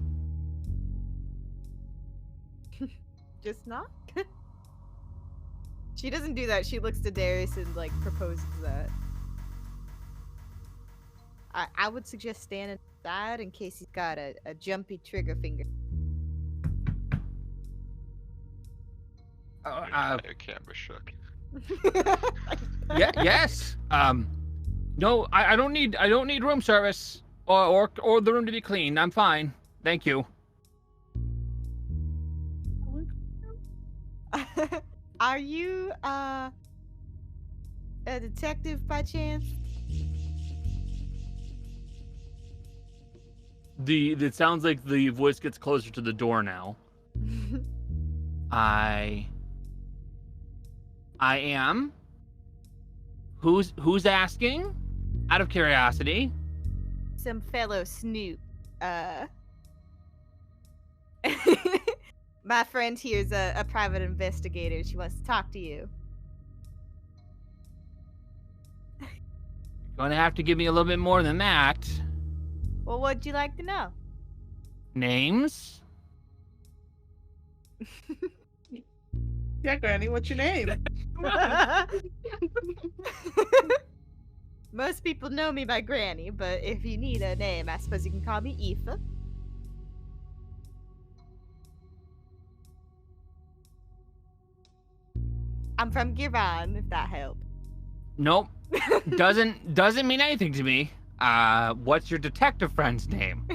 Just not? She doesn't do that. She looks to Daeris and like proposes that. I would suggest standing aside in case he's got a jumpy trigger finger.
Your camera shook.
Yes. No, I don't need room service or the room to be clean. I'm fine. Thank you.
Are you a detective by chance?
It sounds like the voice gets closer to the door now.
I am. Who's asking? Out of curiosity.
Some fellow snoop. My friend here's a private investigator. She wants to talk to you.
Gonna have to give me a little bit more than that.
Well, what'd you like to know?
Names?
Yeah, Granny, what's your name?
Most people know me by Granny, but if you need a name, I suppose you can call me Aoife. I'm from Giran, if that helps.
Nope. Doesn't mean anything to me. What's your detective friend's name?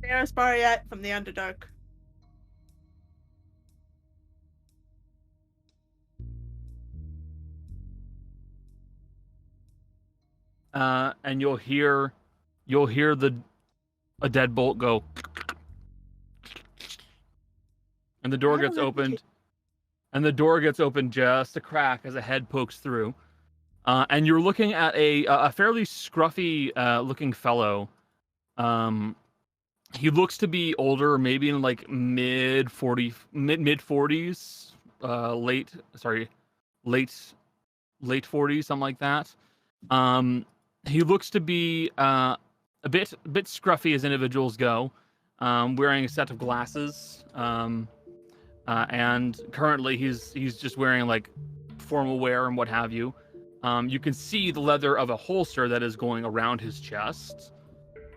Daeris Barriette from the Underdark.
And you'll hear a deadbolt go, and the door gets opened. And the door gets opened just a crack as a head pokes through. And you're looking at a fairly scruffy looking fellow. He looks to be older, maybe in like mid 40s, late 40s, something like that. He looks to be a bit scruffy as individuals go, wearing a set of glasses. And currently he's just wearing like formal wear and what have you. You can see the leather of a holster that is going around his chest.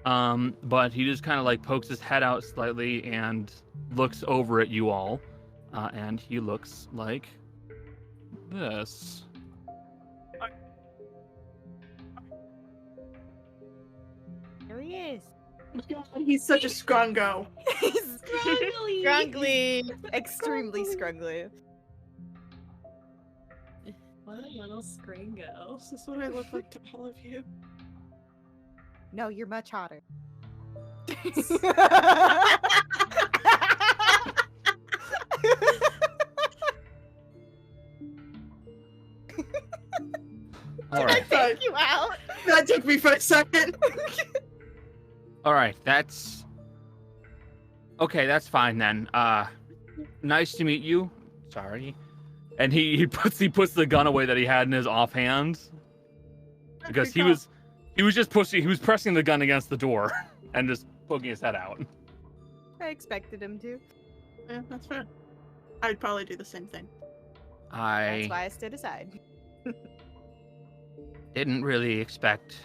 But he just kind of like pokes his head out slightly and looks over at you all. And he looks like this.
There he is.
He's such a scrungo.
He's
Scrungly.
scrungly. Extremely scrungly.
What a little scringo.
Is this what I look like to all of you?
No, you're much hotter.
All right.
Take you out.
That took me for a second.
All right. That's fine then. Nice to meet you. Sorry.
And he puts the gun away that he had in his offhand. Because he was pressing the gun against the door and just poking his head out.
I expected him to.
Yeah, that's fair. I'd probably do the same thing.
That's why I stood aside.
Didn't really expect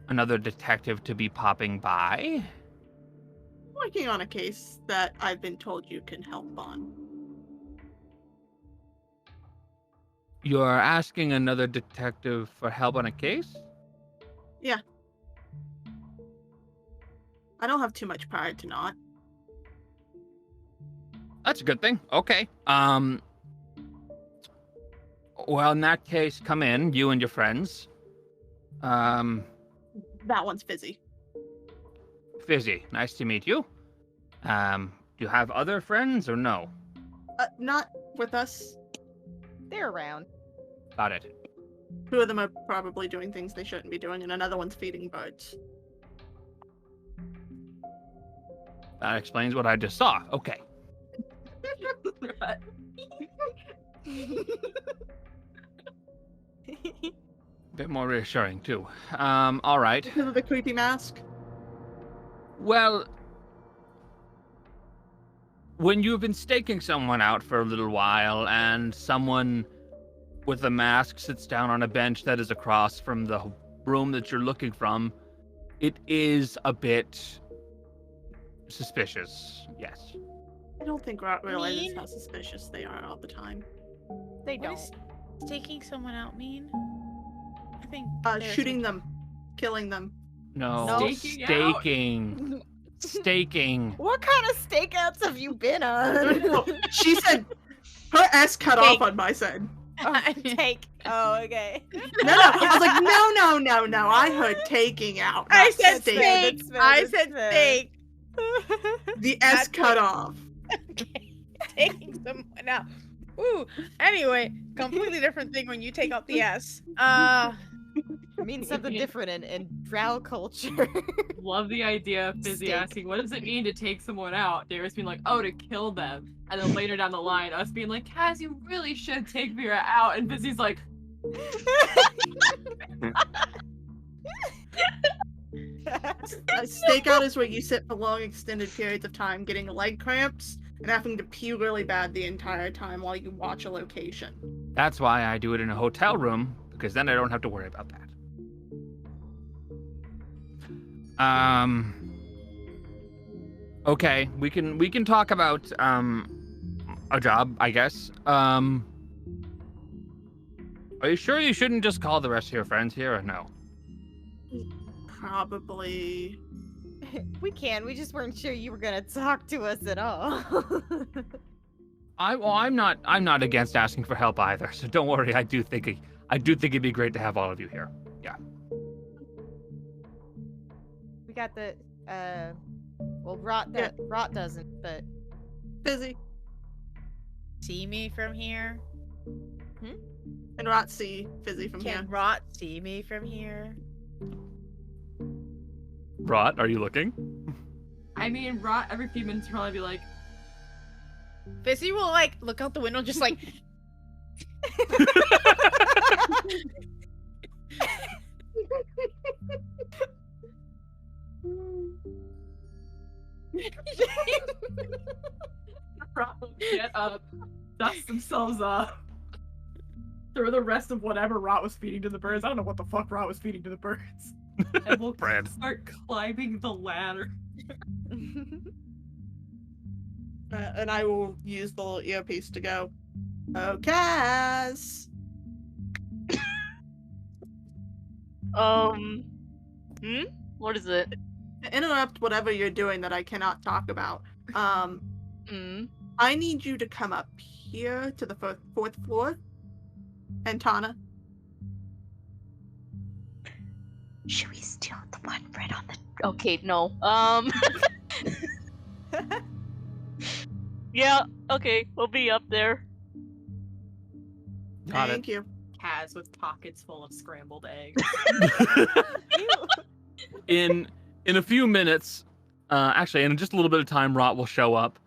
another detective to be popping by.
Working on a case that I've been told you can help on.
You're asking another detective for help on a case?
Yeah. I don't have too much pride to not.
That's a good thing. Okay. Well, in that case, come in, you and your friends.
That one's Fizzy.
Fizzy, nice to meet you. Do you have other friends or no?
Not with us.
They're around.
Got it.
Two of them are probably doing things they shouldn't be doing, and another one's feeding birds.
That explains what I just saw. Okay. Bit more reassuring, too. All right.
Because of the creepy mask?
Well, when you've been staking someone out for a little while and someone with a mask sits down on a bench that is across from the room that you're looking from, it is a bit suspicious, yes.
I don't think Rot realizes how suspicious they are all the time.
They
What
don't.
does taking someone out mean? I think
Shooting them. Killing them.
No,
Staking out.
staking. Staking.
What kind of stakeouts have you been on?
She said her S cut off on my side.
Take. Oh, okay.
No. I was like, no. I heard taking out.
I
not
said
staking.
steak.
That's fair,
I
that's
said
fair.
steak.
The S cut off.
Taking someone out. Ooh. Anyway, completely different thing when you take out the S.
It means something different in drow culture.
Love the idea of Fizzy
Steak.
asking, what does it mean to take someone out? Daeris being like, oh, to kill them. And then later down the line, us being like, Kaz, you really should take Vera out. And Fizzy's like,
A stakeout is where you sit for long extended periods of time getting leg cramps, and having to pee really bad the entire time while you watch a location.
That's why I do it in a hotel room, because then I don't have to worry about that. Okay, we can talk about a job, I guess. Are you sure you shouldn't just call the rest of your friends here, or no?
Probably.
We can. We just weren't sure you were gonna talk to us at all.
I'm not against asking for help either. So don't worry. I do think it'd be great to have all of you here. Yeah.
We got the well, Rot doesn't, but
Busy.
See me from here?
And Rot see Fizzy from
Can
here.
Rot see me from here?
Rot, are you looking?
I mean, Rot every few minutes will probably be like,
Fizzy will like look out the window, just like.
Rot will get up, dust themselves up, throw the rest of whatever Rot was feeding to the birds. I don't know what the fuck Rot was feeding to the birds. And we'll
Bread.
start climbing the ladder.
And I will use the little earpiece to go, "Oh, Kaz!"
What is it?
To interrupt whatever you're doing that I cannot talk about. I need you to come up here to the fourth floor. And Tana.
Should we steal the one right on the... Okay, no. Yeah, okay, we'll be up there.
Got
Thank you.
Kaz with pockets full of scrambled eggs.
In a few minutes, actually, in just a little bit of time, Rot will show up,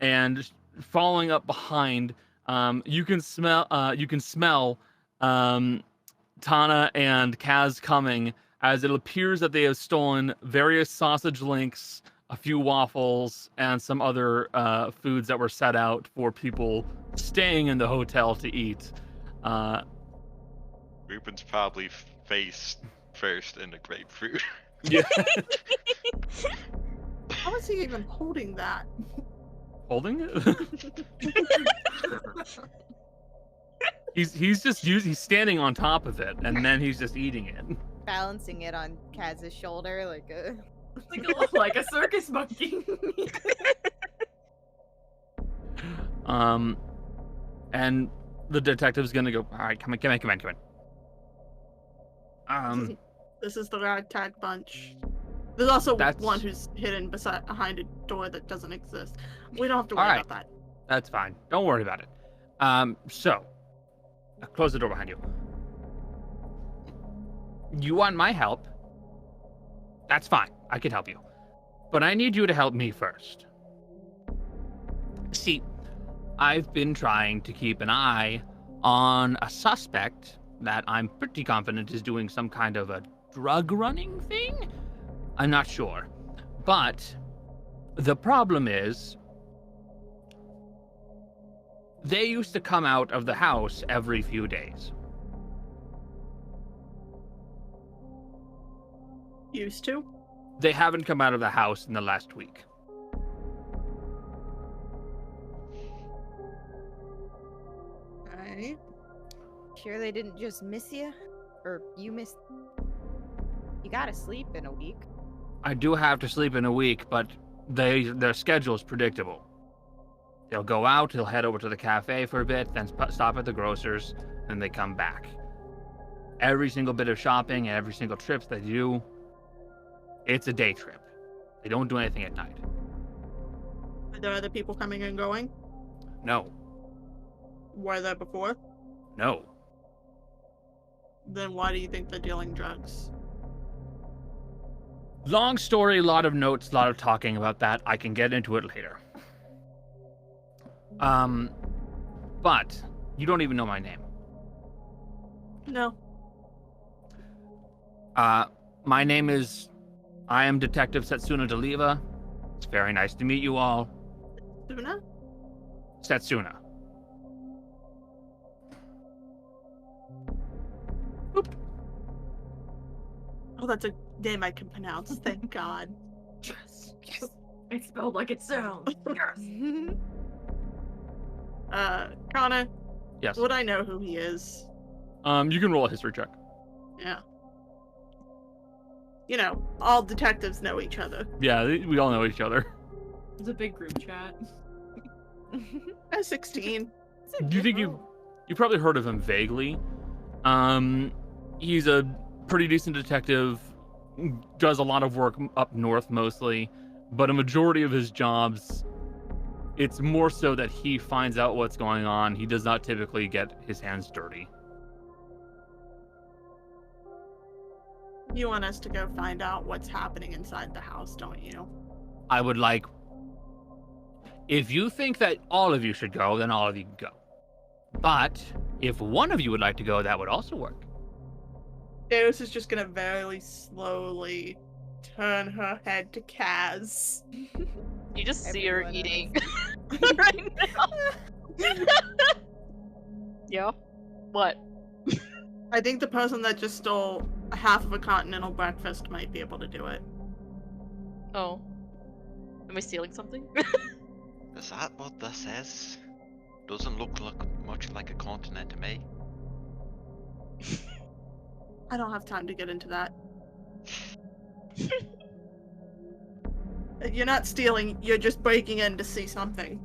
and following up behind, you can smell Tana and Kaz coming, as it appears that they have stolen various sausage links, a few waffles, and some other foods that were set out for people staying in the hotel to eat.
Ruben's probably face first in the grapefruit.
Yeah.
How is he even holding that?
Holding it? he's standing on top of it, and then he's just eating it.
Balancing it on Kaz's shoulder like a
like a circus monkey.
And the detective's gonna go, all right, come in.
This is the ragtag bunch. There's also
That's-
one who's hidden behind a door that doesn't exist. We don't have to worry
Alright.
about that.
That's fine. Don't worry about it. So, close the door behind you. You want my help? That's fine. I can help you. But I need you to help me first. See, I've been trying to keep an eye on a suspect that I'm pretty confident is doing some kind of a drug running thing? I'm not sure. But the problem is, they used to come out of the house every few days.
Used to?
They haven't come out of the house in the last week.
Alright.
Sure they didn't just miss you? Or you missed... You gotta sleep in a week.
I do have to sleep in a week, but their schedule is predictable. They'll go out, they'll head over to the cafe for a bit, then stop at the grocer's, then they come back. Every single bit of shopping, every single trip they do, it's a day trip. They don't do anything at night.
Are there other people coming and going?
No.
Were there before?
No.
Then why do you think they're dealing drugs?
Long story, a lot of notes, a lot of talking about that. I can get into it later. But you don't even know my name.
No.
My name is... I am Detective Setsuna Deliva. It's very nice to meet you all.
Suna?
Setsuna.
Oh, that's a name I can pronounce. Thank God.
Yes. It's spelled like it sounds. Yes.
Connor,
Yes.
would I know who he is?
You can roll a history check.
Yeah. You know, all detectives know each other.
Yeah, we all know each other.
It's a big group chat.
I'm 16.
Do you think you probably heard of him vaguely? He's a pretty decent detective, does a lot of work up north mostly, but a majority of his jobs, it's more so that he finds out what's going on. He does not typically get his hands dirty.
You want us to go find out what's happening inside the house, don't you?
I would like. If you think that all of you should go, then all of you can go. But if one of you would like to go, that would also work.
Daeris is just gonna very slowly turn her head to Kaz.
You just see her
Everyone
eating right now. Yeah. What?
I think the person that just stole a half of a continental breakfast might be able to do it.
Oh. Am I stealing something?
Is that what this is? Doesn't look much like a continent to me.
I don't have time to get into that. You're not stealing, you're just breaking in to see something.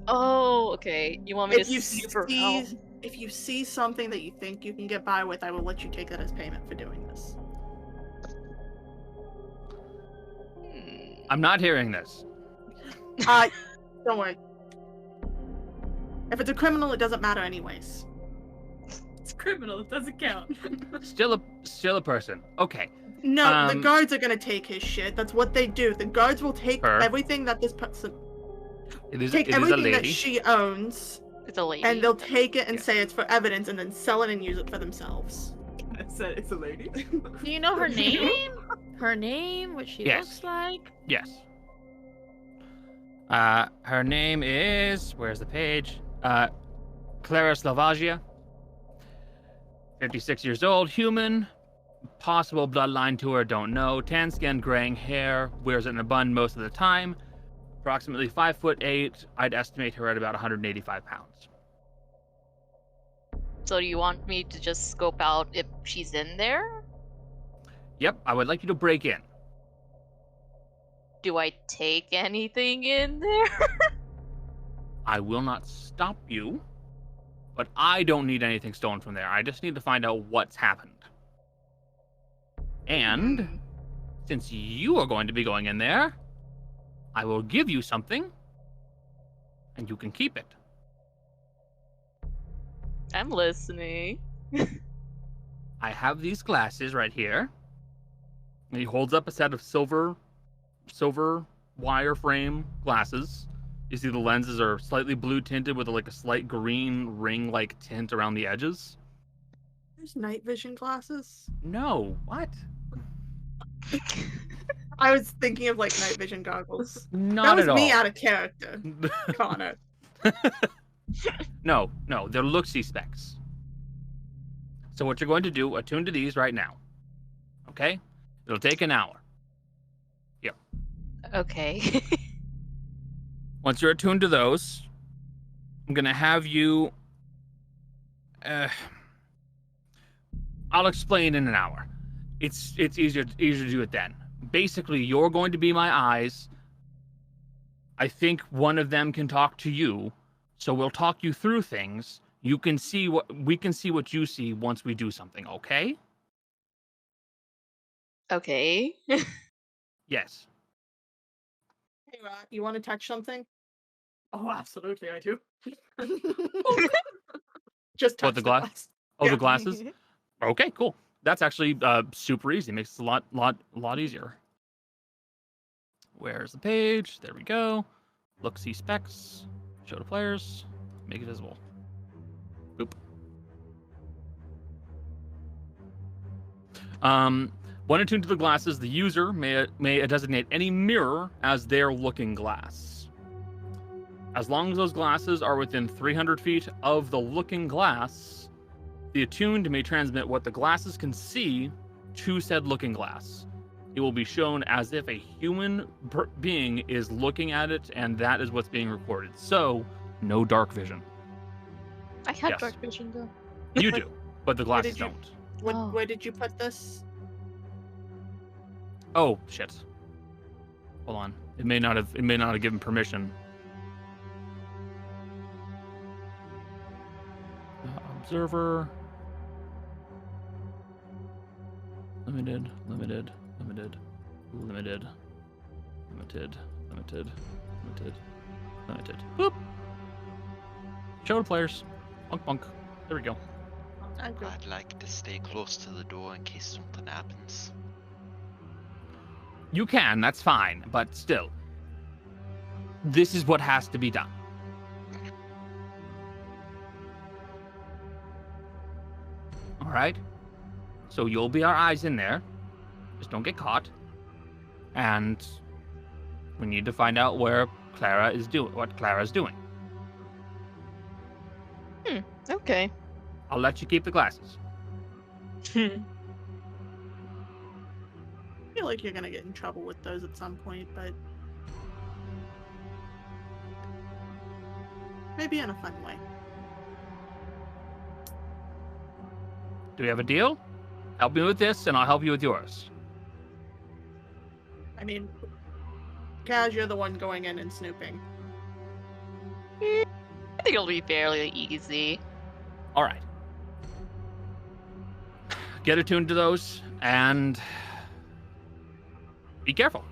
Oh, okay. You want me
If
to
you
see for help?
if you see something that you think you can get by with, I will let you take that as payment for doing this.
I'm not hearing this.
Don't worry. If it's a criminal, it doesn't matter anyways.
It's criminal. It doesn't count.
Still a person. Okay.
No, the guards are gonna take his shit. That's what they do. The guards will take
Her.
everything that this person
It is
take
a
everything that
lady.
she owns,
It's a lady.
and they'll take it and
Yeah.
say it's for evidence, and then sell it and use it for themselves.
I said it's a lady.
Do you know her name? Her name? What she
Yes.
looks like?
Yes. Her name is. Where's the page? Clara Slavagia. 56 years old, human. Possible bloodline to her, don't know. Tan skin, graying hair, wears it in a bun most of the time. Approximately 5'8". I'd estimate her at about 185 pounds.
So do you want me to just scope out if she's in there?
Yep, I would like you to break in.
Do I take anything in there?
I will not stop you, but I don't need anything stolen from there. I just need to find out what's happened. And since you are going to be going in there, I will give you something, and you can keep it.
I'm listening.
I have these glasses right here. And he holds up a set of silver wireframe glasses. You see the lenses are slightly blue tinted with like a slight green ring-like tint around the edges.
There's night vision glasses.
No, what?
I was thinking of like night vision goggles.
Not
That was
at all.
me out of character, Connor.
No, they're look-see specs. So what you're going to do, attune to these right now. Okay? It'll take an hour. Yep.
Okay.
Once you're attuned to those, I'm gonna have you. I'll explain in an hour. It's easier to do it then. Basically, you're going to be my eyes. I think one of them can talk to you, so we'll talk you through things. You can see we can see what you see once we do something. Okay?
Okay.
Yes.
Hey, Rock, you want to touch something?
Oh, absolutely, I do.
Just touch
What, the glass? Oh,
Yeah.
the glasses. Okay, cool. That's actually super easy. Makes it a lot easier. Where's the page? There we go. Look, see specs. Show to players. Make it visible. Boop. When attuned to the glasses, the user may designate any mirror as their looking glass.
As long as those glasses are within 300 feet of the looking glass, the attuned may transmit what the glasses can see to said looking glass. It will be shown as if a human being is looking at it, and that is what's being recorded. So, no dark vision.
I had
Yes.
dark vision though.
You do, but the glasses
did you-
don't.
Where did you put this?
Oh shit! Hold on. It may not have given permission. Observer. Limited. Boop. Show to players. Bunk. There we go.
I'd like to stay close to the door in case something happens.
You can, that's fine, but still. This is what has to be done. Alright? So you'll be our eyes in there. Just don't get caught. And we need to find out what Clara's doing.
Okay.
I'll let you keep the glasses.
I feel like you're gonna get in trouble with those at some point, but maybe in a fun way.
Do we have a deal? Help me with this, and I'll help you with yours.
I mean, Kaz, you're the one going in and snooping.
I think it'll be fairly easy.
All right. Get attuned to those, and be careful.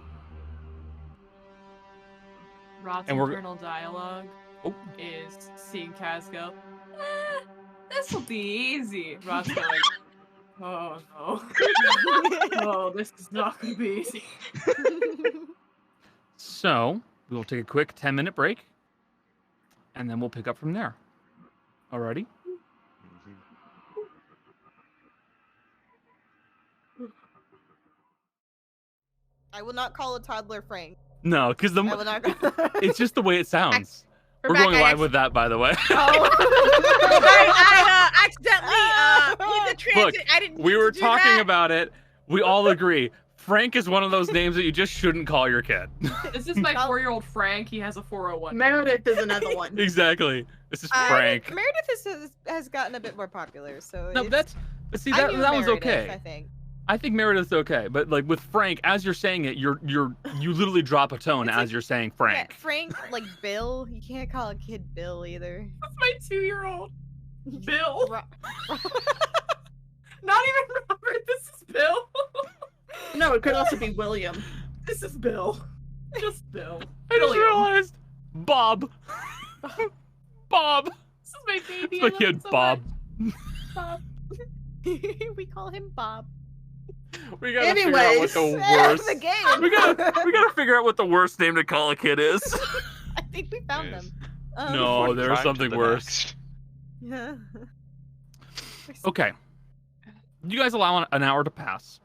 Rot's
And we're-
internal dialogue
Oh.
is seeing Kaz go, this will be easy. Rot's going, oh no. No, this is not going to be easy.
So, we will take a quick 10-minute break, and then we'll pick up from there. Alrighty?
I will not call a toddler Frank.
No, because
I will not.
it's just the way it sounds. We're
Rebecca,
going live with that, by the way.
I accidentally hit the transit.
Look,
I didn't.
We
mean
were
to do
talking
that.
about it. We all agree. Frank is one of those names that you just shouldn't call your kid.
This is my 4-year-old Frank. He has a 401.
Meredith is another one.
Exactly. This is Frank.
Meredith has gotten a bit more popular, so
No,
it's-
see
I
that
knew
was
Meredith,
okay.
I think.
I think Meredith's okay, but like with Frank, as you're saying it, you literally drop a tone
It's
as
like-
you're saying
Yeah,
Frank.
Frank, like Bill. You can't call a kid Bill either.
That's my 2-year-old. Bill.
Ro-
Not even Robert. This is Bill.
No, it could also be William.
This is Bill. Just Bill.
I just
William.
realized Bob. Bob.
This is my baby.
It's
I
my
love
kid
it so
Bob.
much. Bob.
we call him Bob.
We gotta figure out what the worst.
the game.
We gotta figure out what the worst name to call a kid is.
I think we found
Yes.
them.
No,
One
there's
crime to
something
the
worse.
Yeah.
Okay. You guys allow an hour to pass.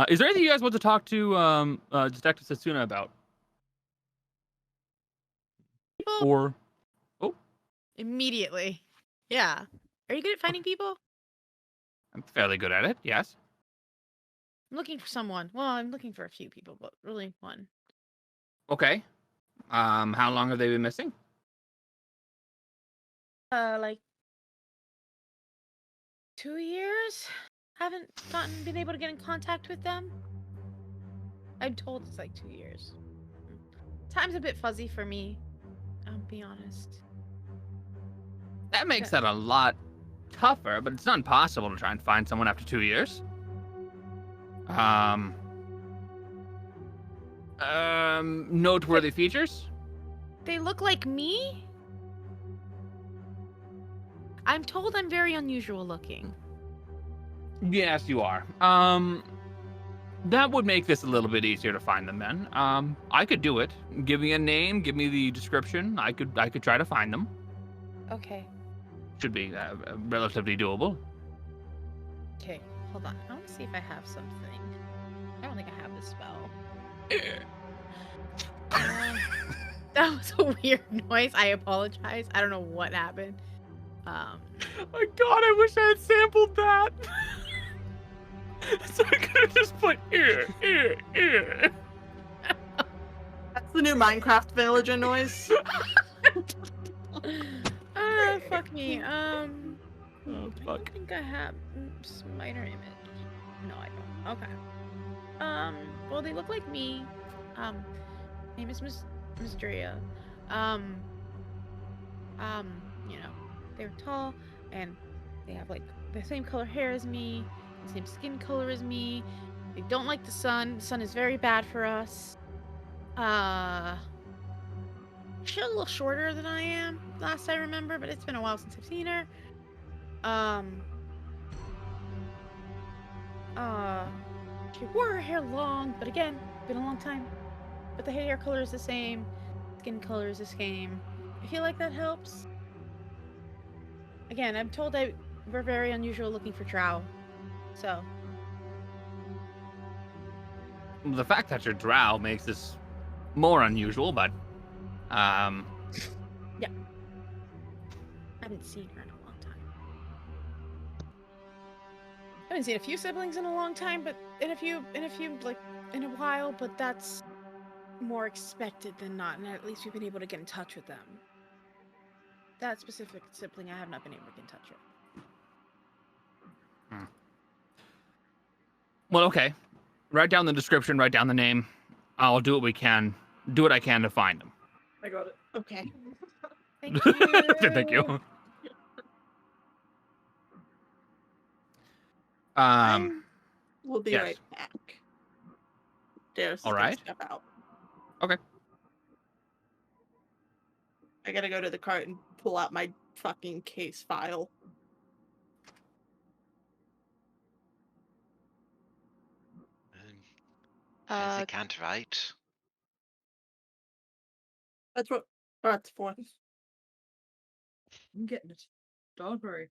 Is there anything you guys want to talk to Detective Setsuna about? Or
Immediately. Yeah. Are you good at finding people?
I'm fairly good at it. Yes.
I'm looking for someone. Well, I'm looking for a few people, but really one.
Okay. How long have they been missing?
Like 2 years. Haven't been able to get in contact with them. I'm told it's like 2 years. Time's a bit fuzzy for me. I'll be honest.
That makes that a lot tougher, but it's not impossible to try and find someone after 2 years. Noteworthy features?
They look like me? I'm told I'm very unusual looking.
Yes, you are. That would make this a little bit easier to find them then. I could do it. Give me a name, give me the description. I could try to find them.
Okay.
Should be relatively doable.
Okay, hold on. I want to see if I have something. I don't think I have the spell. That was a weird noise. I apologize. I don't know what happened.
My God, I wish I had sampled that. So I could have just put ear.
That's the new Minecraft villager noise.
Fuck me.
Oh,
I
fuck.
think I have spider image. No, I don't. Okay. Well, they look like me. Name is Mysteria. You know, they're tall and they have like the same color hair as me, the same skin color as me. They don't like the sun. The sun is very bad for us. She's a little shorter than I am, last I remember, but it's been a while since I've seen her. She wore her hair long, but again, been a long time. But the hair color is the same, skin color is the same. I feel like that helps. Again, I'm told we're very unusual looking for drow, so.
The fact that you're drow makes this more unusual, but
Yeah. I haven't seen her in a long time. I haven't seen a few siblings in a long time, but in a while, but that's more expected than not, and at least we've been able to get in touch with them. That specific sibling I have not been able to get in touch with.
well, okay. Write down the description, write down the name. I'll do what I can to find them.
I got it.
Okay.
Thank you.
Thank you.
We'll be
yes.
right back. Daeris is
All
gonna
right.
step out.
Okay.
I gotta go to the cart and pull out my fucking case file.
I can't write.
That's what that's for.
I'm getting it. Don't worry.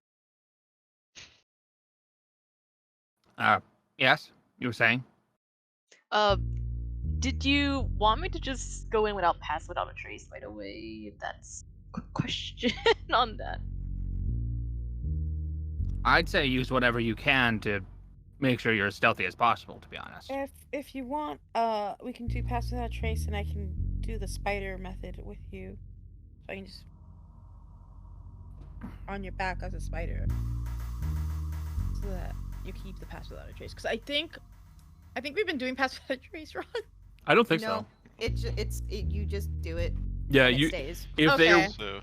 Yes, you were saying?
Did you want me to just go in without pass without a trace right away? If that's a question on that.
I'd say use whatever you can to make sure you're as stealthy as possible, to be honest.
If you want, we can do pass without trace, and I can do the spider method with you. So I can just on your back as a spider, so that you keep the pass without a trace. Because I think we've been doing pass without a trace, Ron.
I don't think
No,
so.
you just do it.
Yeah,
And
you
it stays.
if
Okay.
they're
So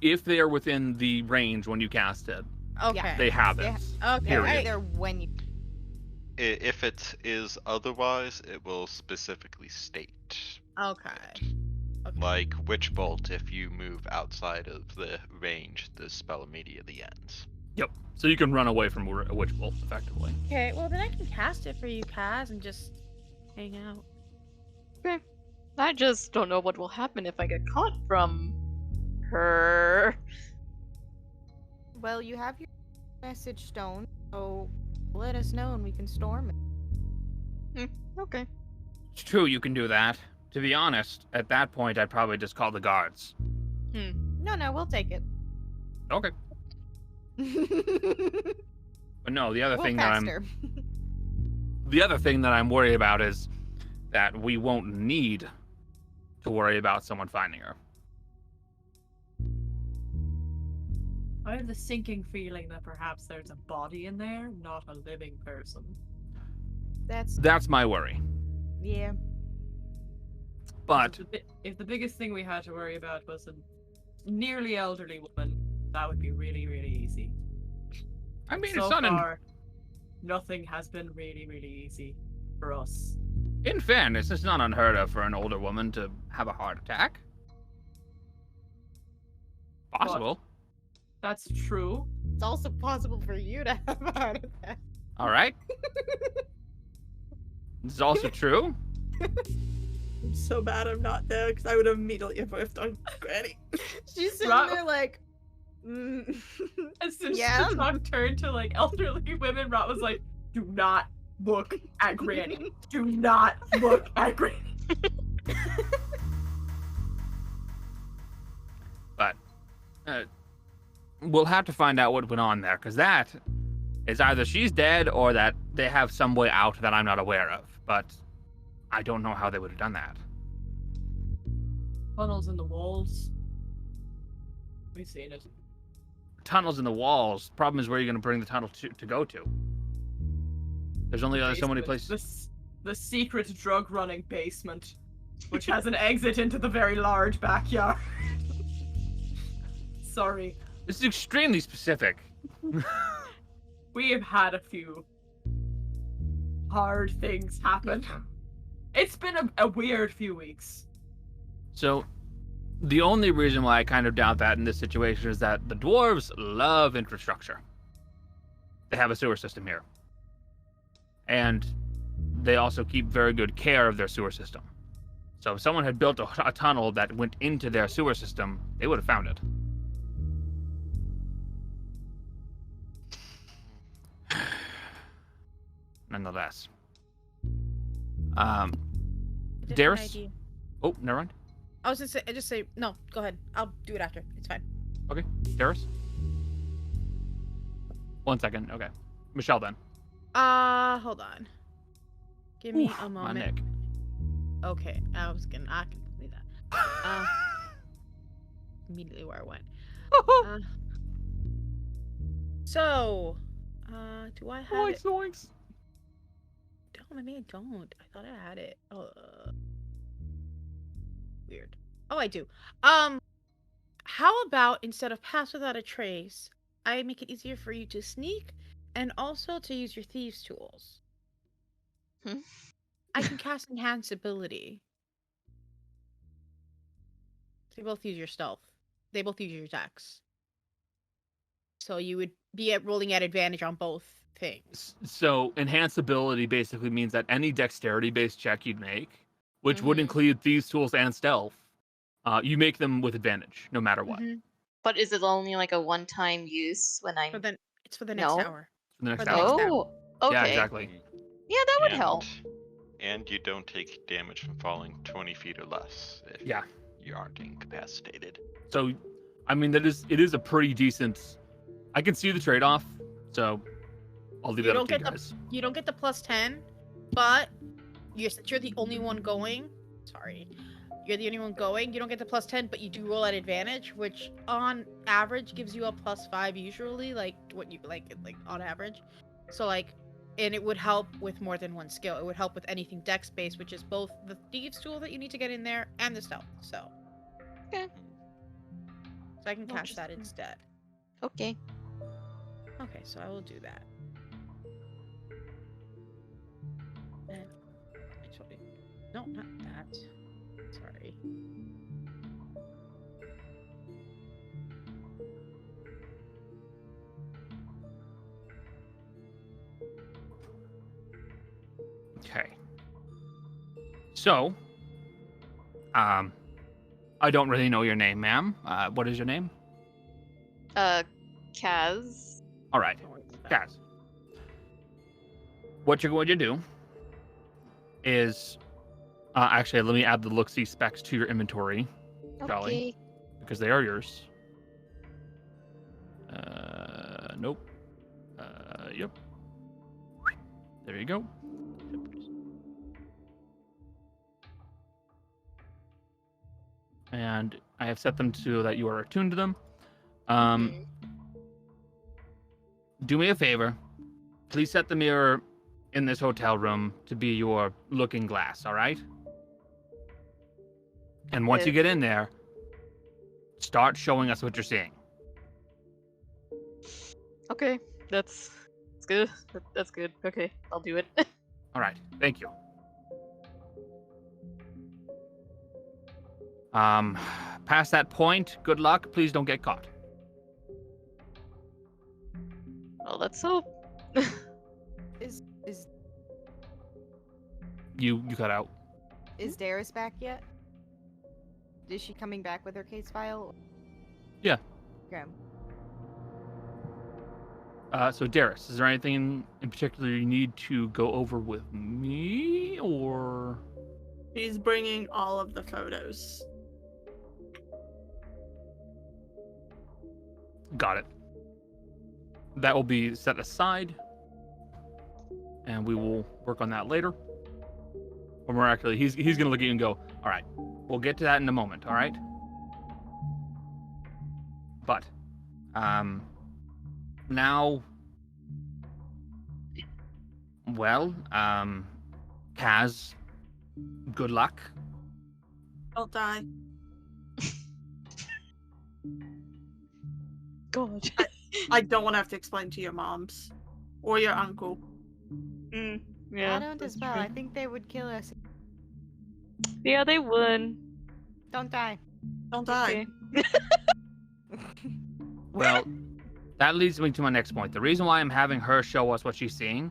if they are within the range when you cast it,
Okay.
they have it.
Yeah.
Okay.
Period.
They're there when you.
if it is otherwise, it will specifically state.
Okay.
Like Witch Bolt, if you move outside of the range, the spell immediately ends.
Yep. So you can run away from a witch bolt effectively.
Okay. Well, then I can cast it for you, Kaz, and just hang out.
I just don't know what will happen if I get caught from her.
Well, you have your message stone, so let us know and we can storm it.
Okay.
It's true, you can do that. To be honest, at that point, I'd probably just call the guards.
No, we'll take it.
Okay. But no, the other
We'll
thing that
cast her.
the other thing that I'm worried about is that we won't need to worry about someone finding her.
I have the sinking feeling that perhaps there's a body in there, not a living person.
That's my worry.
Yeah.
But
If the biggest thing we had to worry about was a nearly elderly woman, that would be really, really easy.
I mean,
So
it's not
far, nothing has been really, really easy for us.
in fairness, it's not unheard of for an older woman to have a heart attack. Possible.
That's true.
It's also possible for you to have a heart attack.
All right. It's also true.
I'm so bad I'm not there because I would have immediately whiffed on Granny.
She's sitting
Rob-
there like,
As soon as
Yeah.
the talk turned to like elderly women, Rot was like, "Do not look at Granny. Do not look at Granny."
We'll have to find out what went on there, because that is either she's dead or that they have some way out that I'm not aware of. But I don't know how they would have done that.
Tunnels in the walls. We've seen it.
Tunnels in the walls. Problem is, where are you going to bring the tunnel to go to? There's only so many places.
The secret drug running basement, which has an exit into the very large backyard. Sorry.
This is extremely specific.
We have had a few hard things happen. It's been a weird few weeks.
So, the only reason why I kind of doubt that in this situation is that the dwarves love infrastructure. They have a sewer system here. And they also keep very good care of their sewer system. So if someone had built a tunnel that went into their sewer system, they would have found it. Nonetheless. Daeris? Oh, never mind.
I was just say no. Go ahead. I'll do it after. It's fine.
Okay, Daeris. 1 second. Okay, Michelle then.
Hold on. Give me a
On
moment.
Nick.
Okay, I can believe that. Immediately where I went. Do I have it?
Zoinks.
No, maybe I don't. I thought I had it. Weird. Oh, I do. How about instead of pass without a trace, I make it easier for you to sneak and also to use your thieves' tools? I can cast enhance ability. They both use your stealth. They both use your dex. So you would be rolling at advantage on both things.
So enhance ability basically means that any dexterity-based check you'd make, which would include thieves' tools and stealth, you make them with advantage, no matter what.
But is it only like a one-time use when I'm...
It's for the next hour.
For the next
hour.
hour.
Okay.
Yeah, exactly.
Yeah, that would help.
And you don't take damage from falling 20 feet or less if you aren't incapacitated.
So, I mean, it is a pretty decent... I can see the trade-off, so I'll leave that up to you guys.
You don't get the plus 10, but you're the only one going. Sorry. You're the only one going. You don't get the plus 10, but you do roll at advantage, which on average gives you a plus 5 usually, like what you like on average. So and it would help with more than one skill. It would help with anything dex-based, which is both the thieves' tool that you need to get in there and the stealth. So.
Okay.
So I can cast that instead.
Okay.
Okay, so I will do that. And actually, no, not that. Sorry.
Okay. So, I don't really know your name, ma'am. What is your name?
Kaz.
All right, Kaz. What you're going to do is, actually, let me add the look-see specs to your inventory, Jolly, because they are yours. Nope. Yep. There you go. And I have set them so that you are attuned to them. Do me a favor. Please set the mirror in this hotel room to be your looking glass, all right? And once you get in there, start showing us what you're seeing.
Okay, that's good. That's good. Okay, I'll do it.
All right, thank you. Past that point, good luck. Please don't get caught.
Well, let's hope.
Is
You cut out.
Is Daeris back yet? Is she coming back with her case file?
Yeah.
Okay.
So Daeris, is there anything in particular you need to go over with me, or?
He's bringing all of the photos.
Got it. That will be set aside, and we will work on that later. Or more accurately, he's going to look at you and go, all right, we'll get to that in a moment, all right? But, now, well, Kaz, good luck.
Don't die.
God.
I don't want to have to explain to your moms or your uncle.
Yeah.
I don't as well. I think they would kill us.
Yeah, they would.
Don't die.
Don't die.
Okay.
Well, that leads me to my next point. The reason why I'm having her show us what she's seeing,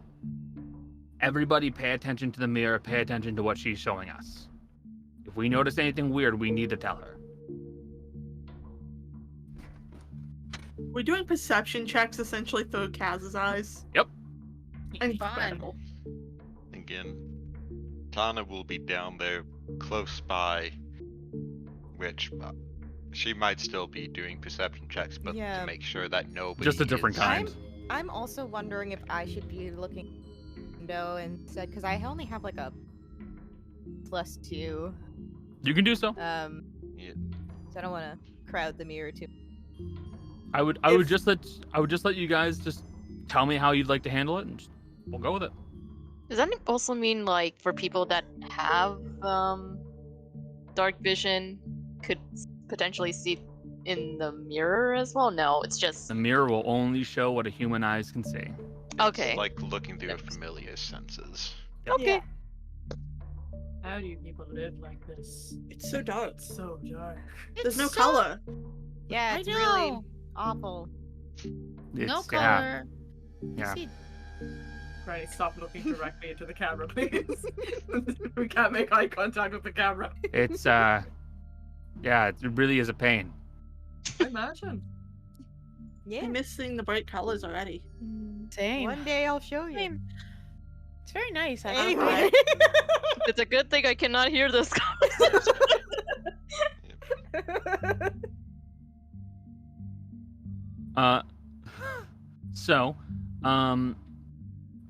everybody pay attention to the mirror, pay attention to what she's showing us. If we notice anything weird, we need to tell her.
We're doing perception checks essentially through Kaz's eyes.
Yep.
Incredible.
Again, Tana will be down there close by, which she might still be doing perception checks, but
Yeah.
to make sure that nobody
Just a different
is-
kind.
I'm also wondering if I should be looking window instead, because I only have like a +2.
You can do so.
Yeah.
So I don't want to crowd the mirror too.
I would just let you guys just tell me how you'd like to handle it, and we'll go with it.
Does that also mean, like, for people that have dark vision could potentially see in the mirror as well? No, it's just...
The mirror will only show what a human eyes can see.
Okay.
It's like looking through a familiar senses.
Okay.
How do you people live like this?
It's so dark.
It's so dark.
There's no color.
Yeah,
I
it's
know.
really awful.
No
It's-
color.
Yeah.
See,
Granny, stop looking directly into the camera, please. We can't make eye contact with the camera.
It's yeah, it really is a pain.
Imagine.
Yeah.
I'm missing the bright colors already.
same.
One day I'll show you.
Same. It's very nice. I
Anyway.
It's a good thing I cannot hear this.
So,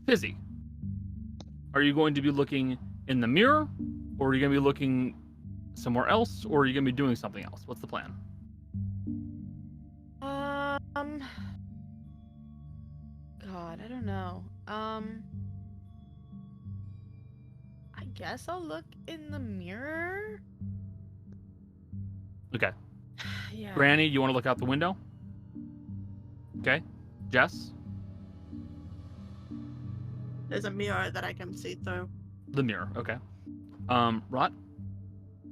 Fizzy, are you going to be looking in the mirror, or are you going to be looking somewhere else, or are you going to be doing something else? What's the plan?
God, I don't know. I guess I'll look in the mirror.
Okay.
Yeah.
Granny, you want to look out the window? Okay. Jess?
There's a mirror that I can see through.
The mirror. Okay. Rot?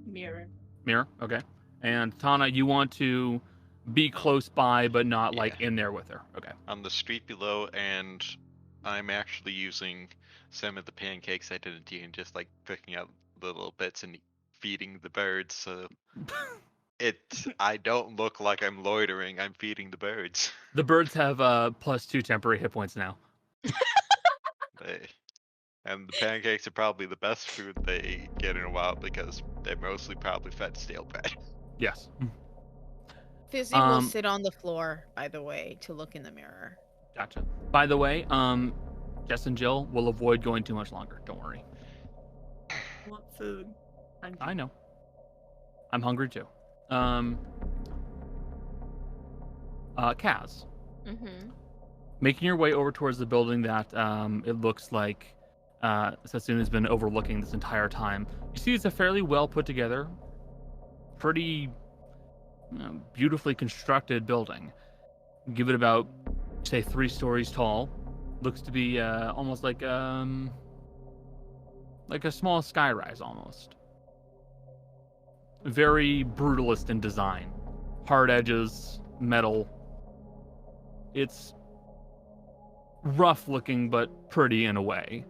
Mirror.
Mirror. Okay. And Tana, you want to be close by, but not like
Yeah.
in there with her. Okay.
On the street below, and I'm actually using some of the pancakes I didn't eat and just like picking out little bits and feeding the birds. So I don't look like I'm loitering. I'm feeding the birds.
The birds have +2 temporary hit points now.
And the pancakes are probably the best food they get in a while because they're mostly probably fed stale bread.
Yes.
Fizzy will sit on the floor, by the way, to look in the mirror.
Gotcha. By the way, Jess and Jill will avoid going too much longer. Don't worry.
I want food.
I know. I'm hungry too. Kaz,
Mm-hmm.
making your way over towards the building that it looks like Sassoon has been overlooking this entire time. You see it's a fairly well put together, pretty beautifully constructed building. Give it about, say, 3 stories tall. Looks to be almost like a small skyrise almost. Very brutalist in design. Hard edges, metal. It's rough looking, but pretty in a way.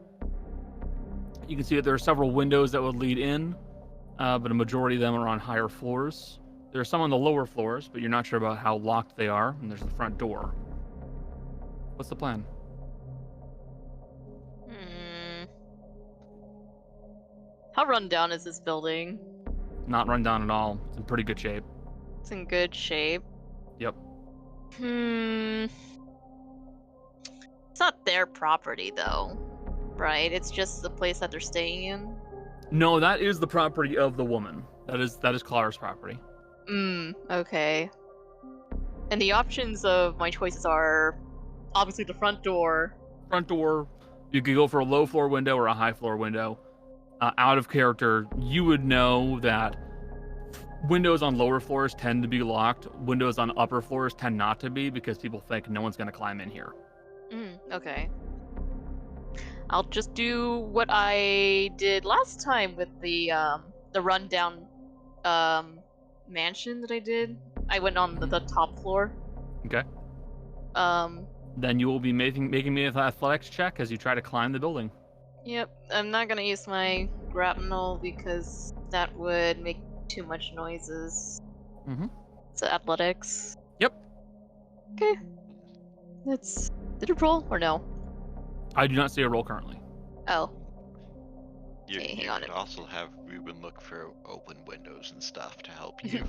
You can see that there are several windows that would lead in, but a majority of them are on higher floors. There are some on the lower floors, but you're not sure about how locked they are, and there's the front door. What's the plan?
How run down is this building?
Not run down at all. It's in pretty good shape.
It's in good shape.
Yep.
It's not their property though, right? It's just the place that they're staying in.
No, that is the property of the woman. That is Clara's property.
Okay. And the options of my choices are obviously the front door.
Front door. You could go for a low floor window or a high floor window. Out of character, you would know that windows on lower floors tend to be locked. Windows on upper floors tend not to be because people think no one's going to climb in here.
Okay. I'll just do what I did last time with the rundown mansion that I did. I went on the top floor.
Okay. Then you will be making me an athletics check as you try to climb the building.
Yep. I'm not gonna use my grapnel because that would make too much noises. So athletics.
Yep.
Okay. Did it roll or no?
I do not see a roll currently.
Oh.
You
hang on.
could also have Ruben look for open windows and stuff to help you.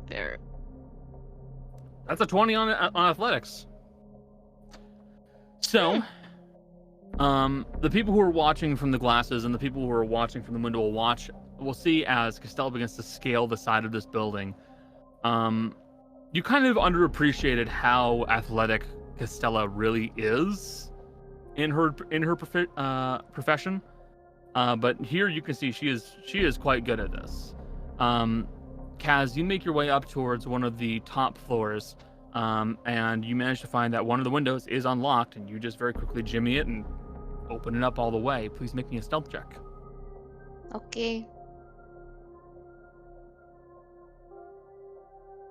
There.
That's a 20 on athletics. So, the people who are watching from the glasses and the people who are watching from the window will see as Costello begins to scale the side of this building. You kind of underappreciated how athletic Costello really is in her profession. But here you can see she is quite good at this. Kaz, you make your way up towards one of the top floors, and you manage to find that one of the windows is unlocked, and you just very quickly jimmy it and open it up all the way. Please make me a stealth check.
Okay.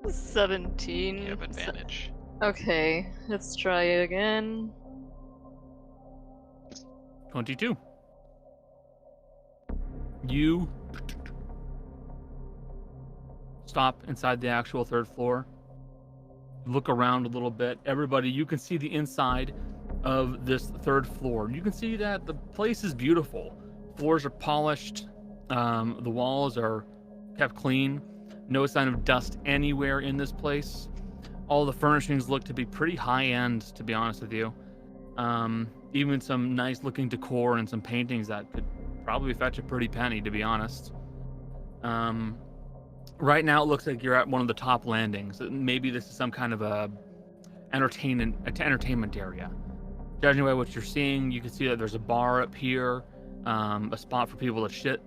17.
You have advantage.
Okay, let's try it again.
22. You stop inside the actual third floor. Look around a little bit. Everybody, you can see the inside of this third floor. You can see that the place is beautiful. Floors are polished. The walls are kept clean. No sign of dust anywhere in this place. All the furnishings look to be pretty high-end, to be honest with you. Even some nice-looking decor and some paintings that could probably fetch a pretty penny, to be honest. Right now, it looks like you're at one of the top landings. Maybe this is some kind of a entertainment area. Judging by what you're seeing, you can see that there's a bar up here, a spot for people to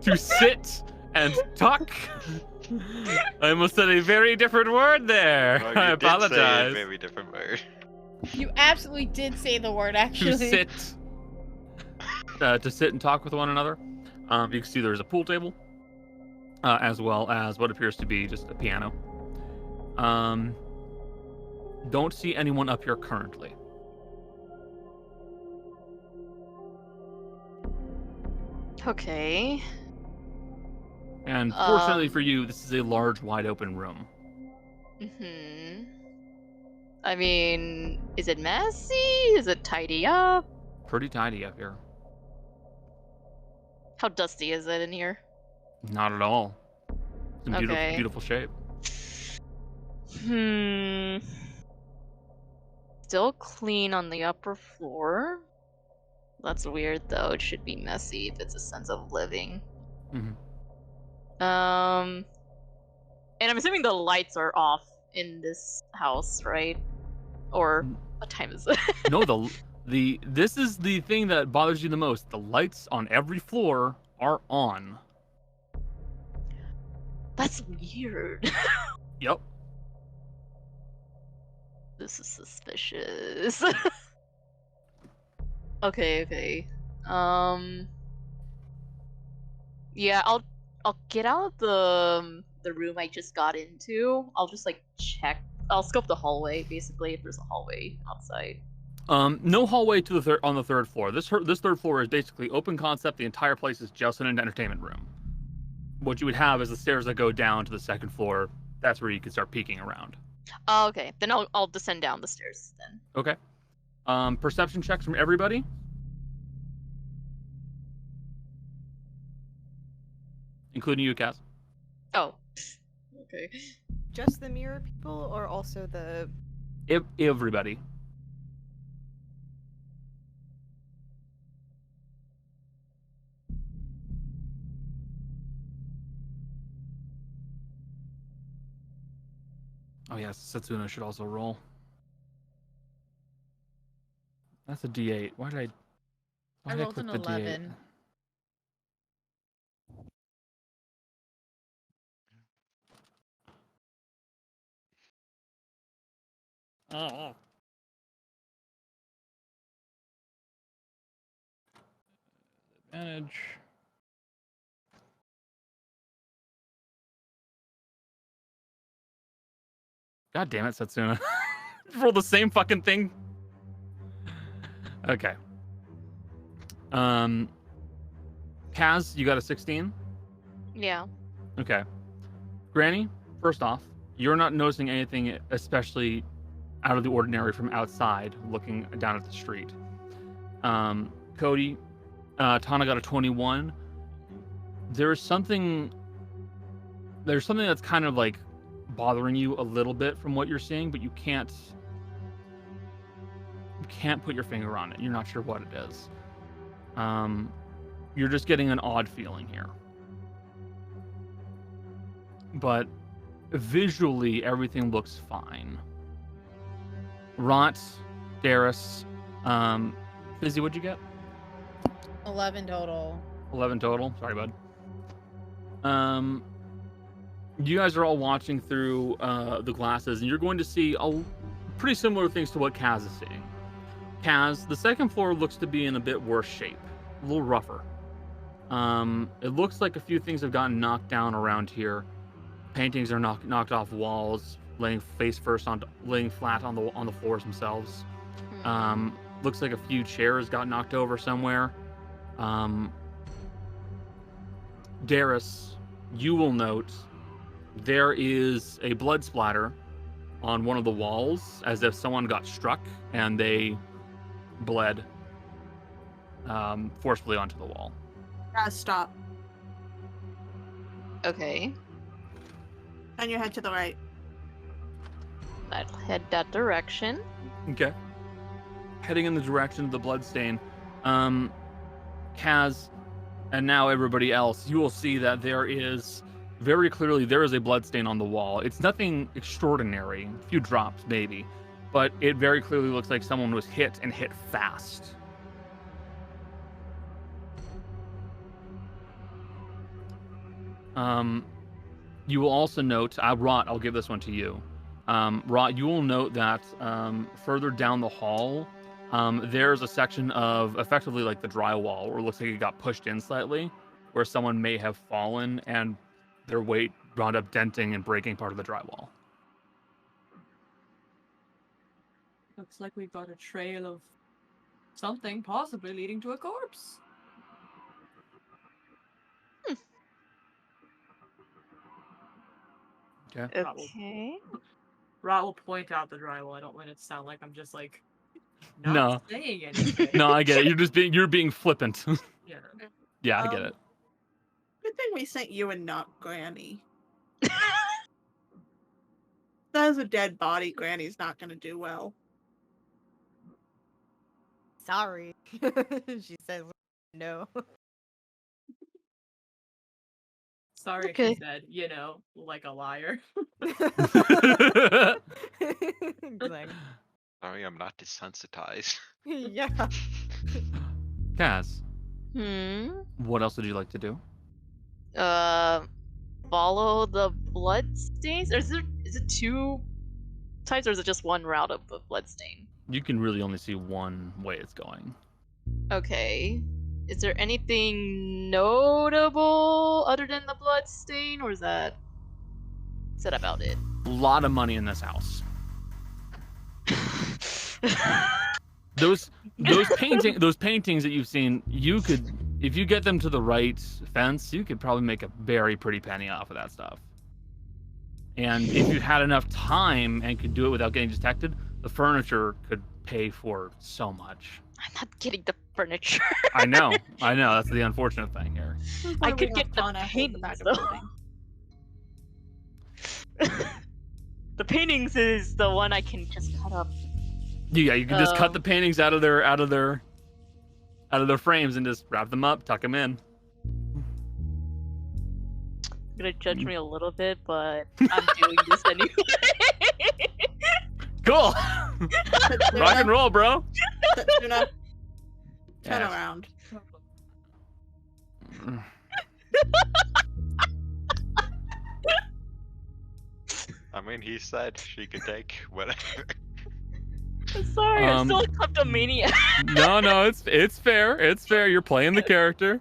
to sit and talk. I almost said a very different word there.
Well,
I apologize.
Did say a very different word.
You absolutely did say the word, actually.
To sit and talk with one another. You can see there's a pool table, as well as what appears to be just a piano. Don't see anyone up here currently.
Okay.
And fortunately for you, this is a large, wide open room.
I mean, is it messy? Is it tidy up?
Pretty tidy up here.
How dusty is it in here?
Not at all. It's in
Okay.
beautiful shape.
Still clean on the upper floor. That's weird though. It should be messy if it's a sense of living. And I'm assuming the lights are off in this house, right? Or what time is it?
No, this is the thing that bothers you the most. The lights on every floor are on.
That's weird.
Yep.
This is suspicious. Okay. Yeah, I'll get out of the room I just got into. I'll just like check. I'll scope the hallway basically if there's a hallway outside.
No hallway to the on the third floor. This third floor is basically open concept. The entire place is just an entertainment room. What you would have is the stairs that go down to the second floor. That's where you can start peeking around.
Oh, okay. Then I'll descend down the stairs then.
Okay. Perception checks from everybody. including you, Cass.
Oh. Okay.
Just the mirror people, or also the...
Everybody. Oh yes, Setsuna should also roll. That's a D8. Why did
I rolled an
click the D8?
11.
Oh. Advantage. God damn it, Setsuna. Roll the same fucking thing. Okay. Kaz, you got a 16?
Yeah.
Okay. Granny, first off, you're not noticing anything especially out of the ordinary from outside looking down at the street. Cody, Tana got a 21. There's something that's kind of like bothering you a little bit from what you're seeing, but you can't put your finger on it. You're not sure what it is. You're just getting an odd feeling here. But visually, everything looks fine. Rot, Daeris, Fizzy, what'd you get?
11 total.
11 total. Sorry, bud. You guys are all watching through the glasses, and you're going to see pretty similar things to what Kaz is seeing. Kaz, the second floor looks to be in a bit worse shape, a little rougher. It looks like a few things have gotten knocked down around here. Paintings are knocked off walls, laying flat on the floors themselves. Looks like a few chairs got knocked over somewhere. Daeris, you will note there is a blood splatter on one of the walls, as if someone got struck and they bled forcefully onto the wall.
Stop.
Okay.
And you head to the right.
I'll head that direction.
Okay. Heading in the direction of the bloodstain, Kaz, and now everybody else, you will see that there is very clearly a bloodstain on the wall. It's nothing extraordinary, a few drops maybe, but it very clearly looks like someone was hit and hit fast. You will also note, Rot, I'll give this one to you. Rot, you will note that further down the hall, there's a section of effectively like the drywall where it looks like it got pushed in slightly, where someone may have fallen and their weight wound up denting and breaking part of the drywall.
Looks like we've got a trail of something possibly leading to a corpse.
Okay.
Okay.
Rot will point out the drywall. I don't want it to sound like I'm just like
No.
not saying anything.
No, I get it. You're being flippant.
Yeah.
Yeah, I get it.
Good thing we sent you and not Granny. There's a dead body. Granny's not gonna do well.
Sorry. She says no.
Sorry
Okay.
if you said, like a liar.
Exactly.
Sorry, I'm not desensitized.
Yeah.
Kaz,
Hmm.
what else would you like to do?
Follow the blood stains? Or is it two types, or is it just one route of the blood stain?
You can really only see one way it's going.
Okay. Is there anything notable other than the blood stain, or is that about it?
A lot of money in this house. Those paintings that you've seen, you could, if you get them to the right fence, you could probably make a very pretty penny off of that stuff. And if you had enough time and could do it without getting detected, the furniture could pay for so much.
I'm not getting the furniture.
I know. That's the unfortunate thing here.
I could get the paintings though. The paintings is the one I can just cut up.
Yeah, you can just cut the paintings out of their frames and just wrap them up, tuck them in.
You're gonna judge me a little bit, but I'm doing this anyway.
Cool. Rock and roll, bro.
Turn
Yes.
around.
I mean, he said she could take whatever.
Sorry, I'm still a kleptomaniac.
No, it's fair. It's fair. You're playing the character.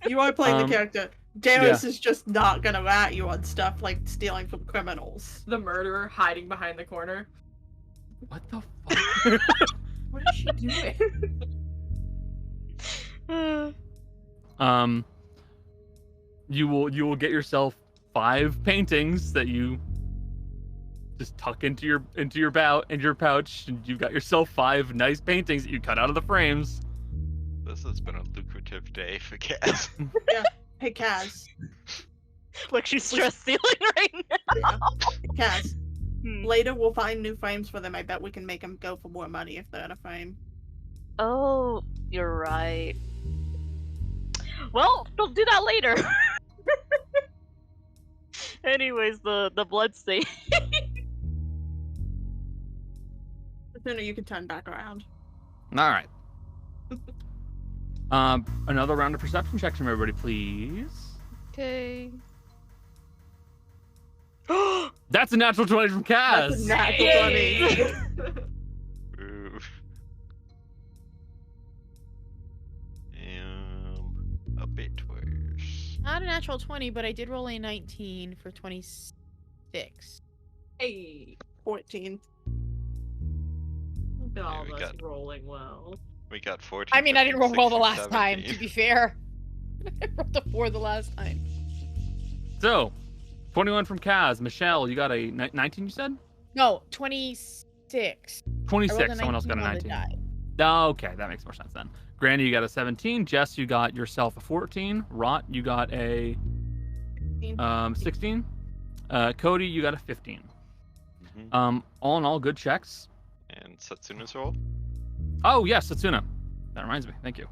You are playing the character. Daeris is just not gonna rat you on stuff like stealing from criminals.
The murderer hiding behind the corner.
What the fuck?
What is she doing?
You will get yourself 5 paintings that you just tuck into your pouch, and you've got yourself 5 nice paintings that you cut out of the frames.
This has been a lucrative day for Kaz.
Yeah. Hey, Kaz.
Look, she's stress stealing right now.
Yeah. Kaz. Later we'll find new frames for them. I bet we can make them go for more money if they're in a frame.
Oh, you're right. Well, we'll do that later. Anyways, the blood stain.
The sooner you can turn back around.
All right. Another round of perception checks from everybody, please.
Okay.
That's a natural 20 from Kaz.
That's a natural 20.
Ooh. A bit worse.
Not a natural 20, but I did roll a 19 for 26.
Hey.
14.
All
we
of us
got-
rolling well.
We got 14.
I mean, I didn't roll
15,
well the
16,
last time,
17.
to be fair. I rolled a 4 the last time.
So, 21 from Kaz. Michelle, you got a 19, you said?
No, 26.
26. Someone else got a 19. Oh, okay, that makes more sense then. Granny, you got a 17. Jess, you got yourself a 14. Rot, you got a 16. Cody, you got a 15. All in all, good checks.
And Satsuna's roll?
Oh, yes, Satsuna. That reminds me. Thank you.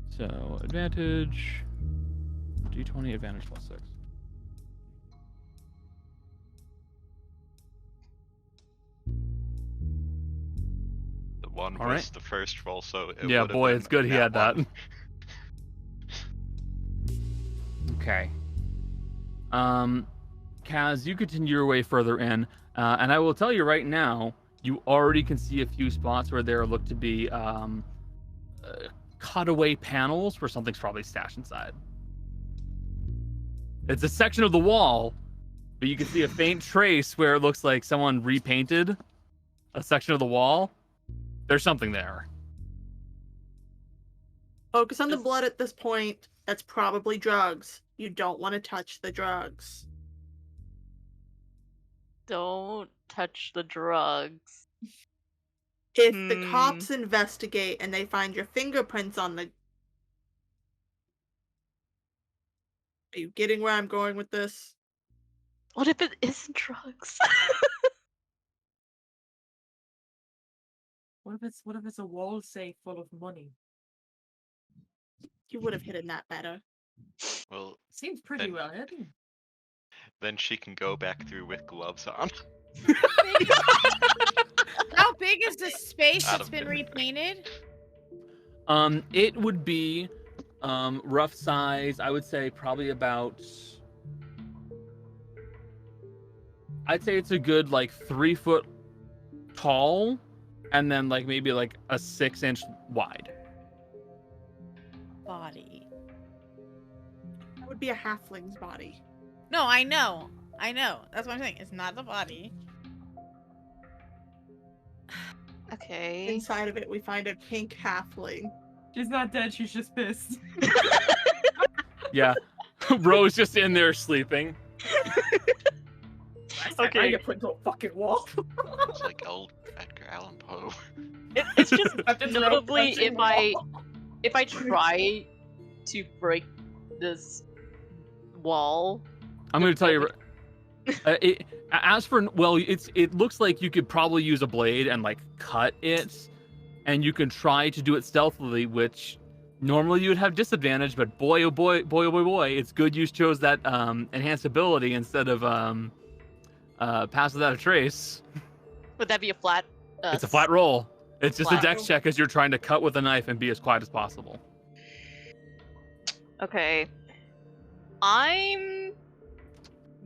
So, advantage. D20, advantage plus 6.
The one
All
was
right.
the first roll, so it
Yeah,
would've
boy,
been
it's good he had that.
one.
Okay. Kaz, you continue your way further in, and I will tell you right now, you already can see a few spots where there look to be cutaway panels where something's probably stashed inside. It's a section of the wall, but you can see a faint trace where it looks like someone repainted a section of the wall. There's something there.
Focus on the blood at this point. That's probably drugs. You don't want to touch the drugs.
Don't touch the drugs.
If the cops investigate and they find your fingerprints on the... Are you getting where I'm going with this?
What if it isn't drugs?
What if it's a wall safe full of money?
You would have hidden that better.
Well,
Seems pretty well hidden.
then she can go back through with gloves on.
How big is the space
Out
that's
of
been
it.
repainted?
It would be rough size. I would say probably about. I'd say it's a good like 3 foot tall, and then like maybe like a 6-inch wide.
Body.
That would be a halfling's body.
No, I know. That's what I'm saying. It's not the body.
Okay.
Inside of it, we find a pink halfling.
She's not dead, she's just pissed.
Yeah, Rose just in there sleeping.
Okay.
I get put into a fucking wall.
It's like old Edgar. Edgar Allan Poe.
It's just
Captain's rope
notably
punching
if I try to break this wall.
I'm going to tell you. It looks like you could probably use a blade and like cut it, and you can try to do it stealthily, which normally you would have disadvantage. But boy, oh boy, boy, oh boy, boy, it's good you chose that enhanced ability instead of pass without a trace.
Would that be a flat?
It's a flat roll. It's just a
flat
dex
roll?
check as you're trying to cut with a knife and be as quiet as possible.
Okay. I'm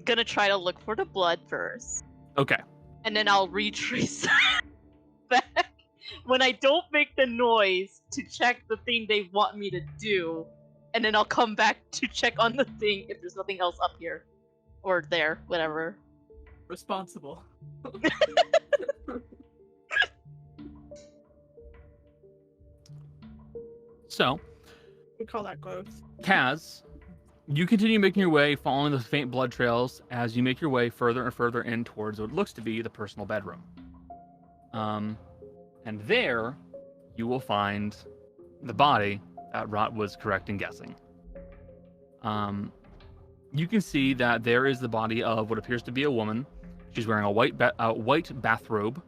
gonna try to look for the blood first,
Okay.
and then I'll retrace back when I don't make the noise to check the thing they want me to do, and then I'll come back to check on the thing if there's nothing else up here or there, whatever.
Responsible.
So,
We call that growth.
Kaz, you continue making your way, following the faint blood trails as you make your way further and further in towards what looks to be the personal bedroom. And there, you will find the body that Rot was correct in guessing. You can see that there is the body of what appears to be a woman. She's wearing a white bathrobe.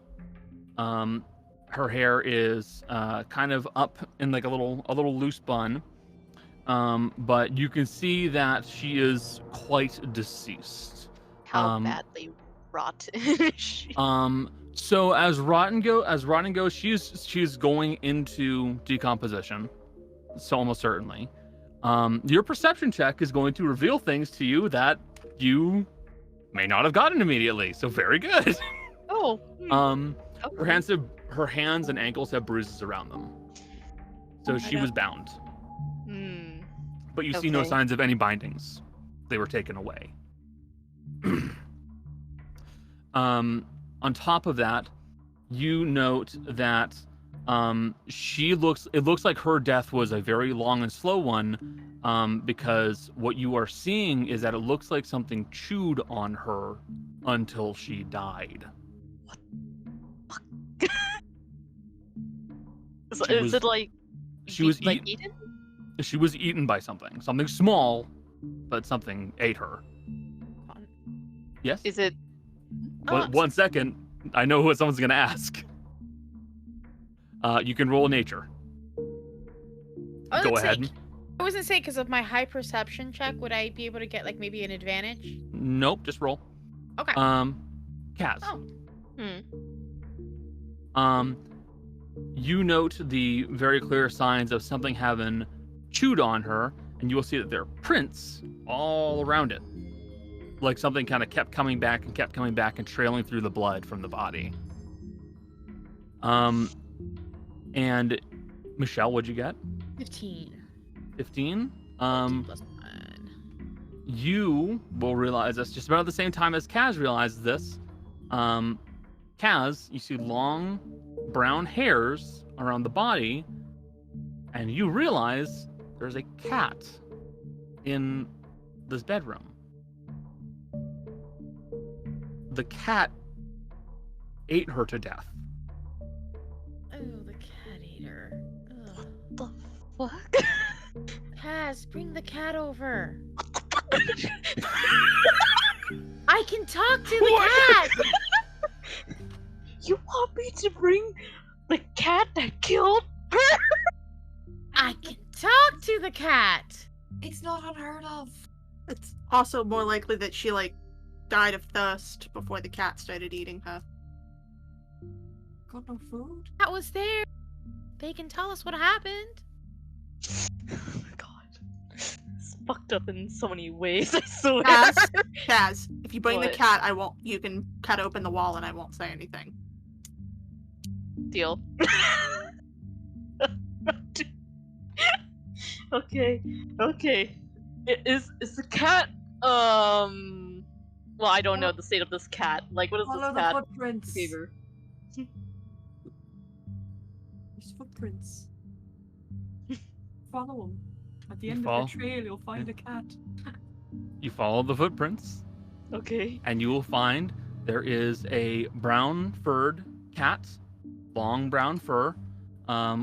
Her hair is kind of up in like a little loose bun. But you can see that she is quite deceased.
How badly rotten is she?
So as rotten goes, she's going into decomposition. So almost certainly. Your perception check is going to reveal things to you that you may not have gotten immediately. So very good.
Oh.
Okay. Her hands and ankles have bruises around them. So she was bound. But you see no
Okay.
signs of any bindings. They were taken away. On top of that, you note that it looks like her death was a very long and slow one, because what you are seeing is that it looks like something chewed on her until she died.
Is it like
she was
eaten?
She was eaten by something small, but something ate her. Yes.
Is it?
One second. I know what someone's gonna ask. You can roll nature. Go ahead.
I wasn't saying because of my high perception check, would I be able to get like maybe an advantage?
Nope, just roll.
Okay.
Kaz.
Oh.
You note the very clear signs of something having chewed on her, and you will see that there are prints all around it. Like something kind of kept coming back and trailing through the blood from the body. And Michelle, what'd you get?
15.
15?
Plus 1.
You will realize this just about at the same time as Kaz realizes this. Kaz, you see long brown hairs around the body, and you realize there's a cat in this bedroom. The cat ate her to death.
Oh, the cat ate her. Ugh.
The fuck?
Kaz, bring the cat over. I can talk to the cat.
You want me to bring the cat that killed her?
I can talk to the cat.
It's not unheard of.
It's also more likely that she died of thirst before the cat started eating her.
Got no food?
Cat was there. They can tell us what happened.
Oh my god. It's fucked up in so many ways, I swear.
Kaz, if you bring the
What?
cat, you can cut open the wall and I won't say anything.
Deal. Okay. Is the cat well, I don't know the state of this cat. Like, what is
Follow
this
the
cat
footprints.
behavior?
There's footprints. Follow them. At the end
follow?
of the trail, you'll find a cat.
You follow the footprints,
Okay.
and you will find there is a brown furred cat long brown fur,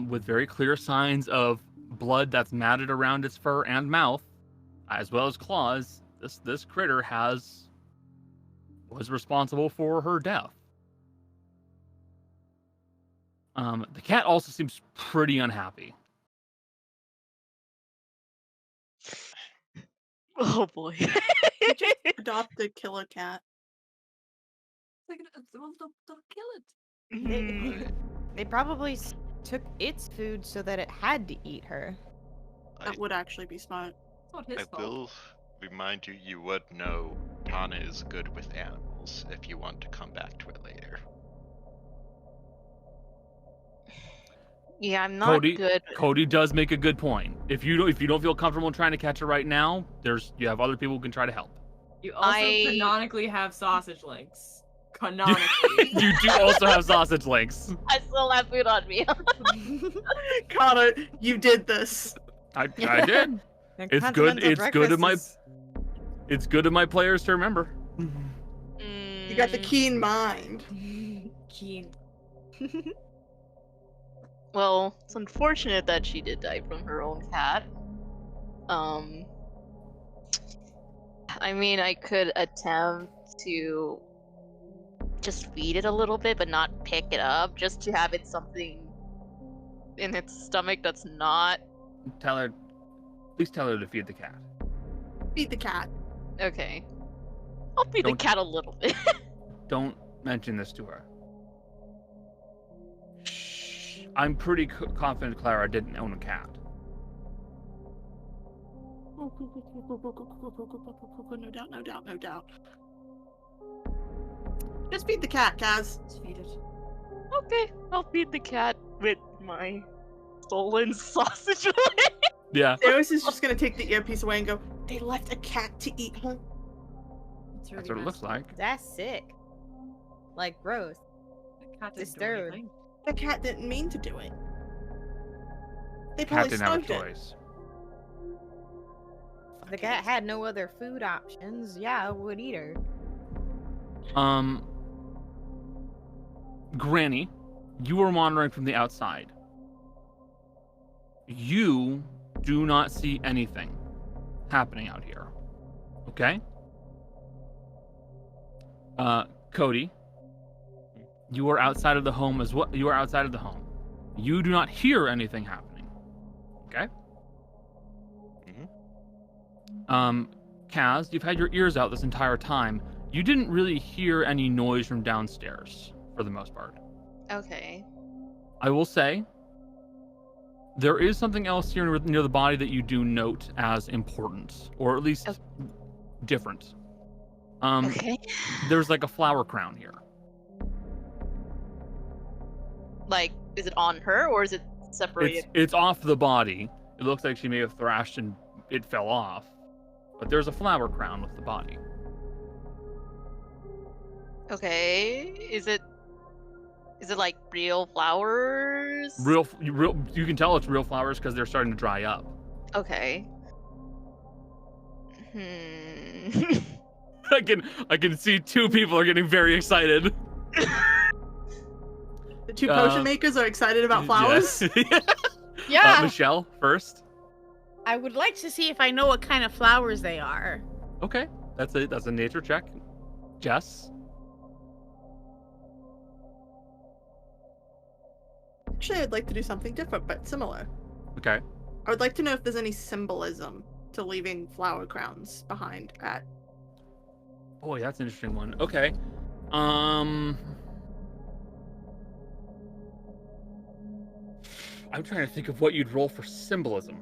with very clear signs of blood that's matted around its fur and mouth, as well as claws. This critter was responsible for her death. The cat also seems pretty unhappy.
Oh boy.
Adopt a killer cat.
They'll kill it.
They probably took its food so that it had to eat her.
That would actually be smart.
It's not his
I
fault.
will remind you, you would know Tana is good with animals if you want to come back to it later.
Yeah, I'm not good.
Cody does make a good point. If you don't feel comfortable trying to catch her right now, you have other people who can try to help.
You also canonically have sausage links. Canonically.
You do also have sausage links.
I still have food on me.
Connor, you did this.
I did. It's good. It's good of my players to remember.
You got the keen mind.
Keen.
Well, it's unfortunate that she did die from her own cat. I mean, I could attempt to just feed it a little bit, but not pick it up, just to have it something in its stomach that's not...
Please tell her to feed the cat.
Feed the cat.
Okay. I'll feed the cat a little bit.
Don't mention this to her. I'm pretty confident Clara didn't own a cat.
No doubt, no doubt, no doubt. Just feed the cat, Kaz.
Just feed it.
Okay, I'll feed the cat with my stolen sausage.
Yeah.
Daeris is just gonna take the earpiece away and go, they left a cat to eat her.
That's what it looks like.
That's sick. Like, gross. Disturbed.
The cat didn't mean to do it. They
Cat
probably
didn't have a
starved it.
choice.
If the cat had no other food options, yeah, I would eat her.
Granny, you are monitoring from the outside. You do not see anything happening out here. Okay? Cody, you are outside of the home as well. You are outside of the home. You do not hear anything happening. Okay? Kaz, you've had your ears out this entire time. You didn't really hear any noise from downstairs, for the most part.
Okay.
I will say, there is something else here near the body that you do note as important, or at least different.
Okay.
There's like a flower crown here.
Like, is it on her, or is it separated?
It's off the body. It looks like she may have thrashed and it fell off. But there's a flower crown with the body.
Okay. Is it like real flowers?
Real. You can tell it's real flowers because they're starting to dry up.
Okay.
I can see two people are getting very excited.
The two potion makers are excited about flowers.
Yes.
Yeah.
Michelle first.
I would like to see if I know what kind of flowers they are.
Okay, that's a nature check. Jess.
Actually, I'd like to do something different, but similar.
Okay.
I would like to know if there's any symbolism to leaving flower crowns behind at.
Boy, that's an interesting one. Okay. I'm trying to think of what you'd roll for symbolism.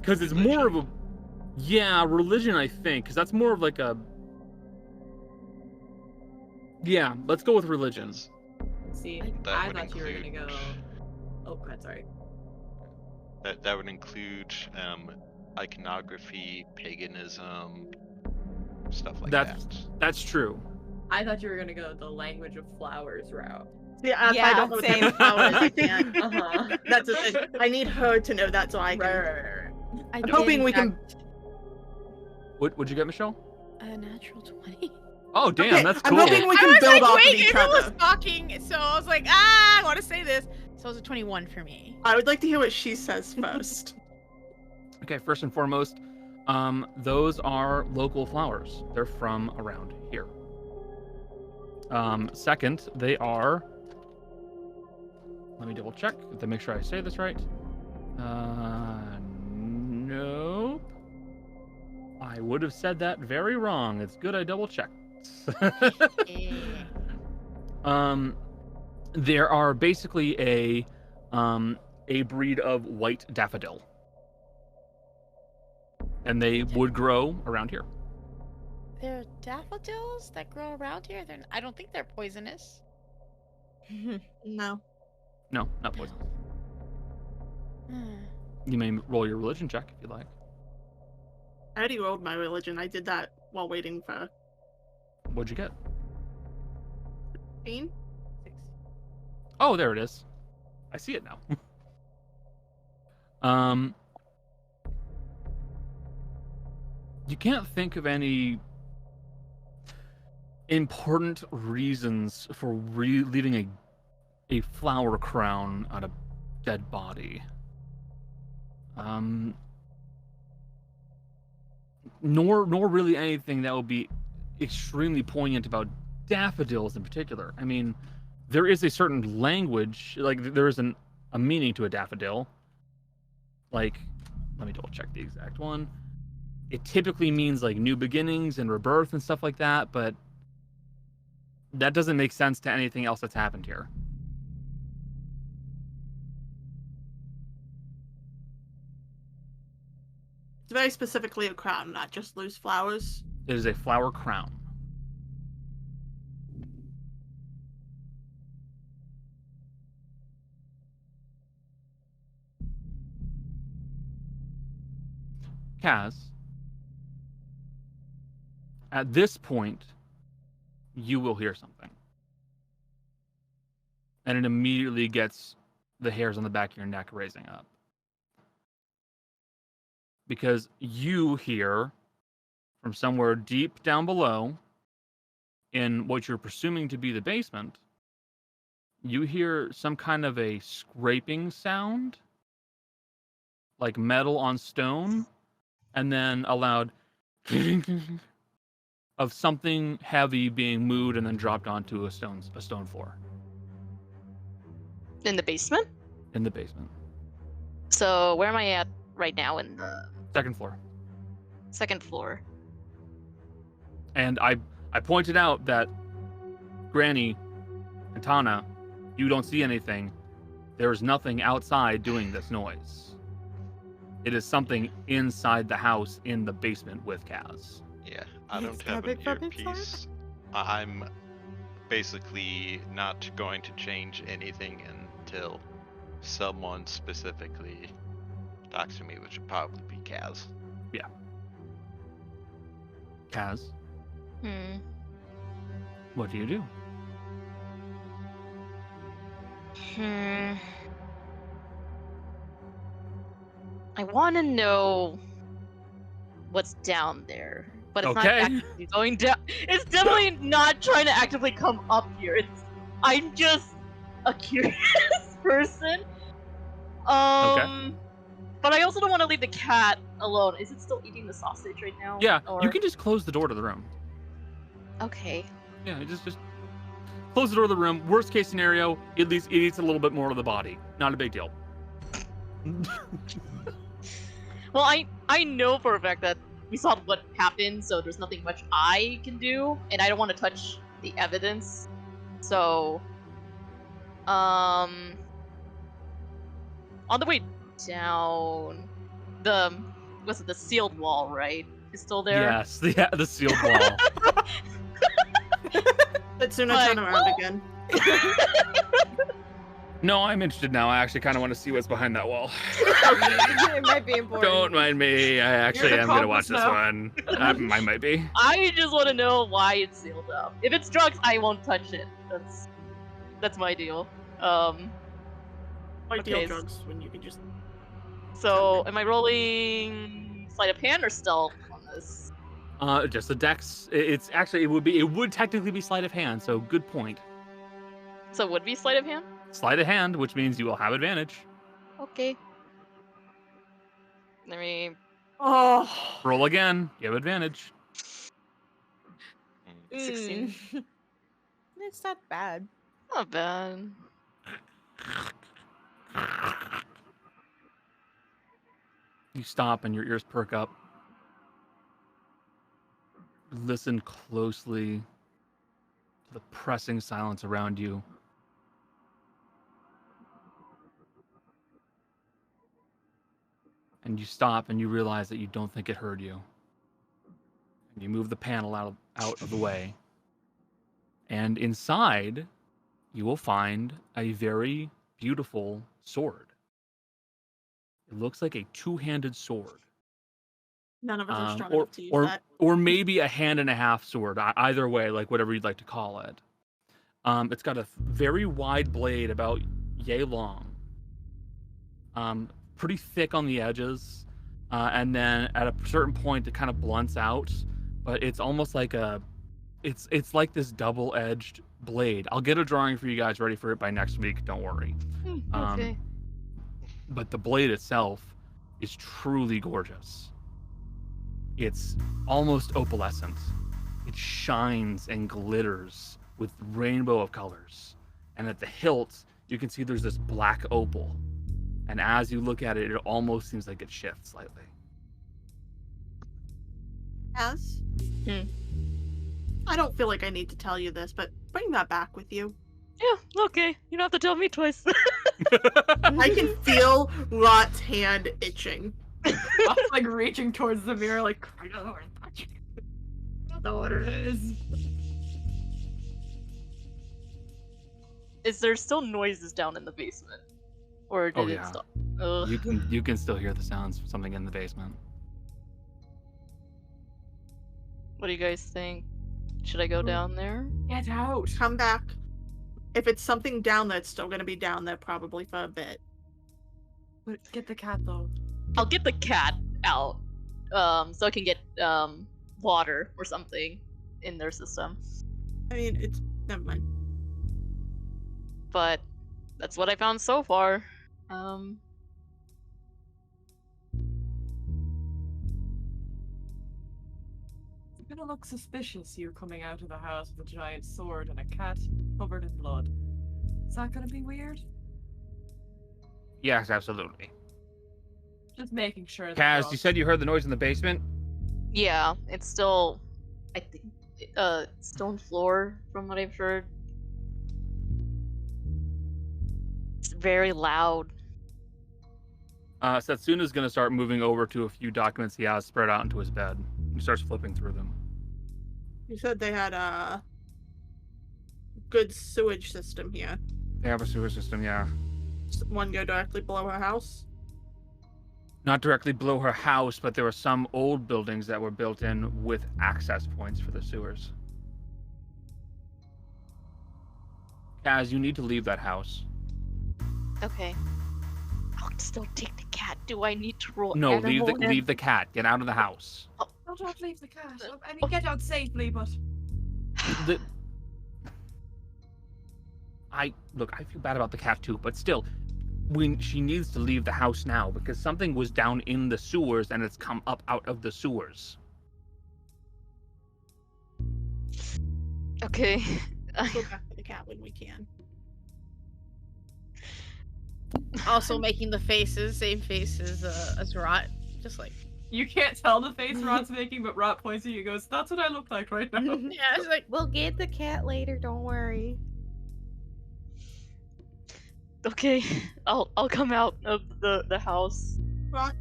Because it's more of a, religion, I think, because that's more of like a, let's go with religion.
See,
That
I
would
thought you were gonna
include-
go. Oh, God, sorry.
That would include iconography, paganism, stuff like that.
That's true.
I thought you were gonna go the language of flowers route.
Yeah, if I don't know what type
same.
of flowers, I can't.
Uh-huh.
That's a thing. I need her to know that so I can.
Right.
I'm hoping we can.
What'd you get, Michelle?
A natural 20.
Oh, damn,
Okay,
that's
I'm
cool.
hoping we
I
can
was
build
like,
off of
wait,
each
Gabriel was
other.
talking, so I was like, I want to say this. So it was a 21 for me.
I would like to hear what she says first.
Okay, first and foremost, those are local flowers. They're from around here. Second, they are. Let me double check to make sure I say this right. Nope. I would have said that very wrong. It's good I double checked. There are basically a breed of white daffodil, and they would grow around here.
There are daffodils that grow around here. I don't think they're poisonous.
No.
No, not poison.
Hmm.
You may roll your religion check if you like.
I already rolled my religion. I did that while waiting for
What'd you get?
15.
Oh, there it is. I see it now. You can't think of any important reasons for leaving a flower crown on a dead body. Nor really anything that would be extremely poignant about daffodils in particular. I mean, there is a certain language, like there is a meaning to a daffodil. Like, let me double check the exact one. It typically means like new beginnings and rebirth and stuff like that, but that doesn't make sense to anything else that's happened here.
It's very specifically a crown, not just loose flowers.
It is a flower crown. Kaz, at this point, you will hear something. And it immediately gets the hairs on the back of your neck raising up. Because you hear from somewhere deep down below, in what you're presuming to be the basement, you hear some kind of a scraping sound, like metal on stone, and then a loud of something heavy being moved and then dropped onto a stone floor.
In the basement?
In the basement.
So where am I at right now? In the
Second floor.
second floor.
And I pointed out that Granny and Tana, you don't see anything. There is nothing outside doing this noise. It is something inside the house in the basement with Kaz.
Yeah, I don't
It's
have
coming
an
from
earpiece. I'm basically not going to change anything until someone specifically talks to me, which would probably be Kaz.
Yeah. Kaz, what do you do?
I want to know what's down there, but it's not
Okay.
actively going down. It's definitely not trying to actively come up here. I'm just a curious person. But I also don't want to leave the cat alone. Is it still eating the sausage right now?
Yeah,
Or...
you can just close the door to the room.
Okay.
Yeah, just close the door to the room. Worst case scenario, at least it eats a little bit more of the body. Not a big deal.
Well, I know for a fact that we saw what happened, so there's nothing much I can do, and I don't want to touch the evidence. So, on the way down, the sealed wall, right? Is still there?
Yes, the sealed wall.
But soon I
Like,
turn around again.
No, I'm interested now. I actually kind of want to see what's behind that wall.
It might be important.
Don't mind me. I actually
You're the
am going to watch
accomplice
this
now.
one. I might be.
I just want to know why it's sealed up. If it's drugs, I won't touch it. That's my deal.
Why deal
Okay,
drugs when you can just...
So am I rolling sleight of hand or stealth on this?
Just a dex. It's actually it would technically be sleight of hand. So good point.
So it would be sleight of hand?
Sleight of hand, which means you will have advantage.
Okay. Let me...
Oh.
Roll again. You have advantage.
16.
It's not bad.
Not bad.
You stop and your ears perk up. Listen closely to the pressing silence around you. And you stop and you realize that you don't think it heard you. And you move the panel out of the way. And inside, you will find a very beautiful sword. It looks like a two-handed sword.
None of us are strong enough to use that.
Or maybe a hand and a half sword. Either way, like whatever you'd like to call it. It's got a very wide blade, about yay long. Pretty thick on the edges. And then at a certain point, it kind of blunts out. But it's almost like it's like this double-edged blade. I'll get a drawing for you guys ready for it by next week. Don't worry.
Okay.
But the blade itself is truly gorgeous. It's almost opalescent. It shines and glitters with rainbow of colors. And at the hilt, you can see there's this black opal. And as you look at it, it almost seems like it shifts slightly.
As? I don't feel like I need to tell you this, but bring that back with you.
Yeah, okay. You don't have to tell me twice.
I can feel Rot's hand itching.
I'm like reaching towards the mirror, like, I don't know where to touch it. I don't know what it is.
Is there still noises down in the basement? Or did it stop? Ugh.
You can still hear the sounds of something in the basement.
What do you guys think? Should I go down there?
Get out.
Come back. If it's something down there, it's still gonna be down there probably for a bit.
Get the cat though.
I'll get the cat out, so I can get water or something in their system.
I mean, it's never mind.
But that's what I found so far.
It's gonna look suspicious, you coming out of the house with a giant sword and a cat covered in blood. Is that gonna be weird?
Yes, absolutely.
Just making sure.
Kaz, you said you heard the noise in the basement?
Yeah, it's still, I think, stone floor from what I've heard. It's very loud.
Satsuna's going to start moving over to a few documents he has spread out into his bed. He starts flipping through them.
You said they had a good sewage system here.
They have a sewer system, yeah.
One go directly below her house?
Not directly below her house, but there were some old buildings that were built in with access points for the sewers. Kaz, you need to leave that house.
Okay. I'll still take the cat. Do I need to roll?
No,
animal
leave the cat. Get out of the house.
Oh.
Don't leave the cat. I mean, get out safely, but...
I feel bad about the cat too, but still, she needs to leave the house now because something was down in the sewers and it's come up out of the sewers.
Okay.
Go back to the cat when we can.
Also making the faces, same faces as Rot. Just like...
You can't tell the face Rot's making, but Rot points at you and goes, that's what I look like right now.
Yeah, it's like,
We'll get the cat later, don't worry.
Okay, I'll come out of the house.
Rot.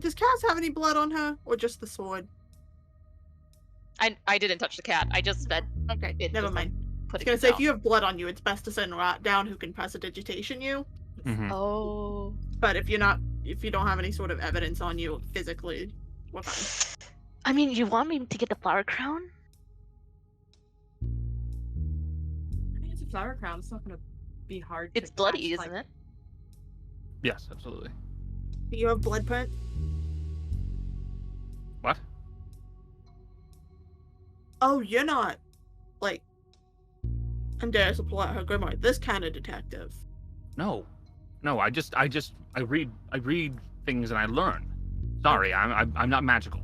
Does Kaz have any blood on her, or just the sword?
I didn't touch the cat. I just fed.
Okay,
it.
never mind. I was
Put
gonna
it
say, if
down.
you have blood on you, it's best to send Rot down, who can prestidigitation you.
Mm-hmm.
Oh.
But if you don't have any sort of evidence on you physically, we're fine.
I mean, you want me to get the flower crown?
I think it's a flower crown. It's not gonna be hard.
It's
to
bloody,
catch,
isn't it?
Yes, absolutely.
Do you have blood print?
What?
Oh, you're not, like, and Daeris will pull out her grimoire, this kind of detective.
No, I read things and I learn. Sorry, I'm not magical.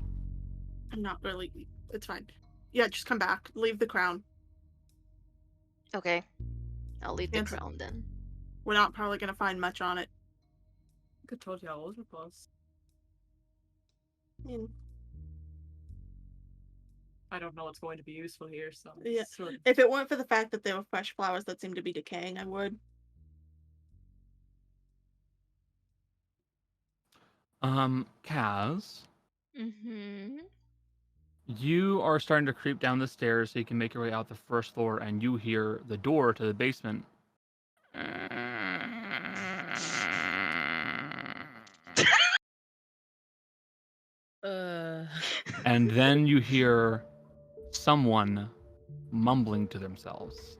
I'm not really, it's fine. Yeah, just come back. Leave the crown.
Okay. I'll leave the
Answer.
crown then.
We're not probably going to find much on it.
I could told you how old it was. I don't know what's going to be useful here, so
Yeah.
sort of...
If it weren't for the fact that there were fresh flowers that seemed to be decaying, I would.
Kaz,
Mm-hmm.
you are starting to creep down the stairs so you can make your way out the first floor, and you hear the door to the basement. And then you hear someone mumbling to themselves.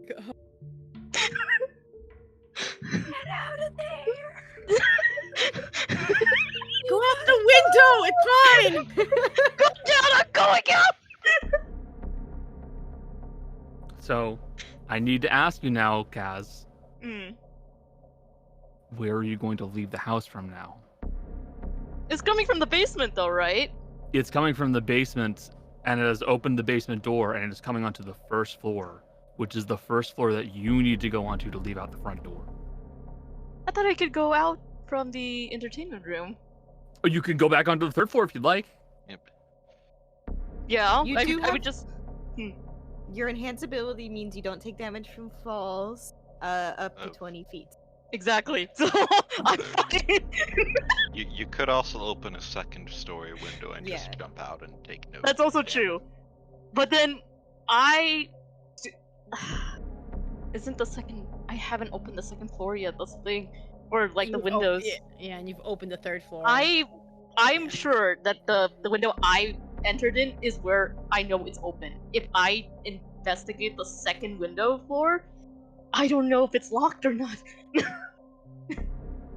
Get out of there!
Go out the window! It's fine!
Go down, I'm going up!
So, I need to ask you now, Kaz, where are you going to leave the house from now?
It's coming from the basement though, right?
It's coming from the basement, and it has opened the basement door, and it is coming onto the first floor, which is the first floor that you need to go onto to leave out the front door.
I thought I could go out from the entertainment room.
Oh, you can go back onto the third floor if you'd like.
Yep.
Yeah, I would just...
Your enhanced ability means you don't take damage from falls up to 20 feet.
Exactly. So I'm fine.
You could also open a second story window and just
Yeah.
jump out and take notes.
That's also true. But then isn't the second... I haven't opened the second floor yet, that's the thing. Or like the windows.
Yeah, and you've opened the third floor.
I'm sure that the window I entered in is where I know it's open. If I investigate the second window floor, I don't know if it's locked or not.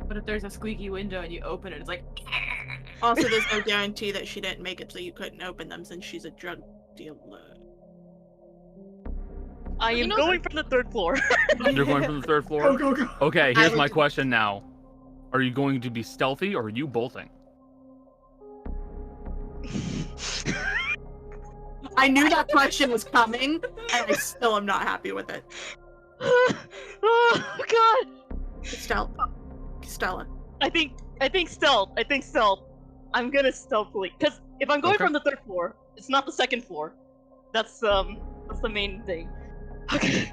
But if there's a squeaky window and you open it, it's like...
Also, there's no guarantee that she didn't make it so you couldn't open them since she's a drug dealer.
I am going from the third floor.
You're going from the third floor?
Go.
Okay, here's my question now. Are you going to be stealthy or are you bolting?
I knew that question was coming, and I still am not happy with it.
Oh god.
Stella.
I think stealth. I'm gonna stealthily, because if I'm going from the third floor, it's not the second floor. That's the main thing. Okay.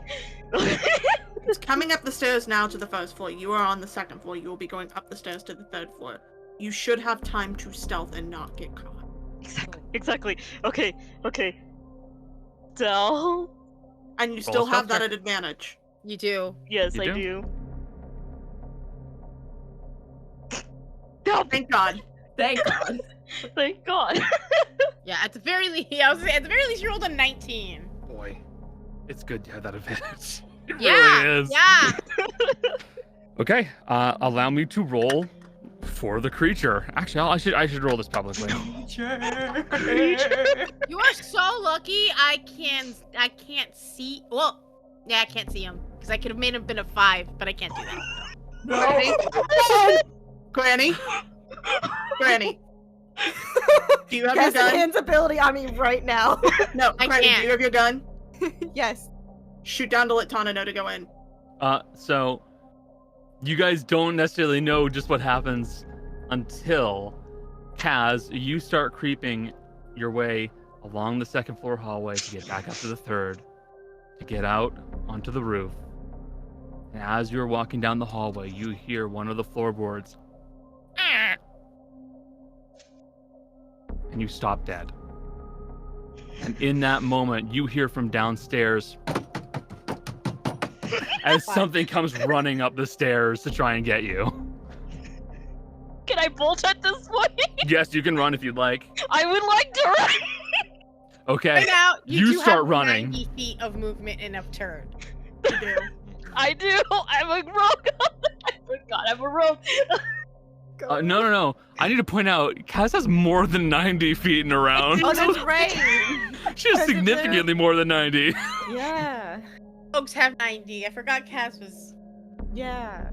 It's coming up the stairs now to the first floor. You are on the second floor. You will be going up the stairs to the third floor. You should have time to stealth and not get caught.
Exactly. Okay. Stealth.
And you still have that at advantage.
You do.
Yes,
You
I
do?
do.
Thank God.
Thank God.
Thank God.
Yeah, at the very least, I was saying, at the very least, you rolled a 19.
Boy, it's good to have that advantage. It
Yeah,
really is.
yeah.
Okay, allow me to roll for the creature. Actually, I should roll this publicly.
You are so lucky. I can't see. Well, yeah, I can't see him because I could have made him been a 5, but I can't do that.
Granny. Do you have
Yes,
your gun?
enhanced ability on me right now.
No,
I
Granny,
can't.
do you have your gun?
Yes.
Shoot down to let Tana know to go in.
So you guys don't necessarily know just what happens until Kaz, you start creeping your way along the second floor hallway to get back up to the third, to get out onto the roof. And as you're walking down the hallway, you hear one of the floorboards, and you stop dead. And in that moment, you hear from downstairs as something comes running up the stairs to try and get you.
Can I bolt at this point?
Yes, you can run if you'd like.
I would like to run.
Okay,
Right now,
you
do
start
have
running.
90 feet of movement and of turn.
You do.
I do. I'm a rogue. I forgot I'm a rogue.
No. I need to point out, Kaz has more than 90 feet in a round.
Oh, that's right.
She has significantly more than 90.
Yeah.
Folks have 90. I forgot Cass was.
Yeah.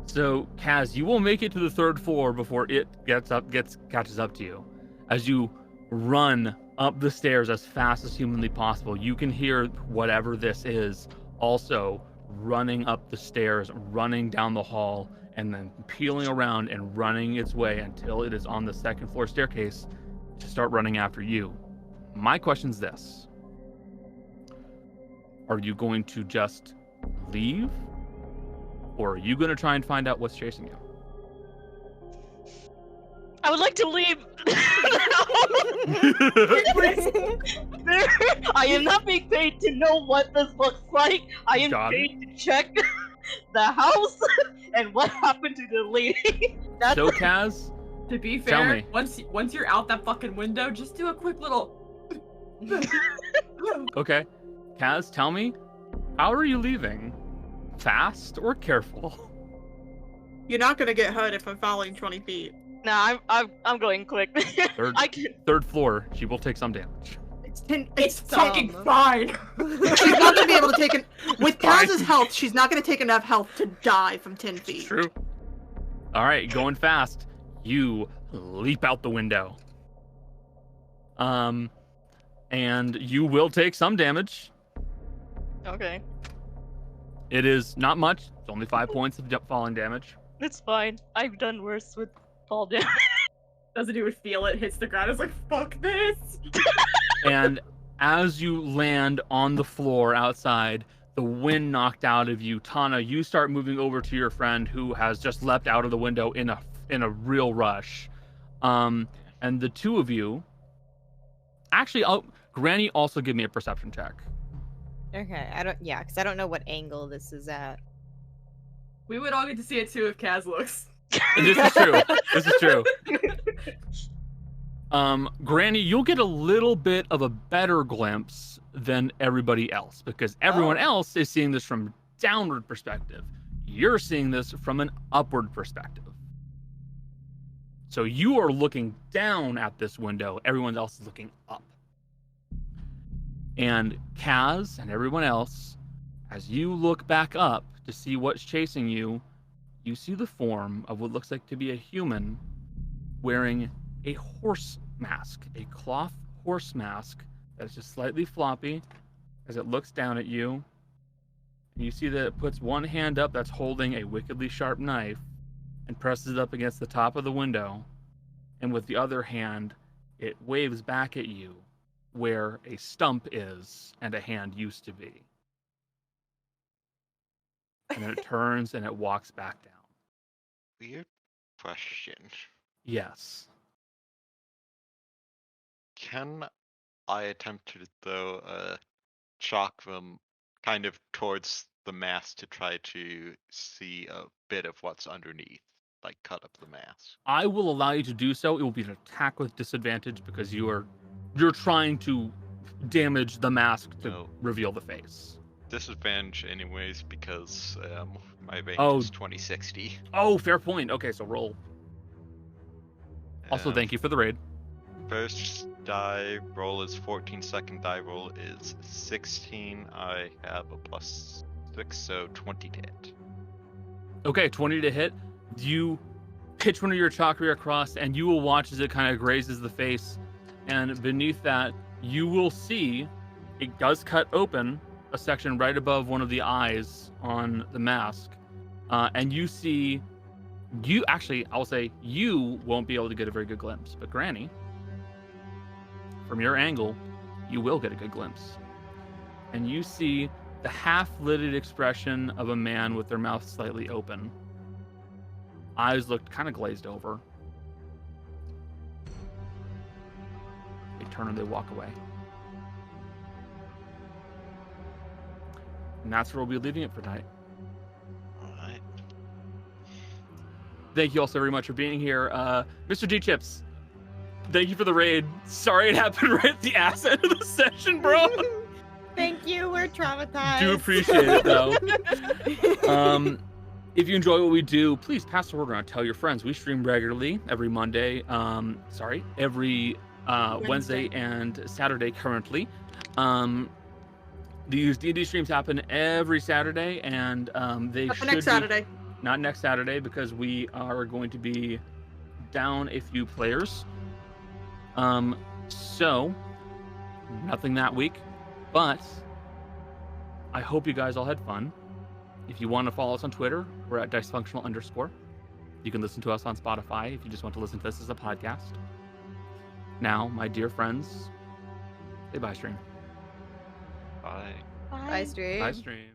So Kaz, you will make it to the 3rd floor before it catches up to you. As you run up the stairs as fast as humanly possible, you can hear whatever this is also running up the stairs, running down the hall, and then peeling around and running its way until it is on the 2nd floor staircase to start running after you. My question's this. Are you going to just leave? Or are you going to try and find out what's chasing you?
I would like to leave. I am not being paid to know what this looks like. I am paid to check the house and what happened to the lady.
So, Kaz,
to be
tell
fair,
me.
once you're out that fucking window, just do a quick little.
Okay. Kaz, tell me, how are you leaving? Fast or careful?
You're not gonna get hurt if I'm falling 20 feet.
Nah, I'm going quick. I can...
3rd floor. She will take some damage.
It's
fucking fine.
She's not gonna be able to take it. With Kaz's health, she's not gonna take enough health to die from 10 feet.
True. All right, going fast. You leap out the window. And you will take some damage.
Okay.
It is not much. It's only 5 points of falling damage.
It's fine. I've done worse with fall damage.
Doesn't even feel it. Hits the ground. It's like, fuck this.
And as you land on the floor outside, the wind knocked out of you. Tana, you start moving over to your friend who has just leapt out of the window in a real rush. And the two of you... Actually, Granny, also give me a perception check.
Okay, because I don't know what angle this is at.
We would all get to see it too if Kaz looks.
This is true. Granny, you'll get a little bit of a better glimpse than everybody else because everyone else is seeing this from downward perspective. You're seeing this from an upward perspective. So you are looking down at this window. Everyone else is looking up. And Kaz and everyone else, as you look back up to see what's chasing you, you see the form of what looks like to be a human wearing a horse mask, a cloth horse mask that's just slightly floppy as it looks down at you. And you see that it puts one hand up that's holding a wickedly sharp knife and presses it up against the top of the window. And with the other hand, it waves back at you where a stump is and a hand used to be. And then it turns and it walks back down.
Weird question.
Yes.
Can I attempt to throw a chakram kind of towards the mask to try to see a bit of what's underneath? Like cut up the mask.
I will allow you to do so. It will be an attack with disadvantage because you're trying to damage the mask to reveal the face.
Disadvantage anyways because my range is 2060.
Oh, fair point. Okay, so roll. Also, thank you for the raid.
First die roll is 14, second die roll is 16. I have a +6, so 20 to hit.
Okay, 20 to hit. You pitch one of your chakra across, and you will watch as it kind of grazes the face. And beneath that, you will see it does cut open a section right above one of the eyes on the mask. And you see, I'll say you won't be able to get a very good glimpse, but Granny, from your angle, you will get a good glimpse. And you see the half-lidded expression of a man with their mouth slightly open. Eyes looked kind of glazed over. They turn and they walk away. And that's where we'll be leaving it for tonight.
Alright.
Thank you all so very much for being here. Mr. D Chips, thank you for the raid. Sorry it happened right at the ass end of the session, bro.
Thank you, we're traumatized.
Do appreciate it, though. If you enjoy what we do, please pass the word around. Tell your friends. We stream regularly every Monday. Every Wednesday and Saturday currently. These D&D streams happen every Saturday, and they should
next Saturday.
Not next Saturday, because we are going to be down a few players. So nothing that week, but I hope you guys all had fun. If you want to follow us on Twitter, we're at Dicefunctional_. You can listen to us on Spotify if you just want to listen to this as a podcast. Now, my dear friends, say bye, stream.
Bye.
Bye, stream.
Bye, stream.